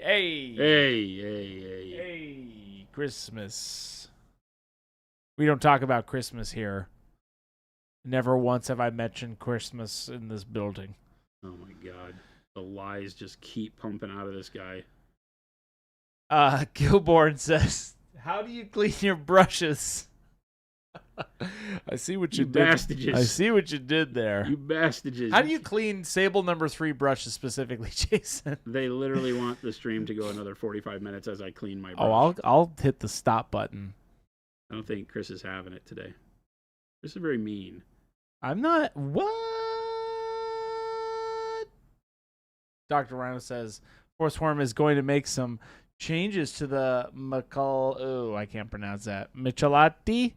B: Christmas. We don't talk about Christmas here. Never once have I mentioned Christmas in this building.
A: Oh my God. The lies just keep pumping out of this guy.
B: Gilborn says, how do you clean your brushes? I see what you did.
A: Bastages.
B: I see what you did there.
A: You bastages.
B: How do you clean Sable number 3 brushes specifically, Jason?
A: They literally want the stream to go another 45 minutes as I clean my brush.
B: Oh, I'll hit the stop button.
A: I don't think Chris is having it today. This is very mean.
B: I'm not. What? Dr. Rhino says Forceworm is going to make some changes to the I can't pronounce that. Michelati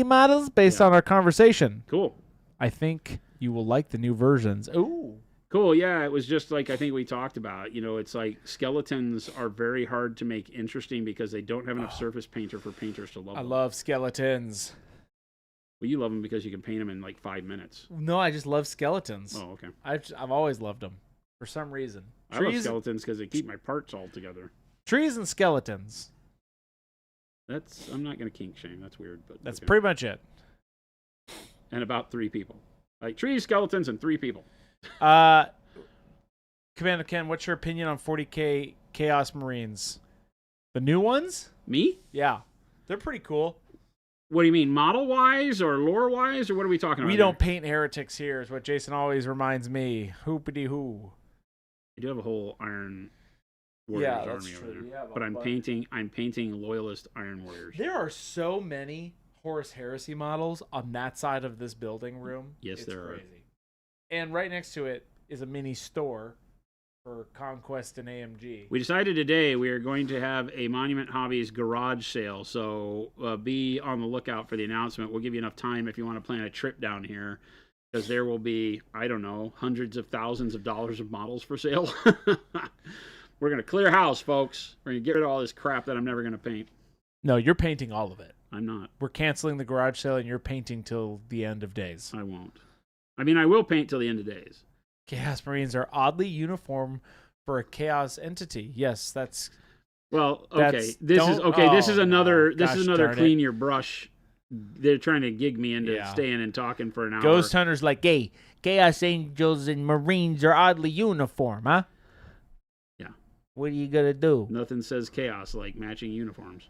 B: models based on our conversation.
A: Cool.
B: I think you will like the new versions. Ooh.
A: Cool, yeah, it was just like I think we talked about. You know, it's like skeletons are very hard to make interesting because they don't have enough surface painter for painters to love
B: I
A: them.
B: love skeletons.
A: Well, you love them because you can paint them in like 5 minutes.
C: No, I just love skeletons.
A: Oh, okay.
C: I've always loved them for some reason.
A: I love skeletons because they keep my parts all together.
C: Trees and skeletons.
A: I'm not going to kink shame. That's weird, but
C: That's
A: okay.
C: pretty much it.
A: And about 3 people. Like trees, skeletons, and 3 people.
C: Commander Ken, what's your opinion on 40K Chaos Marines? The new ones?
A: Me?
C: Yeah. They're pretty cool.
A: What do you mean, model-wise or lore-wise, or what are we talking about?
C: We don't paint heretics here, is what Jason always reminds me. Hoopity-hoo.
A: I do have a whole Iron Warriors army over there.
C: Yeah,
A: but I'm painting Loyalist Iron Warriors.
C: There are so many Horus Heresy models on that side of this building room.
A: Yes, there are.
C: Crazy. And right next to it is a mini store for Conquest and AMG.
A: We decided today we are going to have a Monument Hobbies garage sale, so be on the lookout for the announcement. We'll give you enough time if you want to plan a trip down here, because there will be, I don't know, hundreds of thousands of dollars of models for sale. We're going to clear house, folks. We're going to get rid of all this crap that I'm never going to paint.
C: No, you're painting all of it.
A: I'm not.
C: We're canceling the garage sale, and you're painting till the end of days.
A: I won't. I mean, I will paint till the end of days.
C: Chaos Marines are oddly uniform for a Chaos entity. Yes, that's...
A: Well, okay. This is another clean your brush. They're trying to gig me into staying and talking for an hour.
C: Ghost Hunter's like, hey, Chaos Angels and Marines are oddly uniform, huh?
A: Yeah.
C: What are you going to do?
A: Nothing says chaos like matching uniforms.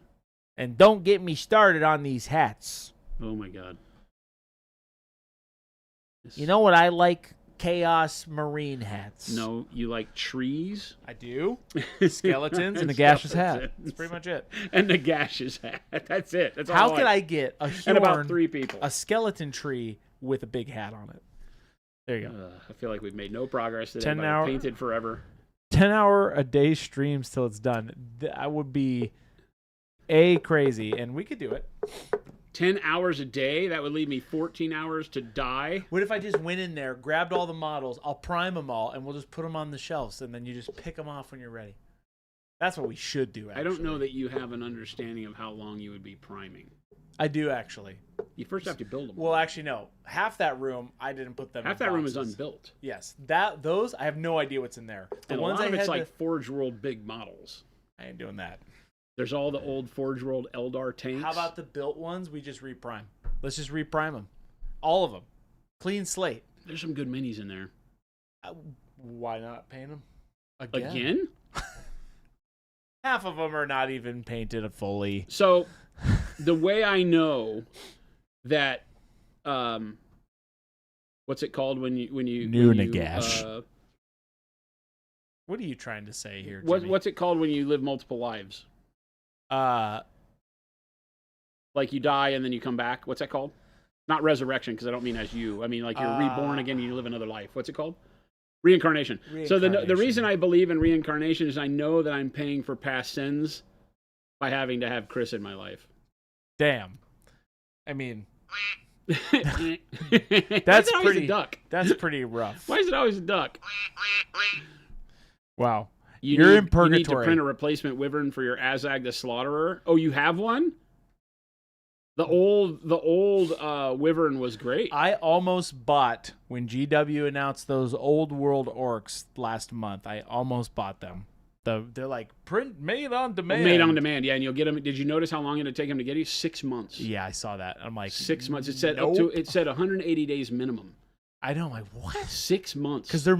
C: And don't get me started on these hats.
A: Oh, my God.
C: You know what I like? Chaos Marine hats.
A: No, you like trees?
C: I do. Skeletons and a gaseous hat. That's pretty much it.
A: And the gaseous hat. That's it. That's all.
C: How could I get a Hjorn,
A: and about 3 people,
C: a skeleton tree with a big hat on it? There you go.
A: I feel like we've made no progress today.
C: 10 hour
A: painted forever.
C: 10-hour a day streams till it's done. That would be crazy, and we could do it.
A: 10 hours a day? That would leave me 14 hours to die.
C: What if I just went in there, grabbed all the models, I'll prime them all, and we'll just put them on the shelves, and then you just pick them off when you're ready. That's what we should do, actually.
A: I don't know that you have an understanding of how long you would be priming.
C: I do, actually.
A: You first have to build them.
C: Well, actually, no. Half that room, I didn't put them in
A: Half that room is unbuilt.
C: Yes. Those, I have no idea what's in there.
A: And a lot of it's like Forge World big models.
C: I ain't doing that.
A: There's all the old Forge World Eldar tanks.
C: How about the built ones? We just reprime. Let's just reprime them. All of them. Clean slate.
A: There's some good minis in there.
C: Why not paint them?
A: Again?
C: Half of them are not even painted fully.
A: So, the way I know that, what's it called when you
C: Nagash. What are you trying to say here, Jimmy?
A: What's it called when you live multiple lives? Like you die and then you come back. What's that called? Not resurrection, because I don't mean as you. I mean like you're reborn again and you live another life. What's it called? Reincarnation. So the reason I believe in reincarnation is I know that I'm paying for past sins by having to have Chris in my life.
C: Damn. I mean,
A: that's pretty. A duck?
C: That's pretty rough.
A: Why is it always a duck?
C: Wow. You're in purgatory.
A: You need to print a replacement wyvern for your Azag the Slaughterer. Oh, you have one? The old wyvern was great.
C: I almost bought, when GW announced those old world orcs last month, I almost bought them. They're like made on demand.
A: Made on demand, yeah. And you'll get them. Did you notice how long it'd take them to get you? 6 months.
C: Yeah, I saw that. I'm like
A: 6 months. It said it said 180 days minimum.
C: I know. I'm like, what?
A: 6 months.
C: Because they're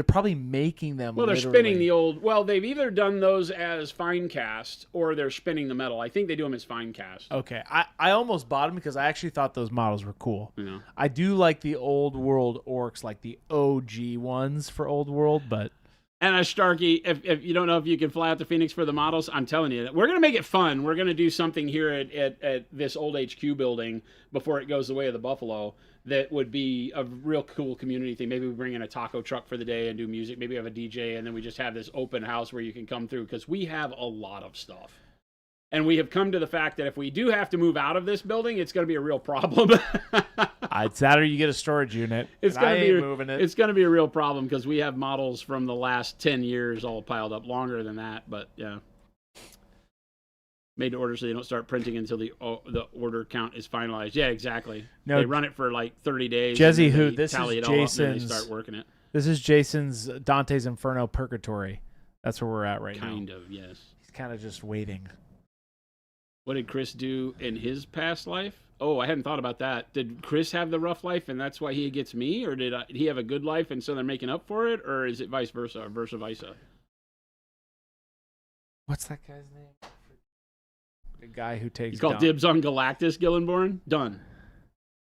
C: probably making them.
A: Well, they're spinning the old. Well, they've either done those as fine cast or they're spinning the metal. I think they do them as fine cast.
C: Okay, I almost bought them because I actually thought those models were cool.
A: Yeah.
C: I do like the old world orcs, like the OG ones for old world, but.
A: And Starkey, if you don't know if you can fly out to Phoenix for the models, I'm telling you, we're going to make it fun. We're going to do something here at this old HQ building before it goes the way of the Buffalo that would be a real cool community thing. Maybe we bring in a taco truck for the day and do music. Maybe have a DJ, and then we just have this open house where you can come through, because we have a lot of stuff. And we have come to the fact that if we do have to move out of this building, it's going to be a real problem.
C: It's that or you get a storage unit. It's going to be moving it.
A: It's going to be a real problem because we have models from the last 10 years all piled up, longer than that. But yeah. Made to order so they don't start printing until the order count is finalized. Yeah, exactly.
B: No,
A: they run it for like 30 days.
B: Jesse,
A: and then
B: who
A: they
B: this
A: tally
B: is
A: it all up, and then
B: Jason's.
A: they start working it.
B: This is Jason's Dante's Inferno Purgatory. That's where we're at right now.
A: Kind of, yes.
B: He's kind of just waiting.
A: What did Chris do in his past life? Oh, I hadn't thought about that. Did Chris have the rough life and that's why he gets me? Or did he have a good life and so they're making up for it? Or is it vice versa or versa versa?
B: What's that guy's name? The guy who takes.
A: He's called dibs on Galactus, Gillenborn? Done.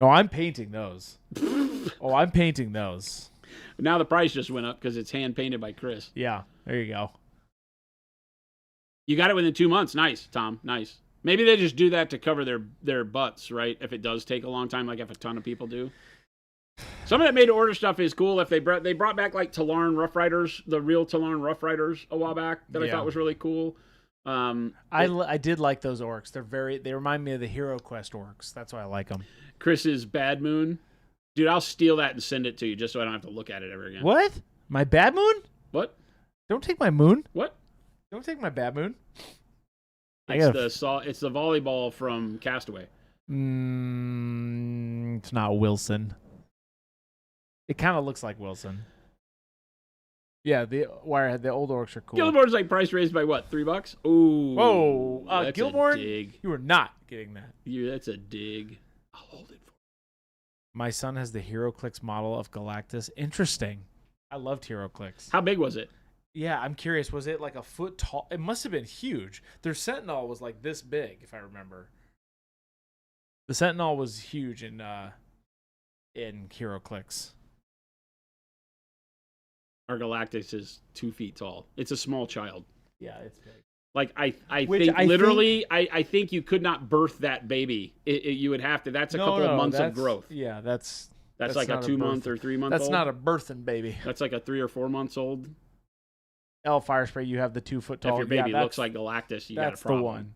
B: Oh, I'm painting those. I'm painting those.
A: Now the price just went up because it's hand painted by Chris.
B: Yeah, there you go.
A: You got it within 2 months. Nice, Tom. Nice. Maybe they just do that to cover their butts, right? If it does take a long time, like if a ton of people do. Some of that made-to-order stuff is cool. If they brought back like Talarn Rough Riders, the real Talarn Rough Riders a while back that I thought was really cool.
B: I did like those orcs. They remind me of the Hero Quest orcs. That's why I like them.
A: Chris's Bad Moon. Dude, I'll steal that and send it to you just so I don't have to look at it ever again.
B: What? My bad moon?
A: What?
B: Don't take my moon.
A: What?
B: Don't take my bad moon.
A: It's the volleyball from Castaway.
B: It's not Wilson. It kind of looks like Wilson. Yeah, the Wirehead, the old orcs are cool.
A: Gilborn's like price raised by what? $3? Ooh.
B: Whoa,
A: that's
B: Gilborn,
A: a dig.
B: you are not getting that.
A: That's a dig. I'll hold it for you.
B: My son has the HeroClix model of Galactus. Interesting. I loved HeroClix.
A: How big was it?
B: Yeah, I'm curious. Was it like a foot tall? It must have been huge. Their Sentinel was like this big, if I remember. The Sentinel was huge in HeroClix.
A: Our Galactus is 2 feet tall. It's a small child.
B: Yeah, it's big.
A: Like I think you could not birth that baby. You would have to. That's a couple of months of growth.
B: Yeah, that's
A: like a 2 month or 3 month.
B: That's
A: old.
B: not a birthing baby.
A: That's like a 3 or 4 months old.
B: Fire Spray, you have the 2 foot tall.
A: If your baby looks like Galactus, you got a problem.
B: The one.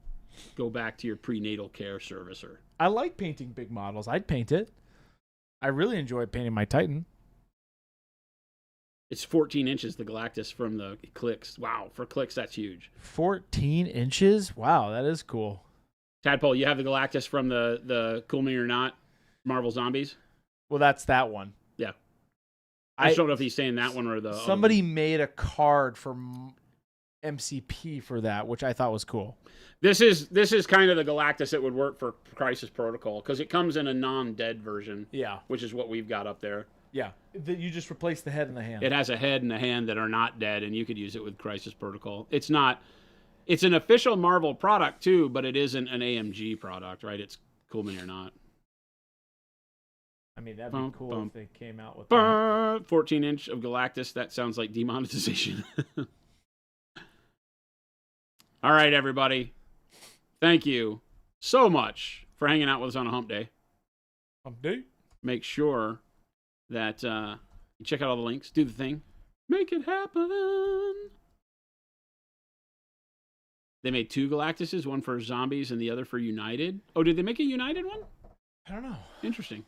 A: Go back to your prenatal care servicer.
B: I like painting big models. I'd paint it. I really enjoy painting my Titan.
A: It's 14 inches, the Galactus from the Clicks. Wow, for Clicks, that's huge.
B: 14 inches? Wow, that is cool.
A: Tadpole, you have the Galactus from the Cool Me or Not Marvel Zombies?
B: Well, that's that one.
A: Yeah. I just don't know if he's saying that one or the...
B: Somebody made a card for MCP for that, which I thought was cool.
A: This is kind of the Galactus that would work for Crisis Protocol, because it comes in a non-dead version.
B: Yeah.
A: Which is what we've got up there.
B: Yeah, you just replace the head and the hand.
A: It has a head and a hand that are not dead, and you could use it with Crisis Protocol. It's an official Marvel product, too, but it isn't an AMG product, right? It's Cool Me or Not.
B: I mean, that'd be cool if they came out with that.
A: 14 inch of Galactus. That sounds like demonetization. All right, everybody. Thank you so much for hanging out with us on a hump day.
B: Hump day?
A: Make sure that you check out all the links. Do the thing. Make it happen. They made 2 Galactuses, one for Zombies and the other for United. Oh, did they make a United one?
B: I don't know.
A: Interesting.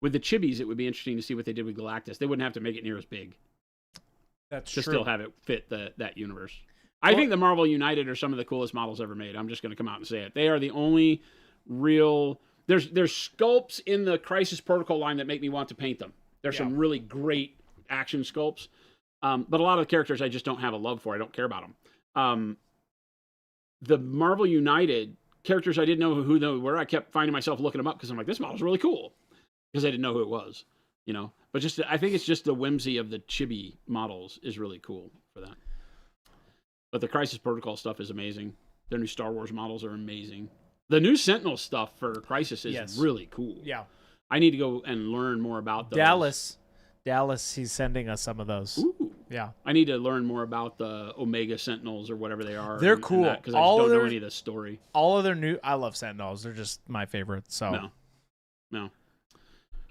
A: With the Chibis, it would be interesting to see what they did with Galactus. They wouldn't have to make it near as big.
B: That's
A: to
B: true.
A: still have it fit that universe. I think the Marvel United are some of the coolest models ever made. I'm just going to come out and say it. They are the only real... There's sculpts in the Crisis Protocol line that make me want to paint them. There's some really great action sculpts. But a lot of the characters I just don't have a love for. I don't care about them. The Marvel United characters, I didn't know who they were. I kept finding myself looking them up because I'm like, this model's really cool. Because I didn't know who it was, you know. But I think it's just the whimsy of the chibi models is really cool for that. But the Crisis Protocol stuff is amazing. Their new Star Wars models are amazing. The new Sentinel stuff for Crisis is really cool.
B: Yeah.
A: I need to go and learn more about those.
B: Dallas, he's sending us some of those.
A: Ooh.
B: Yeah.
A: I need to learn more about the Omega Sentinels or whatever they are.
B: They're cool.
A: Because I just don't know any of the story.
B: All of their new... I love Sentinels. They're just my favorite. So.
A: No.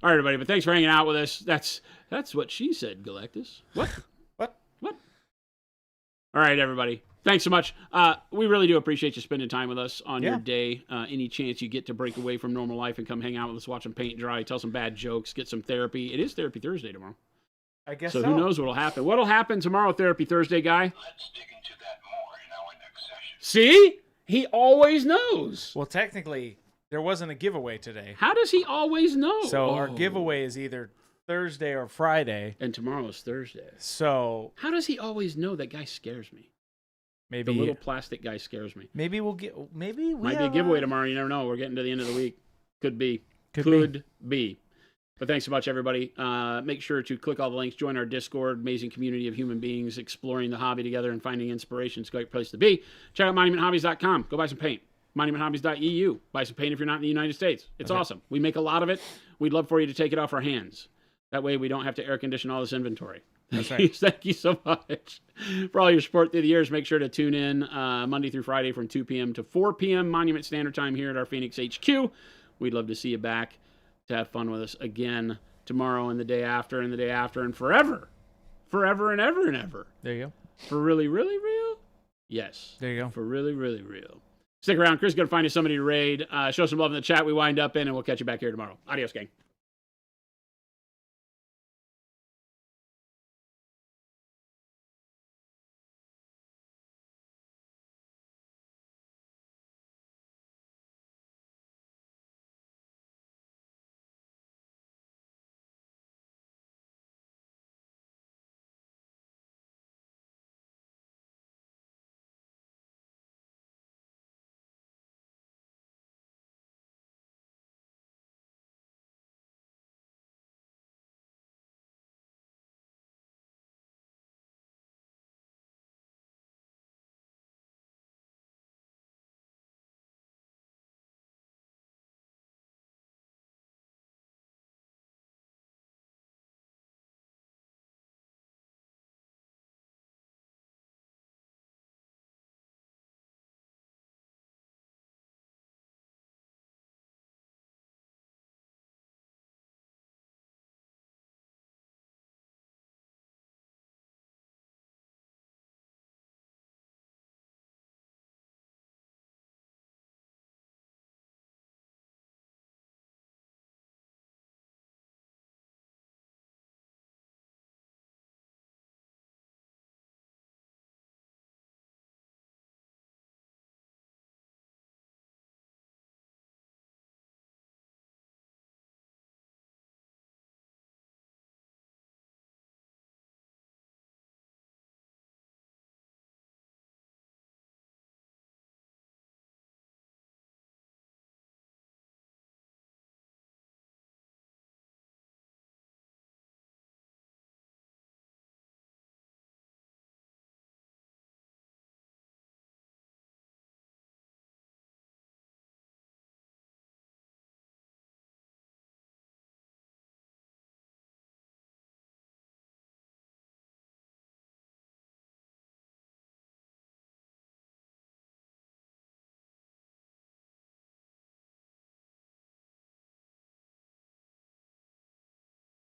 A: All right, everybody. But thanks for hanging out with us. That's what she said, Galactus. What? What? All right, everybody. Thanks so much. We really do appreciate you spending time with us on your day. Any chance you get to break away from normal life and come hang out with us, watch them paint dry, tell some bad jokes, get some therapy. It is Therapy Thursday tomorrow.
B: I guess so.
A: Who knows what'll happen? What'll happen tomorrow, Therapy Thursday guy?
D: Let's dig into that more in our next session.
A: See? He always knows.
C: Well, technically, there wasn't a giveaway today.
A: How does he always know?
C: So our giveaway is either Thursday or Friday.
A: And tomorrow is Thursday.
C: So
A: How does he always know? That guy scares me.
C: maybe
A: The little plastic guy scares me.
C: maybe we'll get maybe we
A: Might be a
C: have
A: giveaway tomorrow. You never know. We're getting to the end of the week. Could be.
C: Could
A: be. But thanks so much, everybody. Make sure to click all the links. Join our Discord, amazing community of human beings exploring the hobby together and finding inspiration. It's a great place to be. Check out monumenthobbies.com. Go buy some paint. monumenthobbies.eu. Buy some paint if you're not in the United States. It's awesome. We make a lot of it. We'd love for you to take it off our hands. That way we don't have to air condition all this inventory.
C: That's right.
A: Thank you so much for all your support through the years. Make sure to tune in Monday through Friday from 2 p.m. to 4 p.m. Monument Standard Time here at our Phoenix HQ. We'd love to see you back to have fun with us again tomorrow and the day after and the day after and forever. Forever and ever and ever.
C: There you go.
A: For really, really real? Yes.
C: There you go.
A: For really, really real. Stick around. Chris is going to find you somebody to raid. Show some love in the chat we wind up in, and we'll catch you back here tomorrow. Adios, gang.